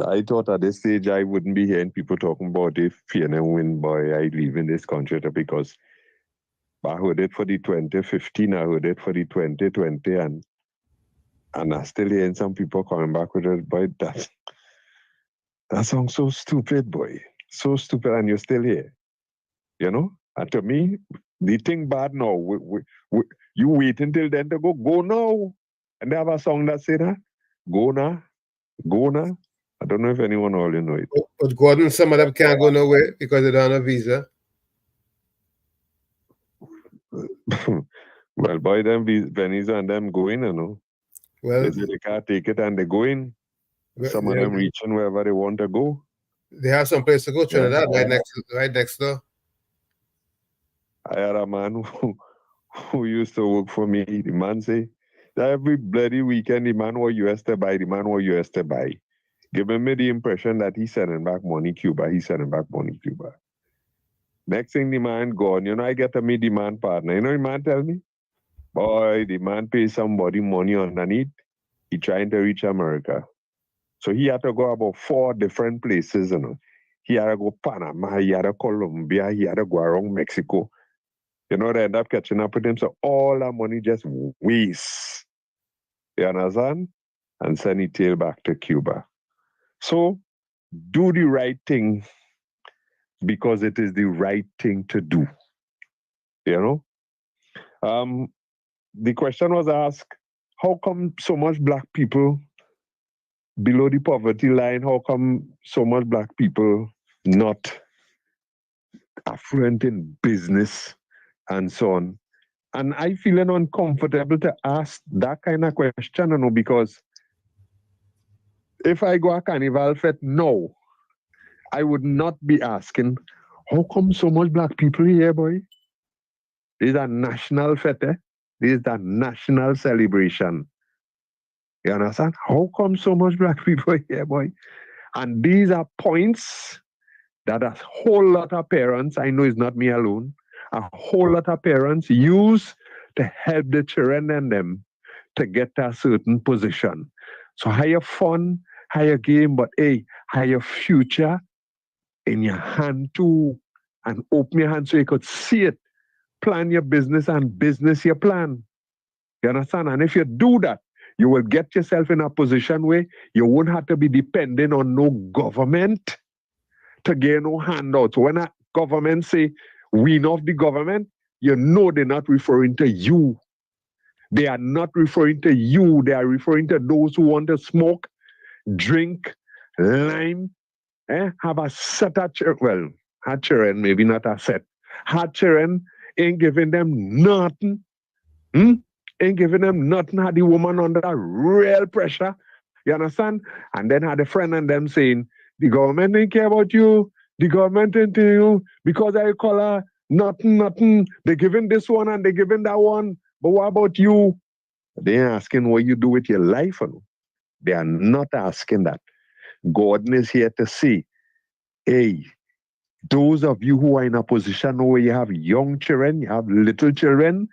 T: I thought at this stage I wouldn't be hearing people talking about if Fiona win by I leave in this country because I heard it for the 2015, I heard it for the 2020, and I'm still hearing some people coming back with it, boy, that song's so stupid, boy. So stupid, and you're still here. You know? And to me, the thing bad now, you wait until then to go now. And they have a song that say that, go now. I don't know if anyone already know it.
G: But Gordon, some of them can't go nowhere because they don't have a visa.
T: Well, boy, them Venice and them going, you know.
G: Well,
T: they can't take it and they going. Some of them reaching wherever they want to go.
G: They have some place to go, Trinidad, right next door.
T: I had a man who used to work for me. The man say that every bloody weekend the man was US to buy. Giving me the impression that he's sending back money Cuba. Next thing the man gone, you know, I get to meet the man partner. You know the man tell me? Boy, the man pays somebody money underneath. He trying to reach America. So he had to go about 4 different places, you know. He had to go Panama, he had to Colombia, he had to go around Mexico. You know, they end up catching up with him. So all that money just waste. You understand? And send it tail back to Cuba. So do the right thing because it is the right thing to do. You know? The question was asked, how come so much black people below the poverty line, how come so much black people not affluent in business and so on? And I feeling uncomfortable to ask that kind of question, you know, because if I go a carnival fete now, I would not be asking, how come so much black people here, boy? This is a national fete. This is a national celebration. You understand? How come so much black people here, boy? And these are points that a whole lot of parents, I know it's not me alone, a whole lot of parents use to help the children and them to get to a certain position. So higher fun, higher game, but hey, higher future in your hand too. And open your hand so you could see it. Plan your business and business your plan. You understand? And if you do that, you will get yourself in a position where you won't have to be dependent on no government to get no handouts. When a government say, wean off the government, you know they're not referring to you. They are not referring to you. They are referring to those who want to smoke, drink, lime, have a set of children. Well, had children, maybe not a set. Had children, ain't giving them nothing. Ain't giving them nothing. Had the woman under real pressure. You understand? And then had a friend and them saying, the government didn't care about you. The government didn't tell you because I call her nothing. They giving this one and they giving that one. But what about you? They ain't asking what you do with your life. They are not asking that. God is here to say, hey, those of you who are in a position where you have young children, you have little children,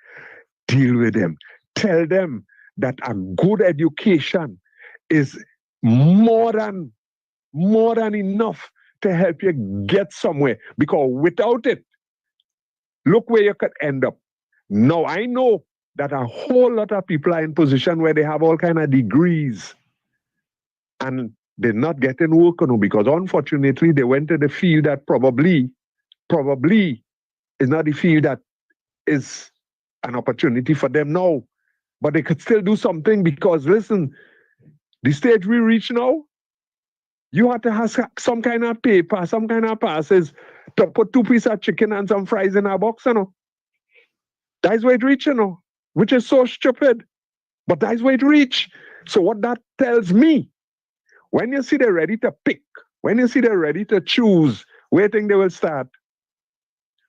T: deal with them. Tell them that a good education is more than enough to help you get somewhere. Because without it, look where you could end up. Now, I know that a whole lot of people are in position where they have all kind of degrees and they're not getting work because unfortunately they went to the field that probably is not the field that is an opportunity for them now. But they could still do something because, listen, the stage we reach now, you have to have some kind of paper, some kind of passes to put 2 pieces of chicken and some fries in a box, That's where it reach, which is so stupid. But that's where it reach. So what that tells me, when you see they're ready to pick, when you see they're ready to choose, where do you think they will start?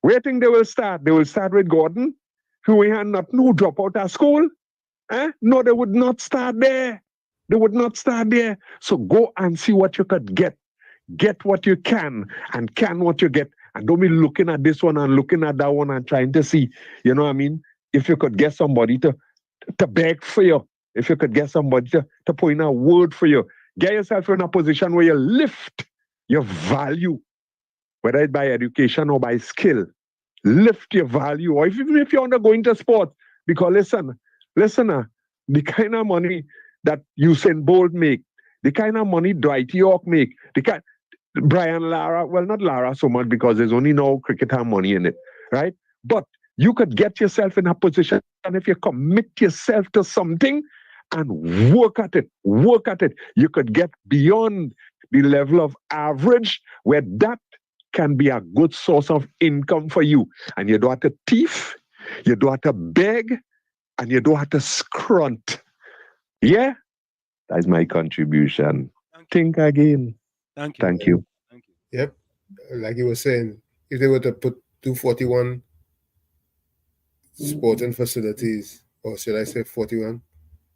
T: Where do you think they will start? They will start with Gordon, who had no drop out of school. No, they would not start there. They would not start there. So go and see what you could get. Get what you can and can what you get. And don't be looking at this one and looking at that one and trying to see, you know what I mean? If you could get somebody to beg for you, if you could get somebody to put in a word for you, get yourself in a position where you lift your value, whether it's by education or by skill. Lift your value, or even if you're going to sport. Because listen, the kind of money that Usain Bolt make, the kind of money Dwight York make, Brian Lara, well, not Lara so much because there's only no cricket have money in it, right? But you could get yourself in a position, and if you commit yourself to something and work at it, you could get beyond the level of average where that can be a good source of income for you. And you don't have to thief, you don't have to beg, and you don't have to scrunt. Yeah? That's my contribution. Think again. Thank you.
G: Yep. Like you were saying, if they were to put 241 sporting facilities, or should I say 41?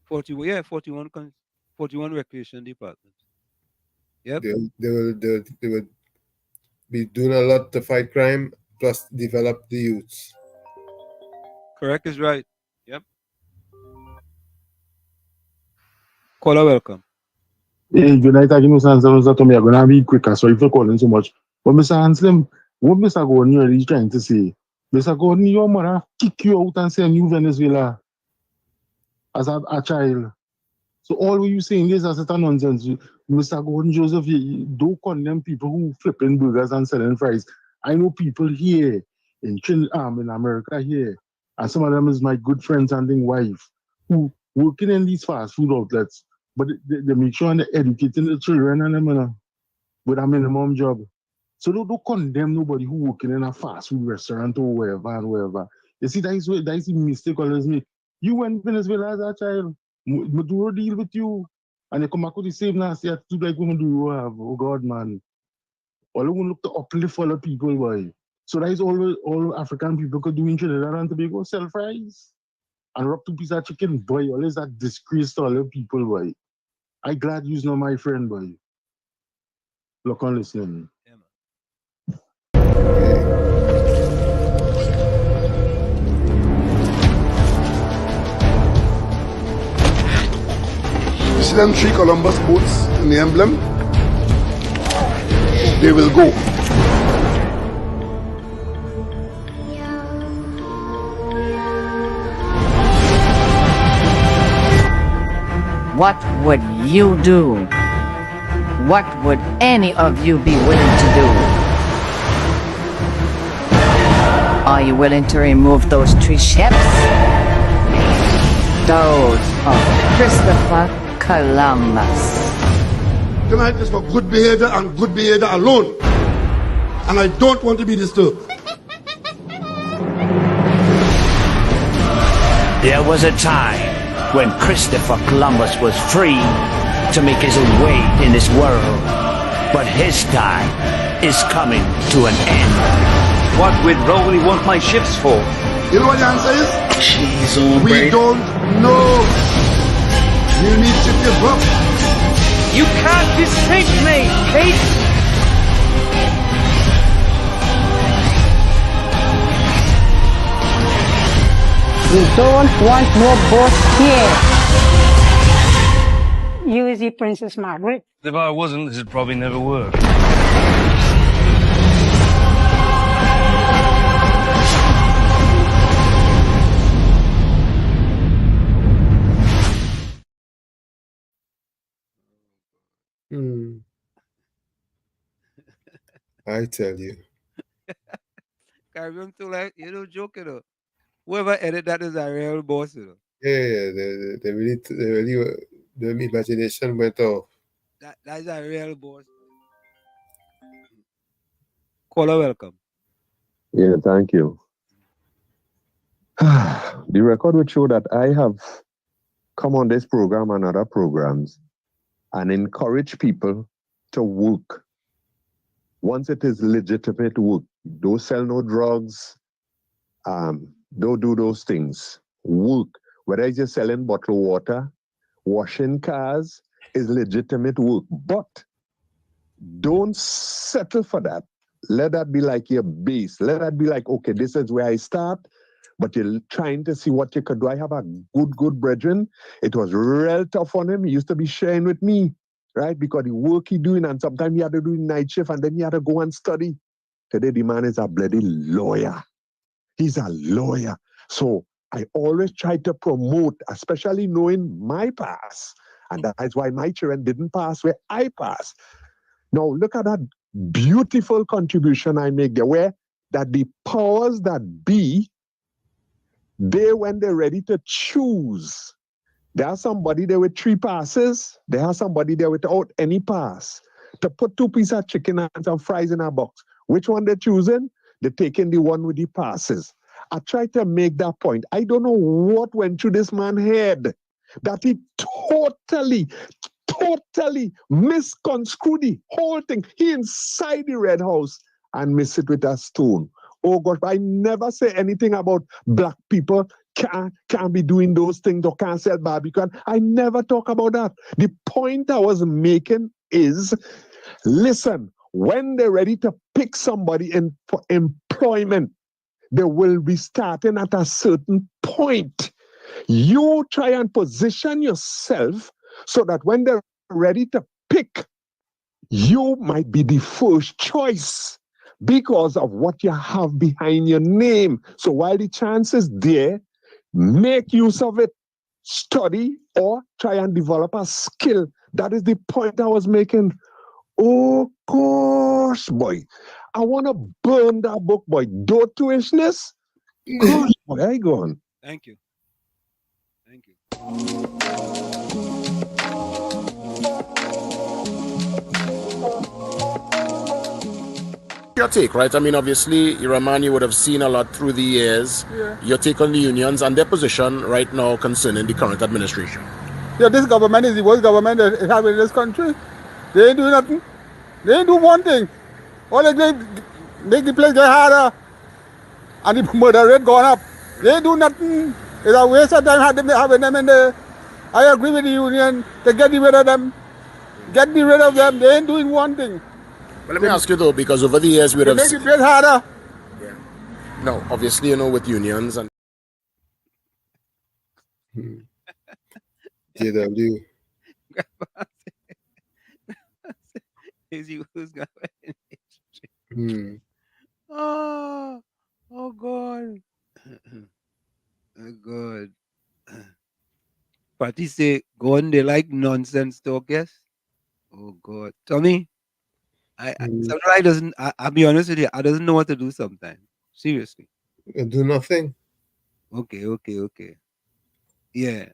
B: 41 recreation departments. Yep.
G: They would be doing a lot to fight crime, plus develop the youths.
B: Correct is right. Yep. Caller, welcome.
K: Hey, good night again, Mr. Hanslem. I'm going to be quicker. Sorry for calling so much. But Mr. Hanslem, what Mr. Gordon is trying to say, Mr. Gordon, your mother kick you out and send you Venezuela as a child. So all what you saying is a certain nonsense. Mr. Gordon Joseph, you don't condemn people who flipping burgers and selling fries. I know people here in America here, and some of them is my good friends and their wife, who working in these fast food outlets, but they make sure they're educating the children and them with a minimum job. So don't condemn nobody who working in a fast food restaurant or wherever and wherever. You see, that is the mistake always make. You went to Venezuela as a child. Maduro deal with you, and you come back with the same nasty attitude like we do have. Oh God, man! All we look to uplift all the people, boy. So that is all African people could do in Trinidad and Tobago: sell fries and rub 2 pieces of chicken, boy. Always that disgrace to all the people, boy. I glad you's not my friend, boy. Look on listening.
U: See them 3 Columbus boats in the emblem? They will go.
V: What would you do? What would any of you be willing to do? Are you willing to remove those 3 ships? Those of Christopher Columbus.
U: Tonight is for good behavior and good behavior alone. And I don't want to be disturbed.
W: There was a time when Christopher Columbus was free to make his way in this world. But his time is coming to an end.
X: What would Rowley want my ships for?
U: You know what the answer is?
X: Jeez,
U: we don't know. You need to give up.
X: You can't deceive me, Pete!
Y: We don't want more boats here. You is the Princess Margaret.
X: If I wasn't, this would probably never work.
G: I tell you.
B: Caribbean too, like, you know, joke, you know. Whoever edit that is a real boss, you know.
G: Yeah, the imagination went off.
B: That is a real boss. Caller, welcome.
T: Yeah, thank you. The record would show that I have come on this program and other programs and encourage people to work once it is legitimate work. Don't sell no drugs. Don't do those things. Work. Whether you're selling bottled water, washing cars, is legitimate work. But don't settle for that. Let that be like your base. Let that be like, okay, this is where I start, but you're trying to see what you could do. I have a good brethren. It was real tough on him. He used to be sharing with me, right? Because the work he doing, and sometimes he had to do night shift, and then he had to go and study. Today, the man is a bloody lawyer. He's a lawyer. So I always try to promote, especially knowing my past. And that's why my children didn't pass where I passed. Now, look at that beautiful contribution I make there, where that the powers that be, when they're ready to choose, there's somebody there with 3 passes, there's somebody there without any pass, to put 2 pieces of chicken and some fries in a box. Which one they're choosing? They're taking the one with the passes. I try to make that point. I don't know what went through this man's head, that he totally misconstrued the whole thing. He inside the Red House and miss it with a stone. Oh God, I never say anything about black people can't be doing those things or can't sell barbecue. I never talk about that. The point I was making is, listen, when they're ready to pick somebody in for employment, they will be starting at a certain point. You try and position yourself so that when they're ready to pick, you might be the first choice because of what you have behind your name. So while the chance is there, make use of it, study, or try and develop a skill. That is the point I was making. Oh gosh, boy. I want to burn that book, boy. Do tuishness? Gosh, boy, I go on.
B: Thank you. Thank you.
D: Your take, right? I mean, obviously, you're a man, you would have seen a lot through the years.
E: Yeah.
D: Your take on the unions and their position right now concerning the current administration.
E: Yeah, this government is the worst government that we have in this country. They ain't do nothing. They ain't do one thing. All they make the place get harder and the murder rate gone up. They ain't do nothing. It's a waste of time having them in there. I agree with the union to get rid of them. Get rid of them. They ain't doing one thing.
D: But let me ask you though, because over the years we would
E: They
D: have
E: make the place harder.
D: no, obviously, you know, with unions and
G: JW.
B: Is you who's got
G: Hmm.
B: Oh God. Oh God. Patty say, go on, they like nonsense talk, yes? Oh God. Tommy, sometimes I doesn't, I'll be honest with you, I doesn't know what to do sometimes. Seriously.
G: Do nothing.
B: Okay. Yeah.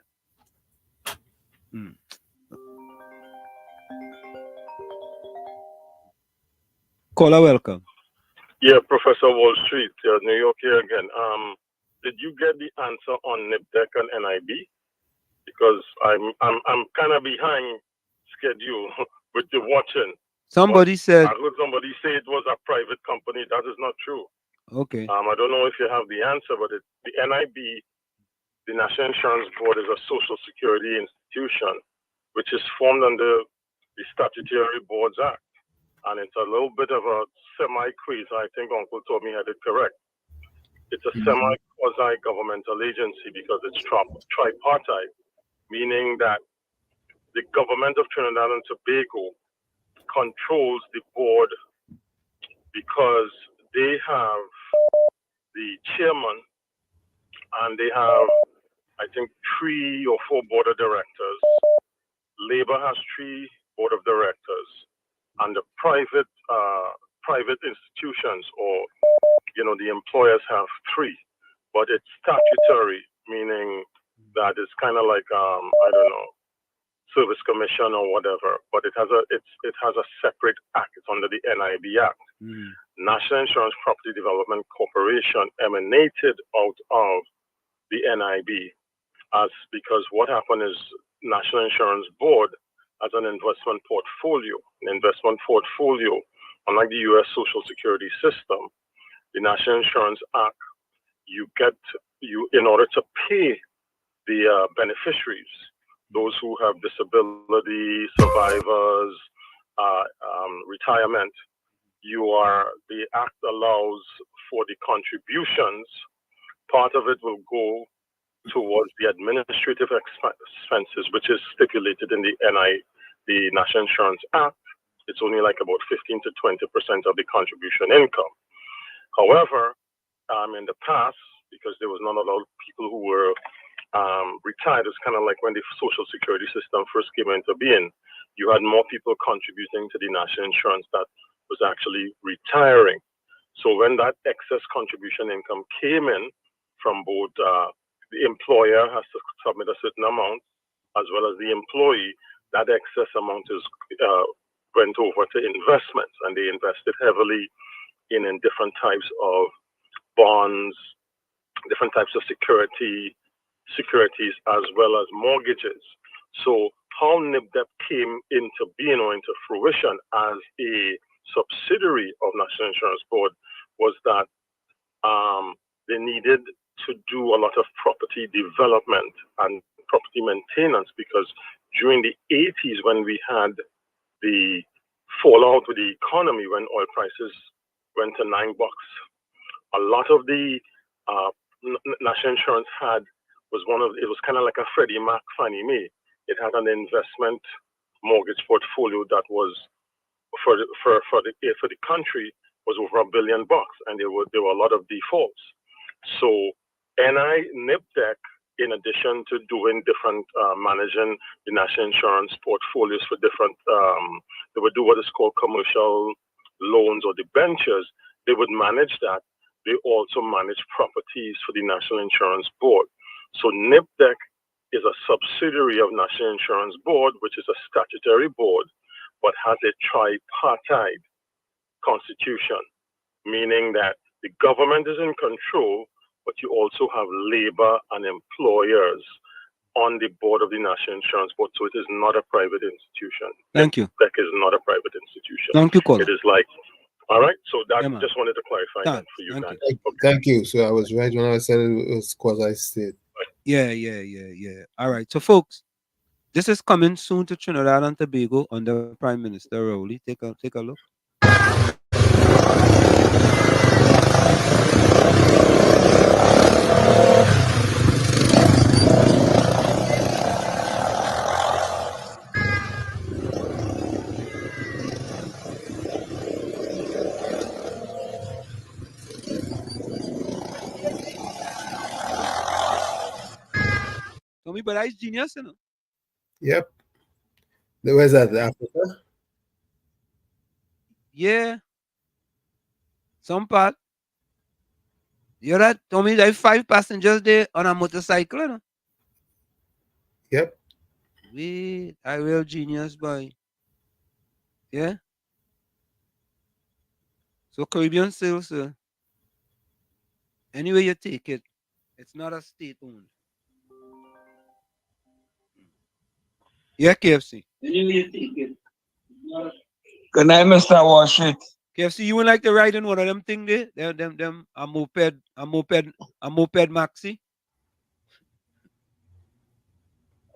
B: Caller, welcome.
J: Yeah, Professor Wall Street, New York here again. Did you get the answer on NIPDEC and NIB? Because I'm kind of behind schedule with the watching.
B: Somebody said,
J: I heard somebody say it was a private company. That is not true.
B: okay.
J: I don't know if you have the answer, but the NIB, the National Insurance Board, is a social security institution which is formed under the Statutory Boards Act. And it's a little bit of a semi-quiz. I think Uncle Tommy had it correct. It's a semi-quasi-governmental agency because it's tripartite, meaning that the government of Trinidad and Tobago controls the board because they have the chairman and they have, I think, 3 or 4 board of directors. Labor has 3 board of directors, and the private institutions, or the employers have 3, but it's statutory, meaning that it's kind of like I don't know, service commission or whatever, but it has a separate act. It's under the NIB Act. National Insurance Property Development Corporation emanated out of the NIB, because what happened is National Insurance Board has an investment portfolio. Unlike the U.S. Social Security system, the National Insurance Act, you in order to pay the beneficiaries, those who have disability, survivors, retirement, the act allows for the contributions. Part of it will go towards the administrative expenses, which is stipulated in the National Insurance Act. It's only like about 15 to 20% of the contribution income. However, in the past, because there was not a lot of people who were retired, it's kind of like when the Social Security system first came into being, you had more people contributing to the national insurance that was actually retiring. So when that excess contribution income came in from both the employer has to submit a certain amount, as well as the employee, that excess amount went over to investments, and they invested heavily in different types of bonds, different types of securities, as well as mortgages. So how NIPDEP came into being or into fruition as a subsidiary of National Insurance Board was that they needed to do a lot of property development and property maintenance, because during the 80s, when we had the fallout with the economy, when oil prices went to $9, a lot of the National Insurance it was kind of like a Freddie Mac, Fannie Mae. It had an investment mortgage portfolio that was for the country was over $1 billion, and there were a lot of defaults. So NIPDEC, in addition to doing different managing the national insurance portfolios for different, they would do what is called commercial loans or debentures. They would manage that. They also manage properties for the National Insurance Board. So NIPDEC is a subsidiary of National Insurance Board, which is a statutory board, but has a tripartite constitution, meaning that the government is in control, but you also have labor and employers on the board of the National Insurance Board. So it is not a private institution.
B: Thank you.
J: NIPDEC is not a private institution.
B: Thank you, caller.
J: It is like, all right. So that
B: Yeah, man.
J: just wanted to clarify that for you guys.
G: Thank you. So I was right when I said it was quasi-state.
B: Yeah. All right. So, folks, this is coming soon to Trinidad and Tobago under Prime Minister Rowley. Take a look. Tommy, but that's genius, you know.
G: Yep. Where's that? Africa?
B: Yeah. Some part. You know that, Tommy, there are 5 passengers there on a motorcycle, you know?
G: Yep.
B: Wait, I real genius, boy. Yeah? So Caribbean sales, sir. Anyway you take it, it's not a state-owned. Yeah, KFC.
P: Anyway you take it. Good night, Mr. Washit.
B: KFC, you would like to ride in one of them thing there? Them a moped maxi?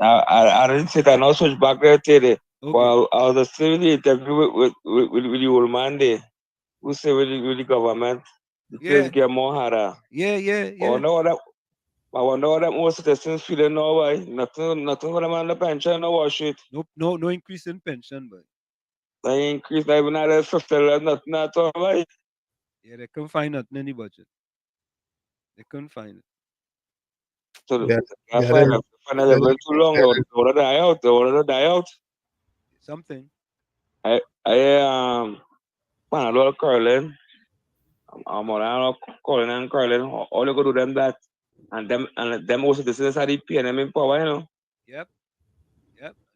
P: I didn't sit and I'll switch back there today. While I was still in the interview with the old man there, who say with the government, the things get more harder.
B: Yeah.
P: I wonder what that most citizens feeling now, why? Nothing for them on the pension, no wash it.
B: No increase in pension, but
P: they increase not even at $50, nothing at all, right?
B: Yeah, they couldn't find nothing in the budget. They couldn't find it.
P: So that's why I find it too long. They want to die out.
B: Something.
P: I Panadol curling. More calling and curling. All you go do them that, and them also this is how the PNM in power, you know.
B: Yep.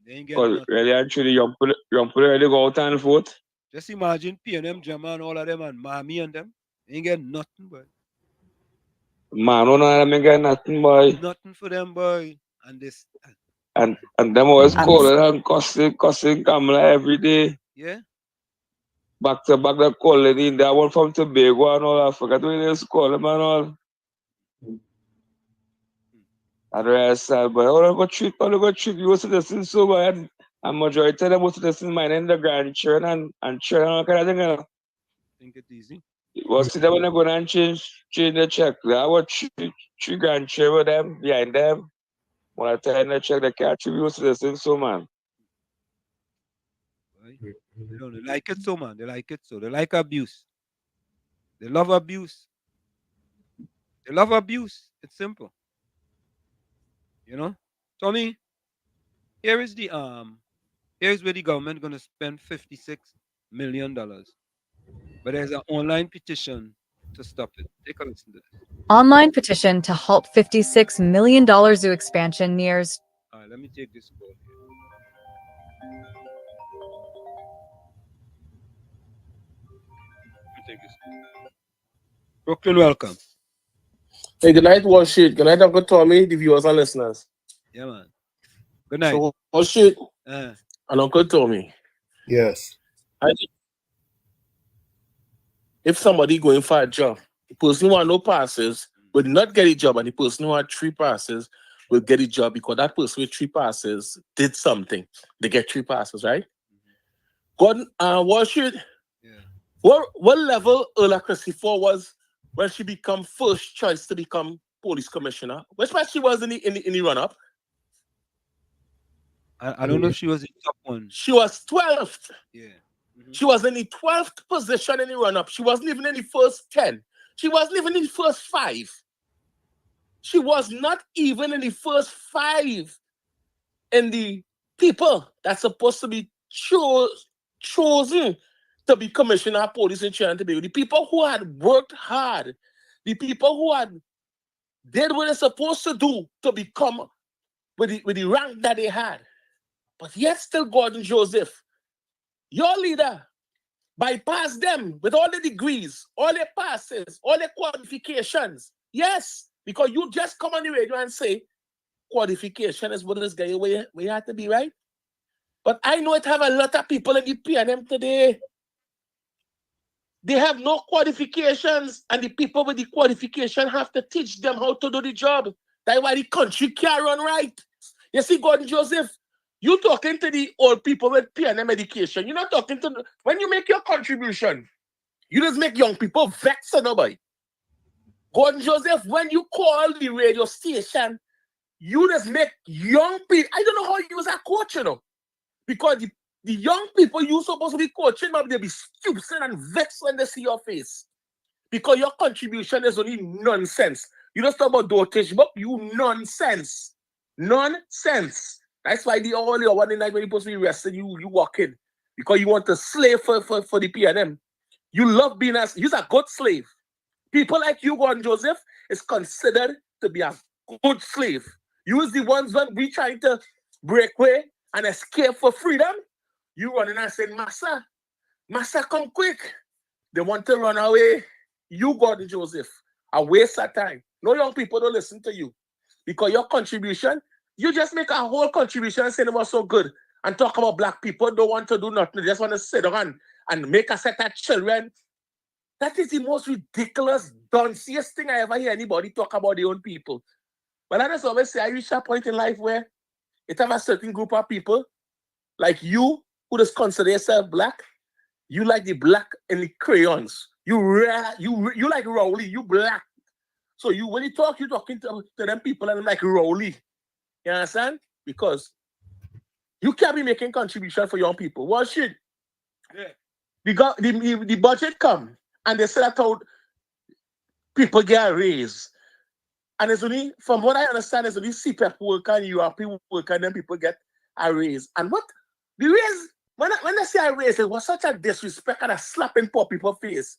B: They ain't getting
P: Because
B: nothing.
P: really actually young people ready go out and vote.
B: Just imagine PNM, German, all of them, and Miami and them. They ain't getting nothing, boy.
P: Man, no them ain't get nothing, boy.
B: Nothing for them, boy. And this.
P: And them always calling and cussing Kamala every day.
B: Yeah.
P: Back to back, they calling in. That one from Tobago and all. I forgot what they call them and all. And the rest said, but all go treat you citizens so bad. And majority of them most citizens minding the grandchildren and children and all kind of thing, you know.
B: Think it easy.
P: Well, see them when they go and change the check. They have three grandchildren with them behind them. When I tell them the check, they can't tribute citizens so man.
B: They like it so, man. They like it so. They like abuse. They love abuse. They love abuse. It's simple. You know? Tommy, here's where the government gonna spend $56 million. But there's an online petition to stop it. Take a listen to this.
R: Online petition to halt $56 million zoo expansion nears.
B: All right, let me take this call here. Brooklyn, welcome.
D: Hey, good night, Wall Street. Good night, Uncle Tommy, the viewers and listeners.
B: Yeah, man. Good night.
D: So, Wall Street and Uncle Tommy.
G: Yes.
D: If somebody going for a job, the person who has no passes will not get a job, and the person who had 3 passes will get a job because that person with 3 passes did something. They get 3 passes, right? Wall Street. What level Erla Christopher was when she become first choice to become police commissioner? Which part she was in the run up?
B: I don't know if she was in top one.
D: She was 12th.
B: Yeah.
D: She was in the 12th position in the run up. She wasn't even in the first 10. She wasn't even in the first 5. She was not even in the first 5 in the people that's supposed to be chosen to be commissioner of police in Trinidad and Tobago. The people who had worked hard, the people who had did what they're supposed to do to become with the rank that they had. But yet still Gordon Joseph, your leader, bypassed them with all the degrees, all their passes, all their qualifications. Yes, because you just come on the radio and say qualification is what this guy where you have to be, right? But I know it have a lot of people in the PNM today. They have no qualifications, and the people with the qualification have to teach them how to do the job. That's why the country can't run right. You see, Gordon Joseph, you talking to the old people with PNM education. You're not talking to when you make your contribution, you just make young people vex or nobody. Gordon Joseph, when you call the radio station, you just make young people. I don't know how you was a coach, you know, because the young people you supposed to be coaching, but they be stupid and vexed when they see your face. Because your contribution is only nonsense. You don't talk about dotage, but you nonsense. Nonsense. That's why the only one night when you're supposed to be arrested, you walk in. Because you want to slave for the PNM. You love being you're a good slave. People like you, Gordon Joseph, is considered to be a good slave. You is the ones when we trying to break away and escape for freedom. You running and saying, Massa, come quick. They want to run away. You, Gordon Joseph, a waste of time. No young people don't listen to you. Because your contribution, you just make a whole contribution and say it was so good. And talk about black people don't want to do nothing. They just want to sit down and make a set of children. That is the most ridiculous, dunciest thing I ever hear anybody talk about their own people. But I just always say I reach a point in life where it have a certain group of people like you who just consider yourself black. You like the black in the crayons. You like Rowley. You black. So you when you talk, you're talking to them people and I'm like Rowley. You understand? Because you can't be making contribution for young people. Well, shit. Yeah. The budget come and they say that how people get a raise. And it's only, from what I understand, it's only CPEP worker and URP worker and then people get a raise. And what? The raise when I say I raised it was such a disrespect and a slap in poor people's face.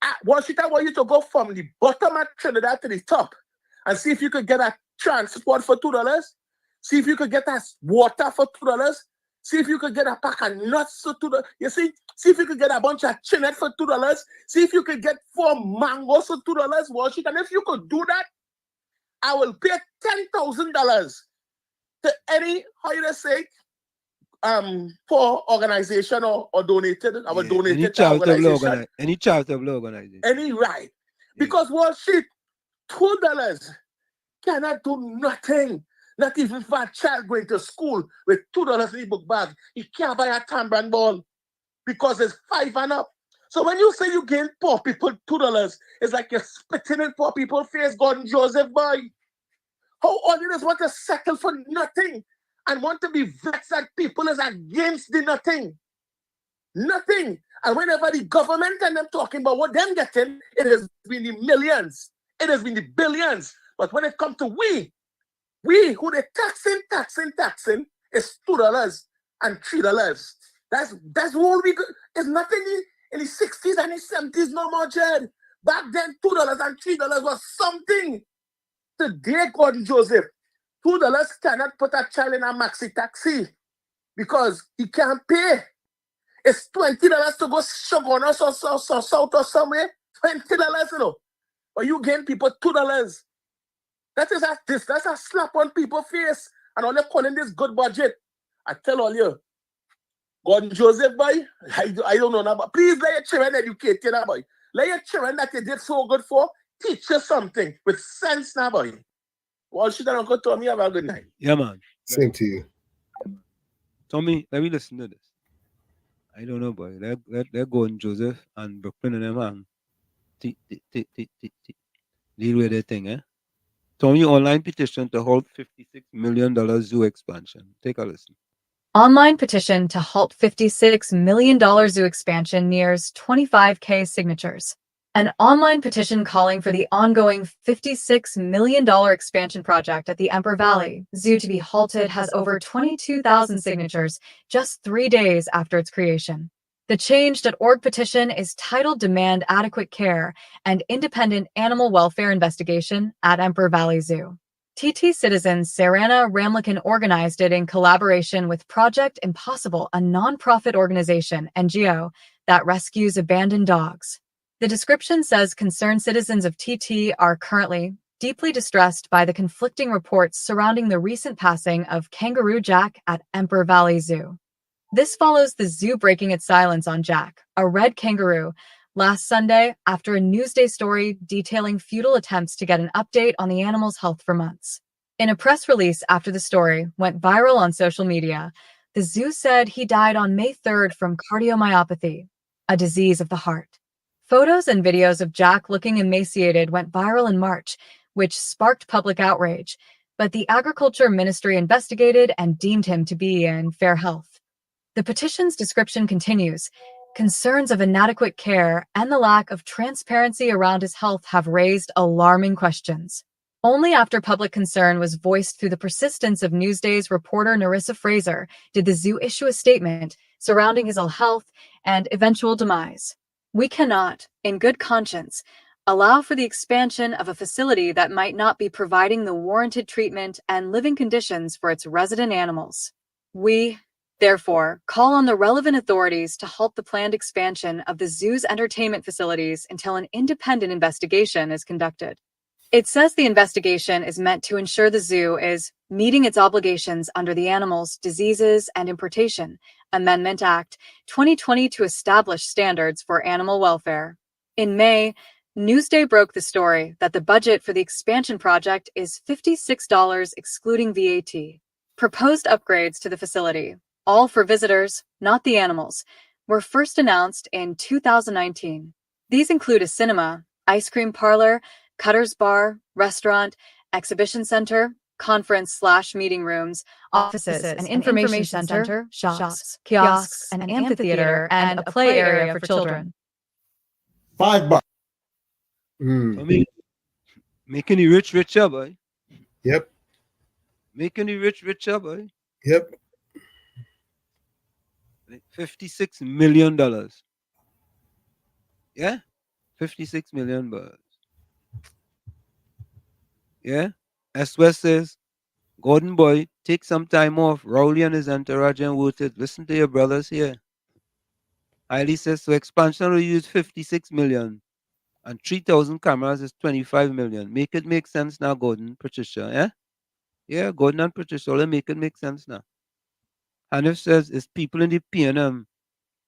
D: I want you to go from the bottom of Trinidad to the top and see if you could get a transport for $2. See if you could get us water for $2. See if you could get a pack of nuts for $2. You see if you could get a bunch of chinette for $2. See if you could get 4 mangoes for $2, Washington. And if you could do that, I will pay $10,000 to any, how you say, poor organization or donated. I will donate
B: any
D: it to organization.
B: Any charitable organization.
D: Any right. Because Wall Street, $2 cannot do nothing. Not even for a child going to school with $2 in the book bag. He can't buy a tambourine ball because it's 5 and up. So when you say you gain poor people $2, it's like you're spitting in poor people's face, Gordon Joseph, boy. How all you just want to settle for nothing and want to be vexed that people is against the nothing. Nothing. And whenever the government and them talking about what them getting, it has been the millions. It has been the billions. But when it comes to we who they taxing is $2 and $3. That's what we go. It's nothing in the 60s and the 70s no more, Jed. Back then, $2 and $3 was something. Today, Gordon Joseph, $2 cannot put a child in a maxi taxi because he can't pay. It's $20 to go Shogunas or South or somewhere. $20, you know. But you gain people $2. That's a slap on people's face. And all they're calling this good budget. I tell all you, Gordon Joseph, boy, I don't know now, but please let your children educate you now, boy. Let your children that you did so good for, teach you something with sense now, boy. Well, should I Uncle Tommy have a good night?
B: Yeah, man.
G: Same to you.
B: Tommy, let me listen to this. I don't know, boy. They're going Joseph and Brooklyn and them and deal with their thing, eh? Tommy, online petition to halt $56 million zoo expansion. Take a listen.
R: Online petition to halt $56 million zoo expansion nears 25K signatures. An online petition calling for the ongoing $56 million expansion project at the Emperor Valley Zoo to be halted has over 22,000 signatures just 3 days after its creation. The change.org petition is titled Demand Adequate Care and Independent Animal Welfare Investigation at Emperor Valley Zoo. TT citizen Sarana Ramlikin organized it in collaboration with Project Impossible, a nonprofit organization, NGO, that rescues abandoned dogs. The description says concerned citizens of TT are currently deeply distressed by the conflicting reports surrounding the recent passing of Kangaroo Jack at Emperor Valley Zoo. This follows the zoo breaking its silence on Jack, a red kangaroo, last Sunday after a Newsday story detailing futile attempts to get an update on the animal's health for months. In a press release after the story went viral on social media, the zoo said he died on May 3rd from cardiomyopathy, a disease of the heart. Photos and videos of Jack looking emaciated went viral in March, which sparked public outrage, but the Agriculture Ministry investigated and deemed him to be in fair health. The petition's description continues. Concerns of inadequate care and the lack of transparency around his health have raised alarming questions. Only after public concern was voiced through the persistence of Newsday's reporter Narissa Fraser did the zoo issue a statement surrounding his ill health and eventual demise. We cannot, in good conscience, allow for the expansion of a facility that might not be providing the warranted treatment and living conditions for its resident animals. We, therefore, call on the relevant authorities to halt the planned expansion of the zoo's entertainment facilities until an independent investigation is conducted. It says the investigation is meant to ensure the zoo is meeting its obligations under the Animals, Diseases, and Importation Amendment Act 2020 to establish standards for animal welfare. In May, Newsday broke the story that the budget for the expansion project is $56 excluding VAT. Proposed upgrades to the facility, all for visitors, not the animals, were first announced in 2019. These include a cinema, ice cream parlor, Cutter's Bar, restaurant, exhibition center, conference/meeting rooms, offices, an information center, shops, kiosks, an amphitheater, and a play area for children.
U: $5.
B: I mean, making the rich richer, boy.
G: Yep.
B: Making the rich richer, boy.
G: Yep.
B: $56 million. Yeah? $56 million. Yeah? S. West says, Gordon Boy, take some time off. Rowley and his entourage and worth it. Listen to your brothers here. Hailey says, so expansion will use 56 million. And 3,000 cameras is 25 million. Make it make sense now, Gordon, Patricia. Yeah? Yeah, Gordon and Patricia, all make it make sense now. Hanif says, it's people in the PNM.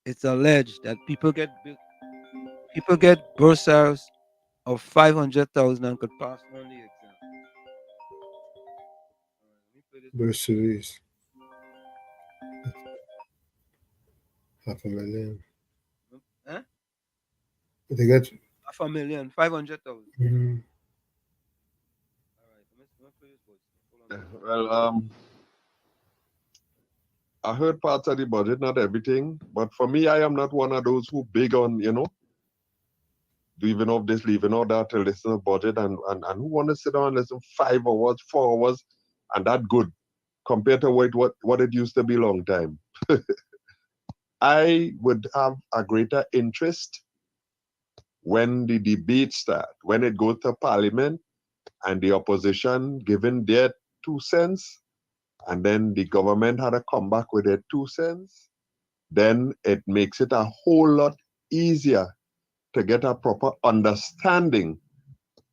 B: It's alleged that people get bursaries of 500,000 and could pass on the exam.
G: Bursaries. $500,000.
B: Huh?
G: They get
B: $500,000, 500,000.
G: Mm-hmm.
F: Well, I heard parts of the budget, not everything. But for me, I am not one of those who big on, leaving off this, leaving off that to listen to budget and who want to sit down and listen 5 hours, 4 hours, and that good compared to what it used to be long time. I would have a greater interest when the debate start, when it goes to parliament and the opposition giving their 2 cents, and then the government had to come back with their 2 cents, then it makes it a whole lot easier to get a proper understanding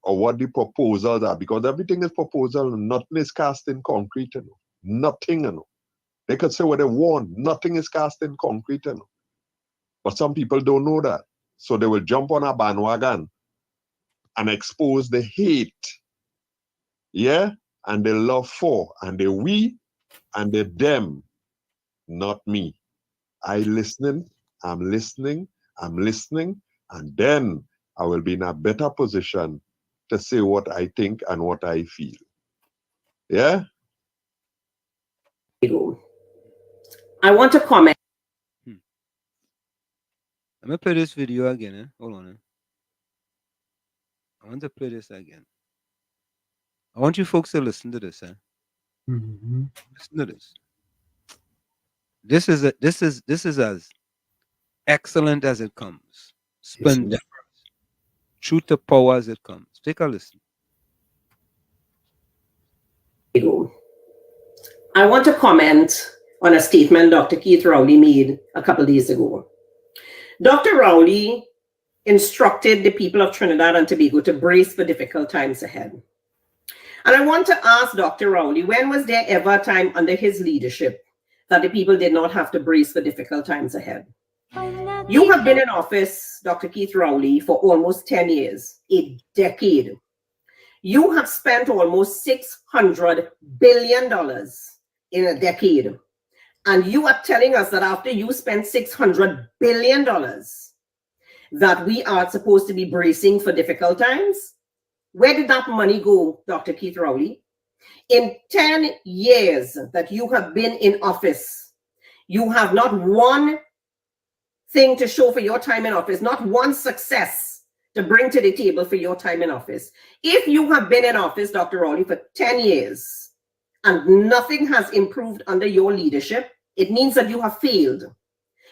F: of what the proposals are, because everything is proposal, nothing is cast in concrete, nothing. They could say what they want, nothing is cast in concrete. But some people don't know that. So they will jump on a bandwagon and expose the hate, yeah, and the love for, and the we, and the them, not me. I'm listening, and then I will be in a better position to say what I think and what I feel. Yeah?
H: I want to comment.
B: Let me play this video again. Hold on. I want to play this again. I want you folks to listen to this.
G: Mm-hmm.
B: Listen to this. This is as excellent as it comes. Splendiferous. Truth to power as it comes. Take a listen.
H: I want to comment on a statement Dr. Keith Rowley made a couple days ago. Dr. Rowley instructed the people of Trinidad and Tobago to brace for difficult times ahead. And I want to ask Dr. Rowley, when was there ever a time under his leadership that the people did not have to brace for difficult times ahead? You have been in office, Dr. Keith Rowley, for almost 10 years, a decade. You have spent almost $600 billion in a decade. And you are telling us that after you spent $600 billion, that we are supposed to be bracing for difficult times? Where did that money go, Dr. Keith Rowley? In 10 years that you have been in office, you have not one thing to show for your time in office, not one success to bring to the table for your time in office. If you have been in office, Dr. Rowley, for 10 years and nothing has improved under your leadership, it means that you have failed.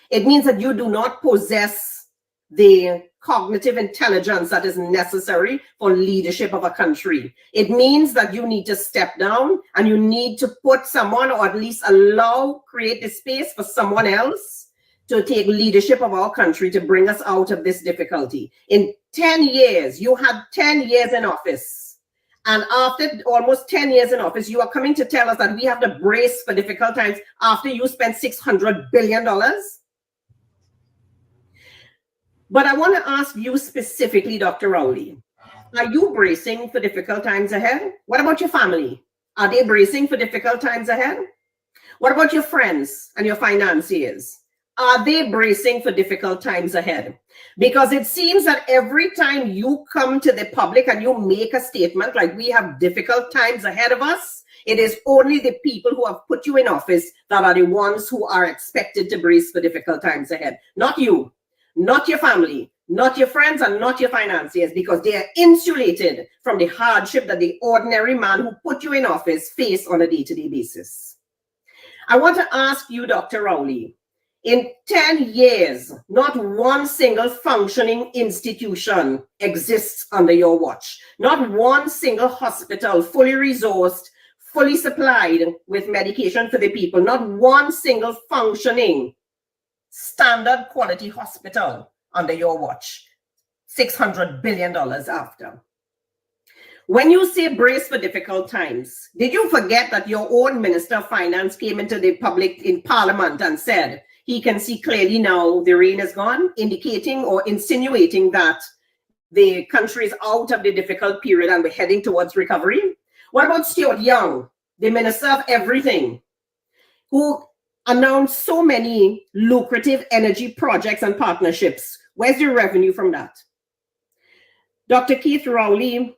H: It means that you do not possess the cognitive intelligence that is necessary for leadership of a country. It means that you need to step down and you need to put someone, or at least create the space for someone else to take leadership of our country to bring us out of this difficulty. In 10 years, you had 10 years in office. And after almost 10 years in office, you are coming to tell us that we have to brace for difficult times after you spent $600 billion? But I want to ask you specifically, Dr. Rowley, are you bracing for difficult times ahead? What about your family? Are they bracing for difficult times ahead? What about your friends and your financiers? Are they bracing for difficult times ahead? Because it seems that every time you come to the public and you make a statement like we have difficult times ahead of us, it is only the people who have put you in office that are the ones who are expected to brace for difficult times ahead. Not you, not your family, not your friends, and not your financiers, because they are insulated from the hardship that the ordinary man who put you in office face on a day-to-day basis. I want to ask you, Dr. Rowley, In 10 years, not one single functioning institution exists under your watch. Not one single hospital fully resourced, fully supplied with medication for the people. Not one single functioning standard quality hospital under your watch. $600 billion after. When you say brace for difficult times, did you forget that your own Minister of Finance came into the public in Parliament and said he can see clearly now the rain is gone, indicating or insinuating that the country is out of the difficult period and we're heading towards recovery? What about Stuart Young, the Minister of Everything, who announced so many lucrative energy projects and partnerships? Where's the revenue from that? Dr. Keith Rowley,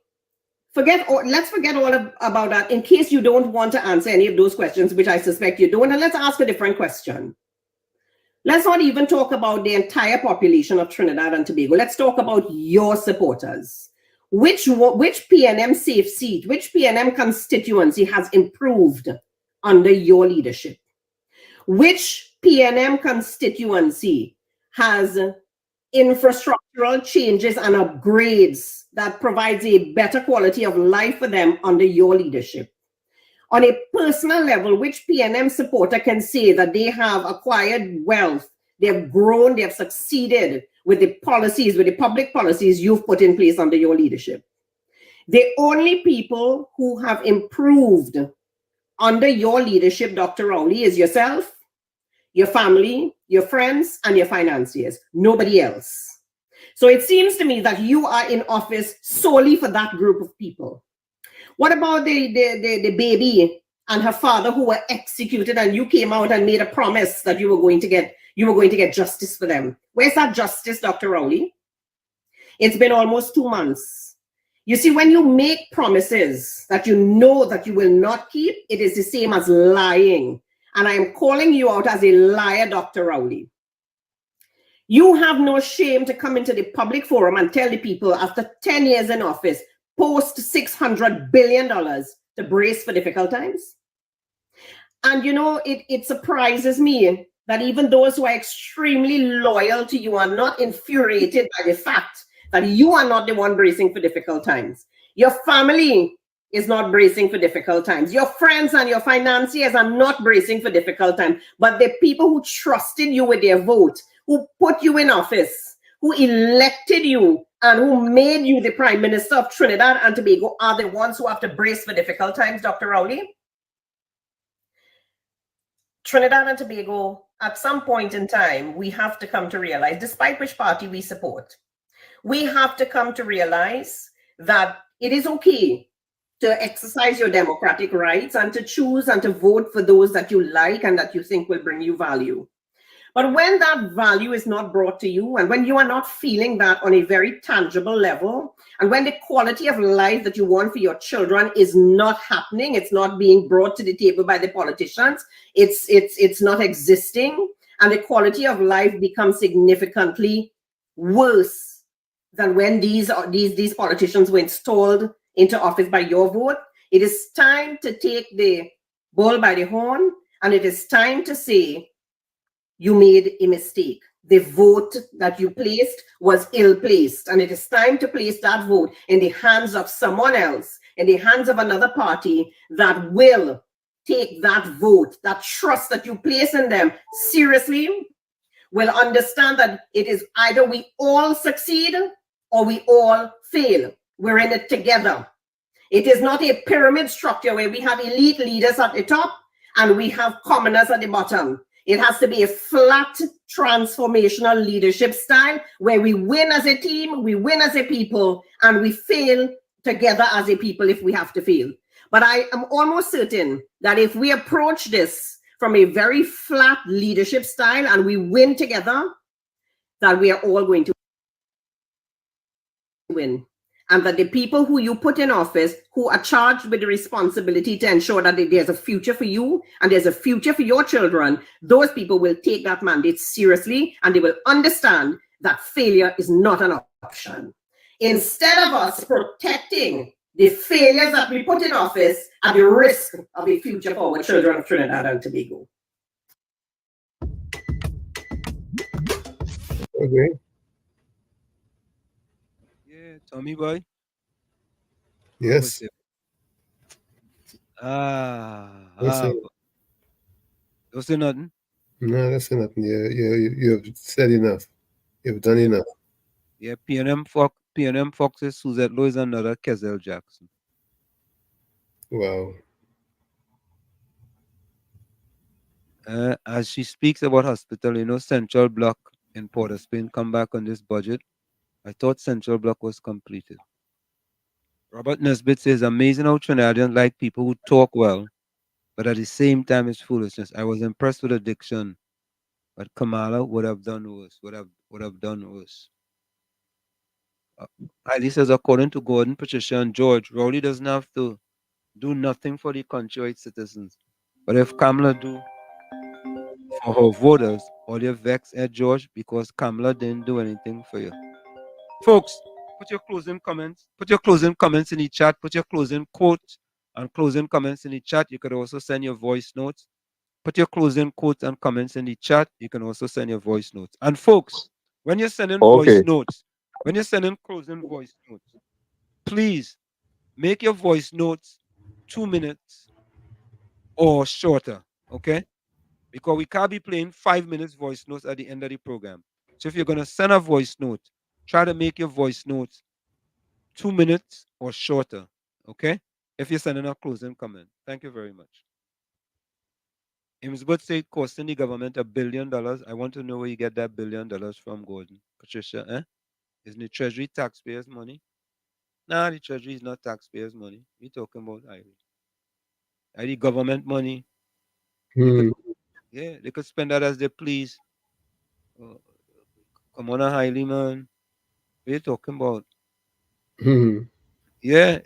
H: let's forget all about that in case you don't want to answer any of those questions, which I suspect you don't, and let's ask a different question. Let's not even talk about the entire population of Trinidad and Tobago. Let's talk about your supporters. Which PNM safe seat, which PNM constituency has improved under your leadership? Which PNM constituency has infrastructural changes and upgrades that provides a better quality of life for them under your leadership? On a personal level, which PNM supporter can say that they have acquired wealth, they have grown, they have succeeded with the policies, with the public policies you've put in place under your leadership? The only people who have improved under your leadership, Dr. Rowley, is yourself, your family, your friends, and your financiers. Nobody else. So it seems to me that you are in office solely for that group of people. What about the baby and her father who were executed, and you came out and made a promise that you were going to get justice for them? Where's that justice, Dr. Rowley? It's been almost 2 months. You see, when you make promises that you know that you will not keep, it is the same as lying. And I am calling you out as a liar, Dr. Rowley. You have no shame to come into the public forum and tell the people after 10 years in office, post $600 billion to brace for difficult times. And you know, it surprises me that even those who are extremely loyal to you are not infuriated by the fact that you are not the one bracing for difficult times. Your family is not bracing for difficult times. Your friends and your financiers are not bracing for difficult times. But the people who trusted you with their vote, who put you in office, who elected you, and who made you the Prime Minister of Trinidad and Tobago are the ones who have to brace for difficult times, Dr. Rowley. Trinidad and Tobago, at some point in time, we have to come to realize, despite which party we support, we have to come to realize that it is okay to exercise your democratic rights and to choose and to vote for those that you like and that you think will bring you value. But when that value is not brought to you, and when you are not feeling that on a very tangible level, and when the quality of life that you want for your children is not happening, it's not being brought to the table by the politicians, it's not existing, and the quality of life becomes significantly worse than when these politicians were installed into office by your vote, it is time to take the bull by the horn, and it is time to say, you made a mistake. The vote that you placed was ill-placed, and it is time to place that vote in the hands of someone else, in the hands of another party that will take that vote, that trust that you place in them seriously, will understand that it is either we all succeed or we all fail. We're in it together. It is not a pyramid structure where we have elite leaders at the top and we have commoners at the bottom. It has to be a flat, transformational leadership style where we win as a team, we win as a people, and we fail together as a people if we have to fail. But I am almost certain that if we approach this from a very flat leadership style and we win together, that we are all going to win. And that the people who you put in office, who are charged with the responsibility to ensure that there's a future for you and there's a future for your children, those people will take that mandate seriously and they will understand that failure is not an option. Instead of us protecting the failures that we put in office at the risk of a future for our children of Trinidad and Tobago.
G: Okay.
B: Yeah, Tommy boy.
G: Yes.
B: Ah. Don't say nothing.
G: No, that's nothing. You've said enough. You've done enough.
B: Yeah, PNM Fox's Suzette Lowe is another Kezel Jackson.
G: Wow.
B: As she speaks about hospital, Central Block in Port of Spain come back on this budget. I thought Central Block was completed. Robert Nesbitt says, amazing how Trinidadians like people who talk well, but at the same time it's foolishness. I was impressed with addiction, but Kamala would have done worse. Would have done worse. Heidi says, according to Gordon, Patricia, and George, Rowley doesn't have to do nothing for the country or its citizens. But if Kamala do for her voters, all you vex at George because Kamala didn't do anything for you. Folks, put your closing comments. Put your closing comments in the chat. Put your closing quotes and closing comments in the chat. You could also send your voice notes. Put your closing quotes and comments in the chat. You can also send your voice notes. And folks, when you're sending voice notes, when you're sending closing voice notes, please make your voice notes 2 minutes or shorter, okay? Because we can't be playing 5 minutes voice notes at the end of the program. So if you're going to send a voice note, try to make your voice notes 2 minutes or shorter, okay? If you're sending a closing comment. Thank you very much. Imsbert said costing the government $1 billion. I want to know where you get that $1 billion from, Gordon. Patricia, Isn't the Treasury taxpayers' money? Nah, the Treasury is not taxpayers' money. We're talking about the government money. They could spend that as they please. Come on, Hailey, man. What are you talking about? Yeah.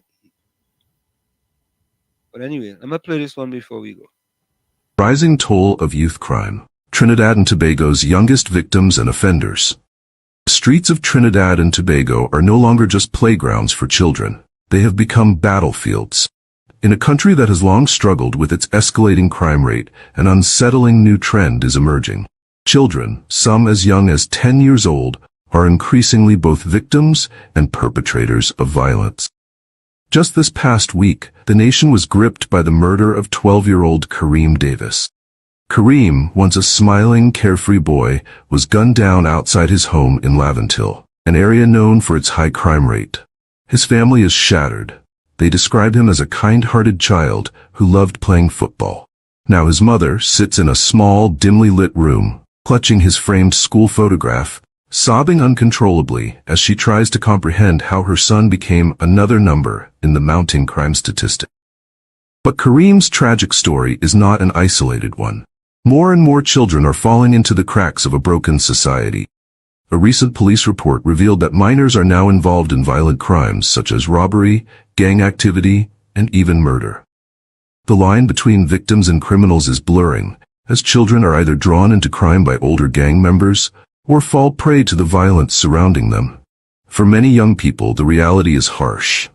B: But anyway, I'm going to play this one before we go.
I: Rising toll of youth crime. Trinidad and Tobago's youngest victims and offenders. The streets of Trinidad and Tobago are no longer just playgrounds for children. They have become battlefields. In a country that has long struggled with its escalating crime rate, an unsettling new trend is emerging. Children, some as young as 10 years old, are increasingly both victims and perpetrators of violence. Just this past week, the nation was gripped by the murder of 12-year-old Kareem Davis. Kareem, once a smiling, carefree boy, was gunned down outside his home in Laventille, an area known for its high crime rate. His family is shattered. They describe him as a kind-hearted child who loved playing football. Now his mother sits in a small, dimly lit room, clutching his framed school photograph, sobbing uncontrollably as she tries to comprehend how her son became another number in the mounting crime statistic. But Kareem's tragic story is not an isolated one. More and more children are falling into the cracks of a broken society. A recent police report revealed that minors are now involved in violent crimes such as robbery, gang activity, and even murder. The line between victims and criminals is blurring, as children are either drawn into crime by older gang members or fall prey to the violence surrounding them. For many young people, the reality is harsh.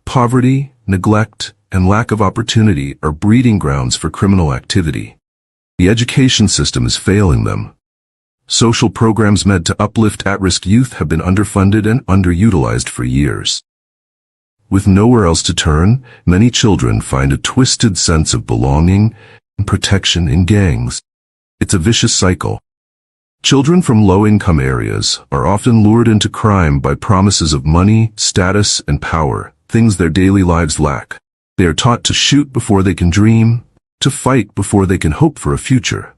I: Poverty, neglect, and lack of opportunity are breeding grounds for criminal activity. The education system is failing them. Social programs meant to uplift at-risk youth have been underfunded and underutilized for years. With nowhere else to turn, many children find a twisted sense of belonging and protection in gangs. It's a vicious cycle. Children from low-income areas are often lured into crime by promises of money, status, and power, things their daily lives lack. They are taught to shoot before they can dream, to fight before they can hope for a future.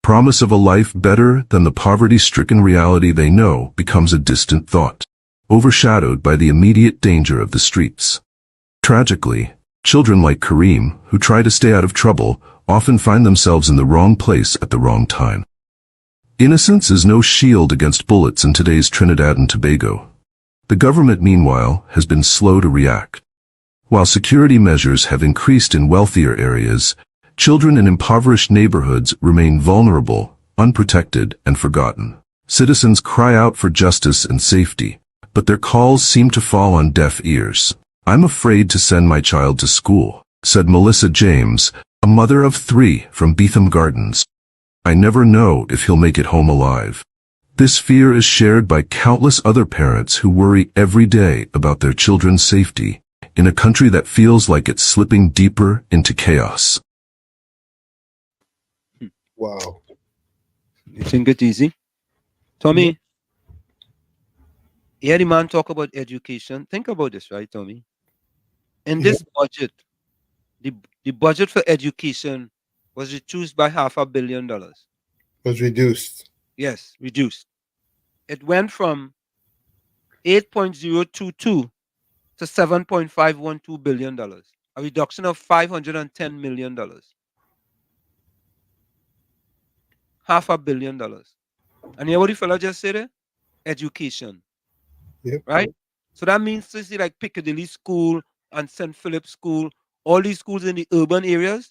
I: Promise of a life better than the poverty-stricken reality they know becomes a distant thought, overshadowed by the immediate danger of the streets. Tragically, children like Kareem, who try to stay out of trouble, often find themselves in the wrong place at the wrong time. Innocence is no shield against bullets in today's Trinidad and Tobago. The government, meanwhile, has been slow to react. While security measures have increased in wealthier areas, children in impoverished neighborhoods remain vulnerable, unprotected, and forgotten. Citizens cry out for justice and safety, but their calls seem to fall on deaf ears. "I'm afraid to send my child to school," said Melissa James, a mother of 3 from Beetham Gardens. "I never know if he'll make it home alive." This fear is shared by countless other parents who worry every day about their children's safety in a country that feels like it's slipping deeper into chaos.
G: Wow.
B: You think it's easy? Tommy, hear the man talk about education. Think about this, right, Tommy? In this budget, the budget for education was reduced by $500 million.
G: Was reduced.
B: Yes, reduced. It went from 8.022 to $7.512 billion, a reduction of $510 million. $500 million. And hear what the fella just said there? Education.
G: Yep.
B: Right? So that means to see like Piccadilly School and St. Philip's School, all these schools in the urban areas,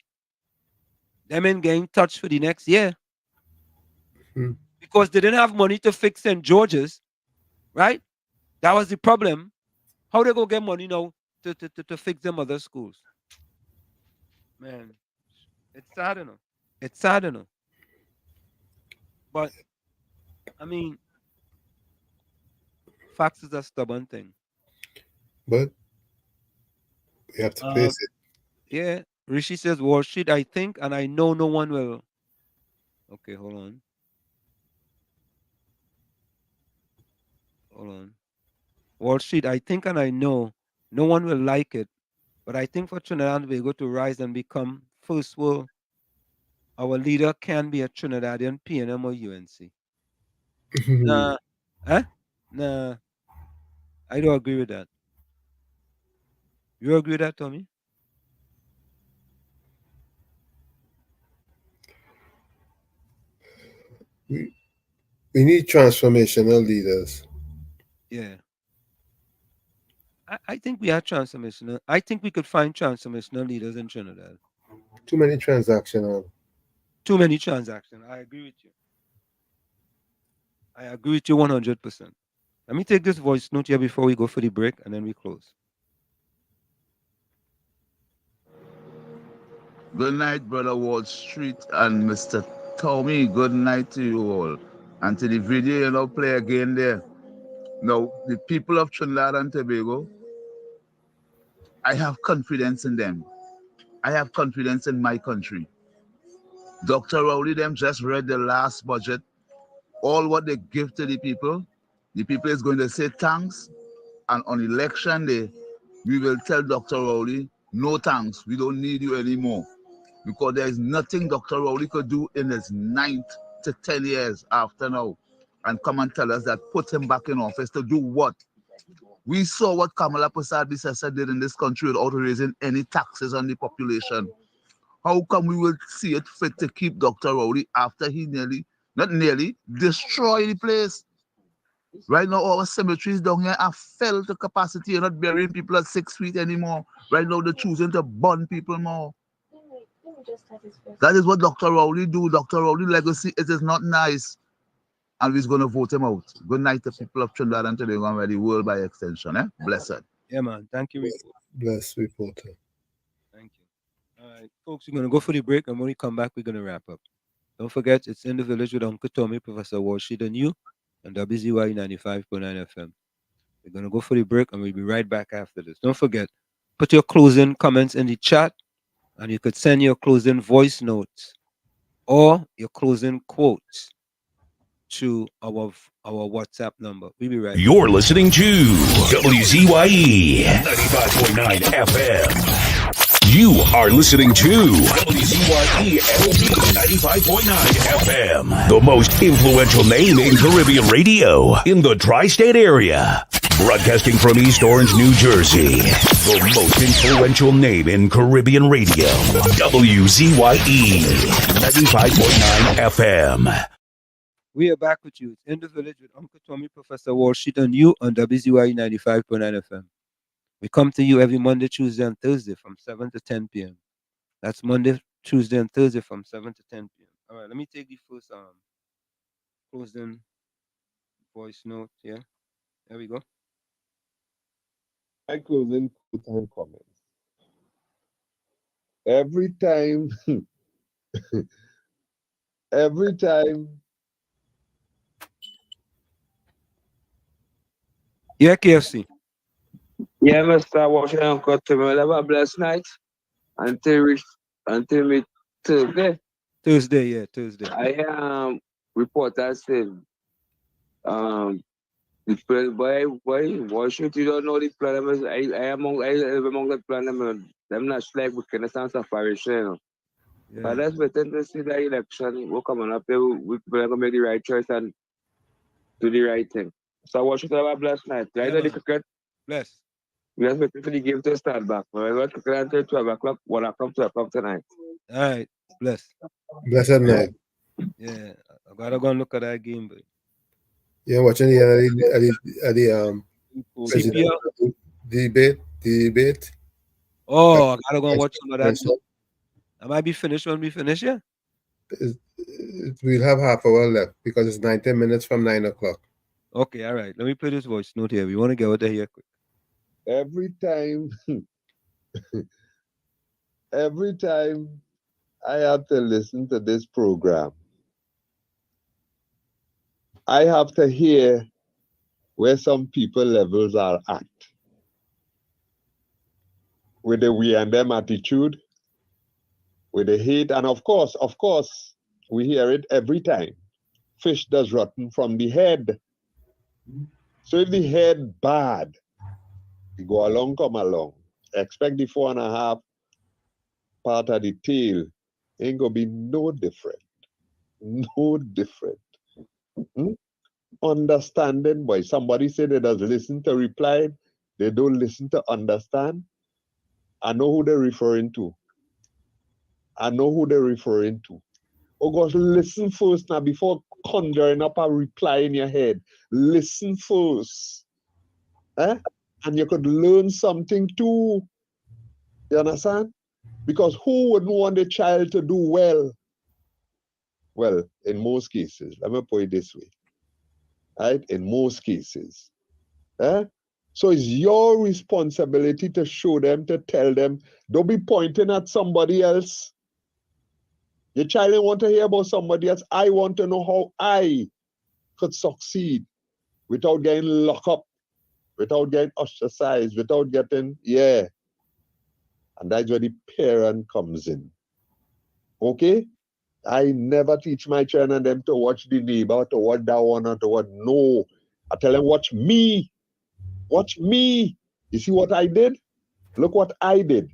B: them ain't getting touched for the next year. Because they didn't have money to fix St. George's, right? That was the problem. How they go get money now to fix them other schools? Man, it's sad enough. It's sad enough. But, I mean, facts is a stubborn thing.
G: But we have to face it.
B: Yeah. Rishi says, Wall Street, I think, and I know no one will. Okay, hold on. Hold on. Wall Street, I think, and I know no one will like it, but I think for Trinidad and Tobago to rise and become first world, our leader can be a Trinidadian PNM or UNC. Nah. Huh? Nah. I don't agree with that. You agree with that, Tommy?
G: We need transformational leaders.
B: Yeah. I think we are transformational. I think we could find transformational leaders in Trinidad.
G: Too many transactional.
B: Too many transactions. I agree with you. I agree with you 100%. Let me take this voice note here before we go for the break, and then we close.
L: Good night, Brother Wall Street and Mr. Tommy. Good night to you all. And to the video, play again there. Now, the people of Trinidad and Tobago, I have confidence in them. I have confidence in my country. Dr. Rowley, them just read the last budget. All what they give to the people is going to say thanks. And on election day, we will tell Dr. Rowley, no thanks, we don't need you anymore. Because there is nothing Dr. Rowley could do in his 9 to 10 years after now. And come and tell us that put him back in office to do what? We saw what Kamala Prasad did in this country without raising any taxes on the population. How come we will see it fit to keep Dr. Rowley after he destroy the place? Right now, our cemeteries down here are filled to capacity. You're not burying people at 6 feet anymore. Right now, they're choosing to burn people more. That is what Dr. Rowley do. Dr. Rowley legacy, it is not nice. And we're going to vote him out. Good night to people of Trinidad and Tobago and the world by extension. Blessed.
B: Yeah, man. Thank you, reporter.
G: Bless, reporter.
B: Thank you. All right, folks, we're going to go for the break, and when we come back, we're going to wrap up. Don't forget, it's In the Village with Uncle Tommy, Professor Walshid, and you, on WZYE 95.9 FM. We're going to go for the break, and we'll be right back after this. Don't forget, put your closing comments in the chat, and you could send your closing voice notes or your closing quotes to our WhatsApp number. We'll be right back.
A: You're listening to WZYE 95.9 FM. You are listening to WZYE LP 95.9 FM, the most influential name in Caribbean radio in the tri-state area. Broadcasting from East Orange, New Jersey, the most influential name in Caribbean radio, WZYE 95.9 FM.
B: We are back with you. It's In the Village with Uncle Tommy, Professor Walshid, and you on WZYE 95.9 FM. We come to you every Monday, Tuesday, and Thursday from 7 to 10 p.m. That's Monday, Tuesday, and Thursday from 7 to 10 p.m. All right, let me take the first closing voice note here. There we go.
F: My closing comments. Every time
B: Yeah, KFC.
P: Yeah, Mr. Washington Uncle Tim, have a blessed night until we Thursday.
B: Thursday.
P: I reporters say the plan why should you don't know the plan? I live among the plan them not like we can stand separation, you know. But that's better to see the election. We're coming up here, we're gonna make the right choice and do the right thing. So what should have a blessed night. Right now the cricket.
B: Bless.
P: We are waiting for the game to start back. We're going to cricket until 12 o'clock, 1 o'clock, 2 o'clock tonight.
B: All right. Bless.
G: Blessed night.
B: Yeah. I gotta go and look at that game, but
G: Yeah, watching the presidential debate.
B: oh, I gotta go and watch some of that too. I might be finished when we finish, yeah?
G: We'll have half hour left because it's 90 minutes from 9 o'clock.
B: Okay, all right. Let me play this voice note here. We want to get out of here quick.
F: Every time I have to listen to this program, I have to hear where some people levels are at with the we and them attitude, with the hate, and of course, we hear it every time. Fish does rotten from the head. So if the head bad, you go along, come along. Expect the 4.5 part of the tail ain't gonna be no different. No different. Understanding, boy. Somebody said they does listen to reply, they don't listen to understand. I know who they're referring to. Oh gosh, listen first now before conjuring up a reply in your head. Listen first. And you could learn something too. You understand? Because who wouldn't want a child to do well? Well, in most cases, let me put it this way. Right? In most cases. So it's your responsibility to show them, to tell them, don't be pointing at somebody else. Your child didn't want to hear about somebody else. I want to know how I could succeed without getting locked up, without getting ostracized, without getting, And that's where the parent comes in. Okay? I never teach my children and them to watch the neighbor, to watch that one, or to watch. No. I tell them, watch me. Watch me. You see what I did? Look what I did.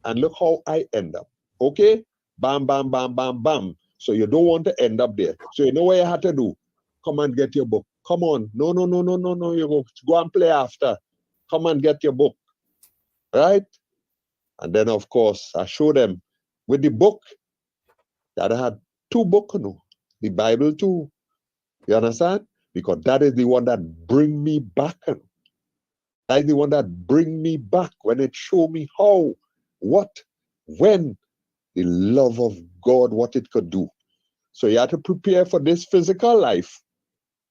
F: And look how I end up. Okay? Bam, bam, bam, bam, bam. So you don't want to end up there. So you know what you have to do? Come and get your book. Come on. No. You go and play after. Come and get your book. Right? And then, of course, I show them with the book that I had 2 books, the Bible too. You understand? Because that is the one that bring me back. That is the one that bring me back when it show me how, what, when, the love of God, what it could do. So you have to prepare for this physical life,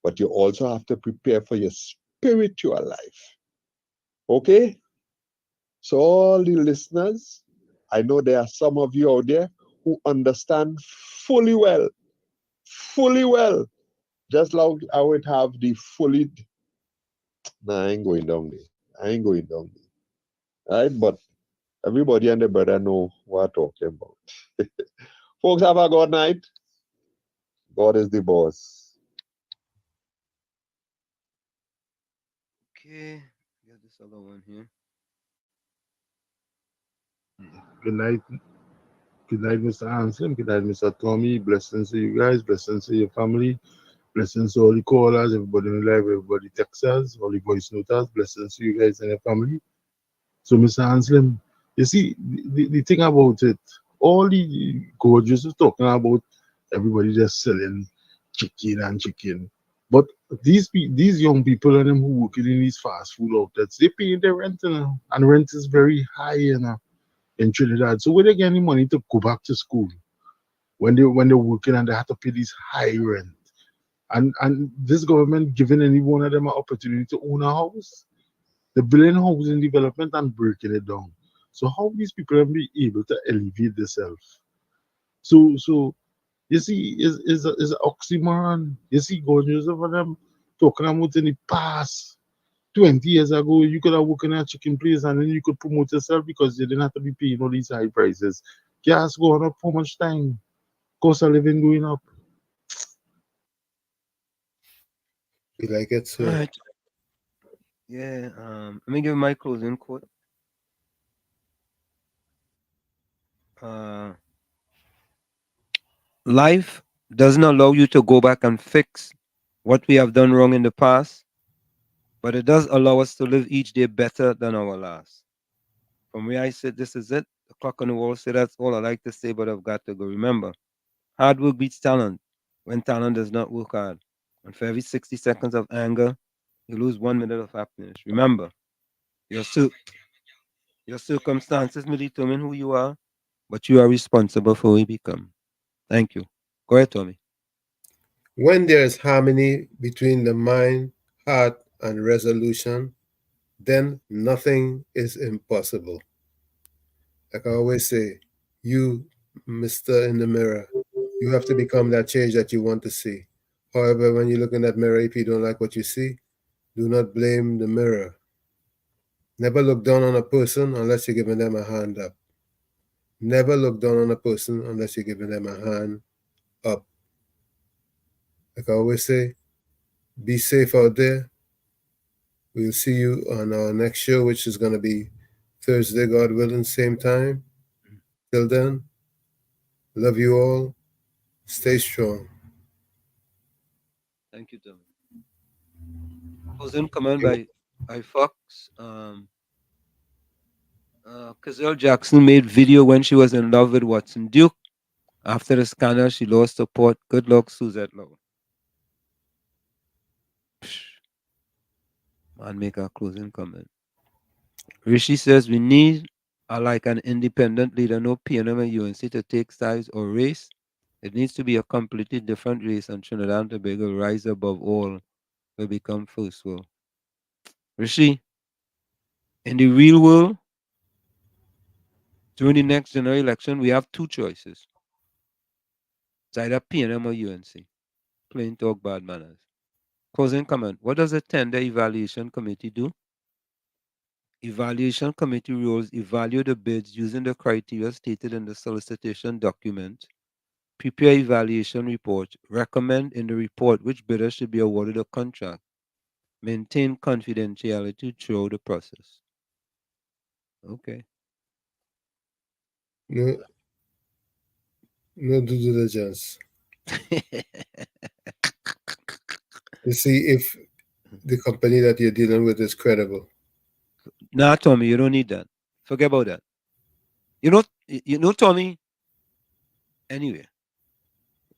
F: but you also have to prepare for your spiritual life. Okay? So all the listeners, I know there are some of you out there who understand fully well, just like I would have the fully, I ain't going down there. Right? But everybody and their brother know what I'm talking about. Folks, have a good night. God is the boss.
B: Okay. Get this other one here.
K: Good night. Good night, Mr. Anselm. Good night, Mr. Tommy. Blessings to you guys. Blessings to your family. Blessings to all the callers, everybody in live, everybody Texas, all the voice noters. Blessings to you guys and your family. So, Mr. Anselm, you see, the thing about it, all the gorgeous is talking about everybody just selling chicken. But these young people and them who working in these fast food outlets, they pay their rent, and rent is very high, in Trinidad. So where they get any money to go back to school when they're working and they have to pay this high rent? And this government giving any one of them an opportunity to own a house? They're building housing development and breaking it down. So how these people have be able to elevate themselves? So you see, is an oxymoron. You see, God use for them talking about in the past. 20 years ago, you could have worked in a chicken place and then you could promote yourself because you didn't have to be paying all these high prices. Gas going up for much time. Cost of living going up.
G: You like it, so.
B: All right. Yeah. Let me give my closing quote. Life doesn't allow you to go back and fix what we have done wrong in the past, but it does allow us to live each day better than our last. From where I sit, this is it. The clock on the wall said that's all I like to say, but I've got to go. Remember, hard work beats talent when talent does not work hard. And for every 60 seconds of anger, you lose 1 minute of happiness. Remember, your circumstances may determine who you are, but you are responsible for who you become. Thank you. Go ahead, Tommy.
G: When there is harmony between the mind, heart, and resolution, then nothing is impossible. Like I always say, you, Mr. in the mirror, you have to become that change that you want to see. However, when you look in that mirror, if you don't like what you see, do not blame the mirror. Never look down on a person unless you're giving them a hand up. Never look down on a person unless you're giving them a hand up. Like I always say, be safe out there. We'll see you on our next show, which is going to be Thursday, God willing, same time. Till then, love you all. Stay strong.
B: Thank you, Tommy. Closing comment by Fox. Kazelle Jackson made video when she was in love with Watson Duke. After the scandal, she lost support. Good luck, Suzette Lowe. Man, make a closing comment. Rishi says we need like an independent leader, no PNM and UNC to take sides or race. It needs to be a completely different race, and Trinidad and Tobago rise above all will become first world. Rishi, in the real world, during the next general election, we have two choices. It's either PNM or UNC. Plain talk, bad manners. Closing comment. What does a tender evaluation committee do? Evaluation committee rules evaluate the bids using the criteria stated in the solicitation document, prepare evaluation report, recommend in the report which bidder should be awarded a contract, maintain confidentiality throughout the process. Okay.
G: No due diligence. To see if the company that you're dealing with is credible.
B: Nah, Tommy, you don't need that. Forget about that. You know, Tommy. Anyway,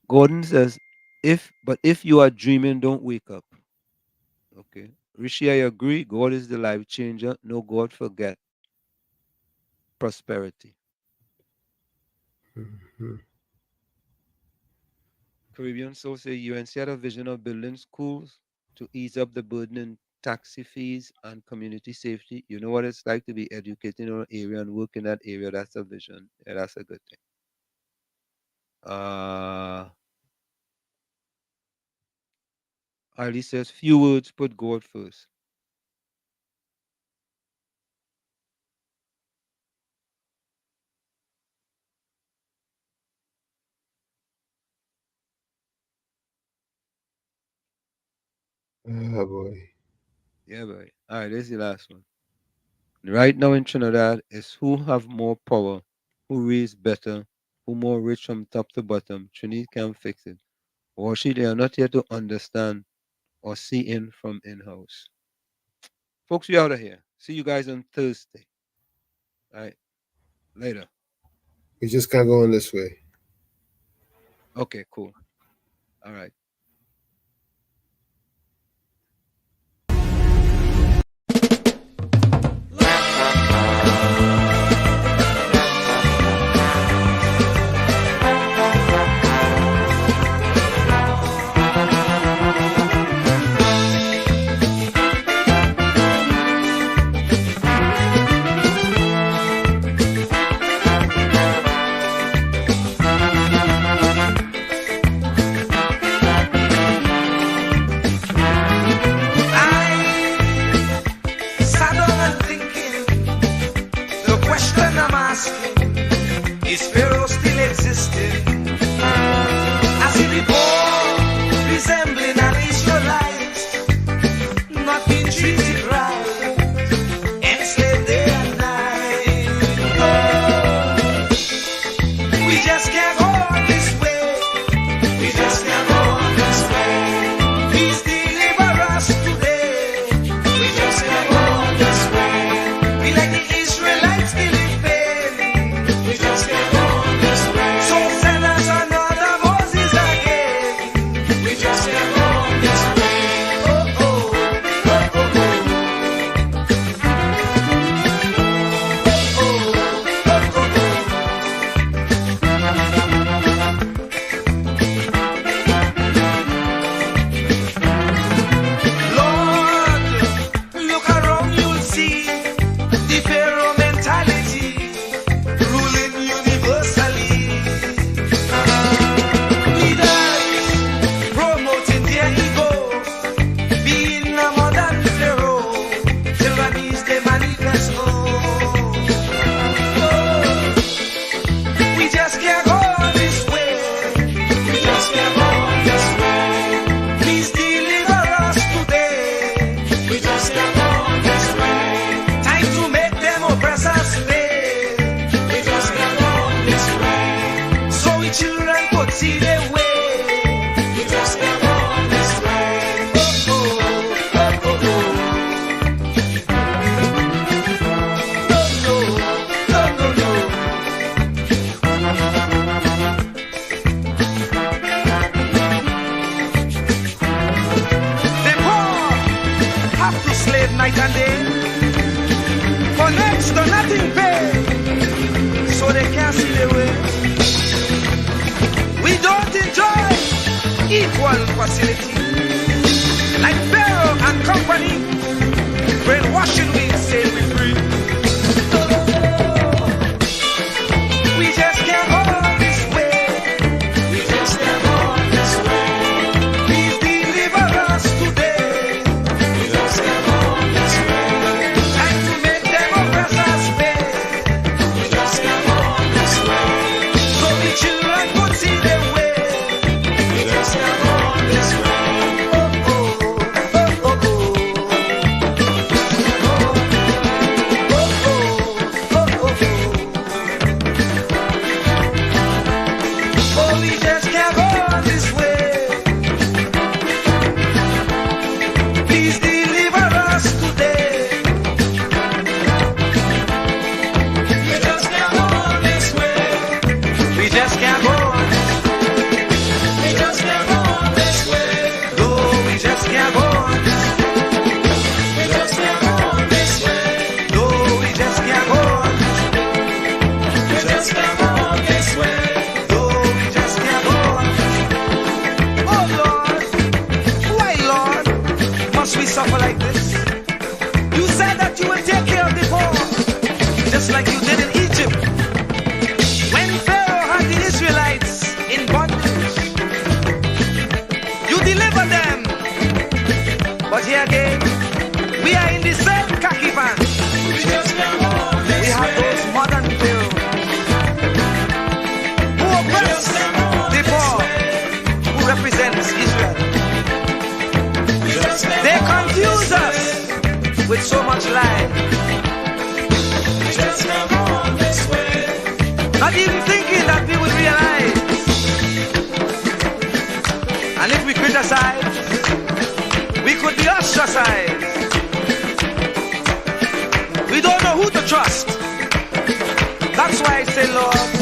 B: Gordon says, if you are dreaming, don't wake up. Okay. Rishi, I agree. God is the life changer. No God forget prosperity.
G: Mm-hmm.
B: Caribbean Soul say UNC had a vision of building schools to ease up the burden in taxi fees and community safety. You know what it's like to be educated in an area and work in that area. That's a vision. Yeah, that's a good thing. Ali says, few words, put God first.
G: Oh boy.
B: Yeah, boy. All right, this is the last one. Right now in Trinidad is who have more power, who raise better, who more rich from top to bottom. Trinidad can't fix it. Or they are not here to understand or see in from in-house. Folks, we out of here. See you guys on Thursday. All right. Later.
G: We just can't go on this way.
B: Okay, cool. All right.
C: have to slave night and day. For next to nothing pay, so they can't see the way. We don't enjoy equal facility. Like Pharaoh and company, brainwashing we say we free. We just can't go this way. We just can't go this way. Please deliver us today. We just can't go this way. Time to make them oppress us pay. We just can't go this way. So the children could see the way. We just can't go this way. Suffer like this. You said that you would take care of the poor, just like you did in Egypt. When Pharaoh had the Israelites in bondage, you delivered them. But here again, we are in the same khaki pants. We have those modern Pharaohs who oppress the poor, who represents Israel. They confuse us with so much lie. Not even thinking that we would realize. And if we criticize, we could be ostracized. We don't know who to trust. That's why I say, Lord,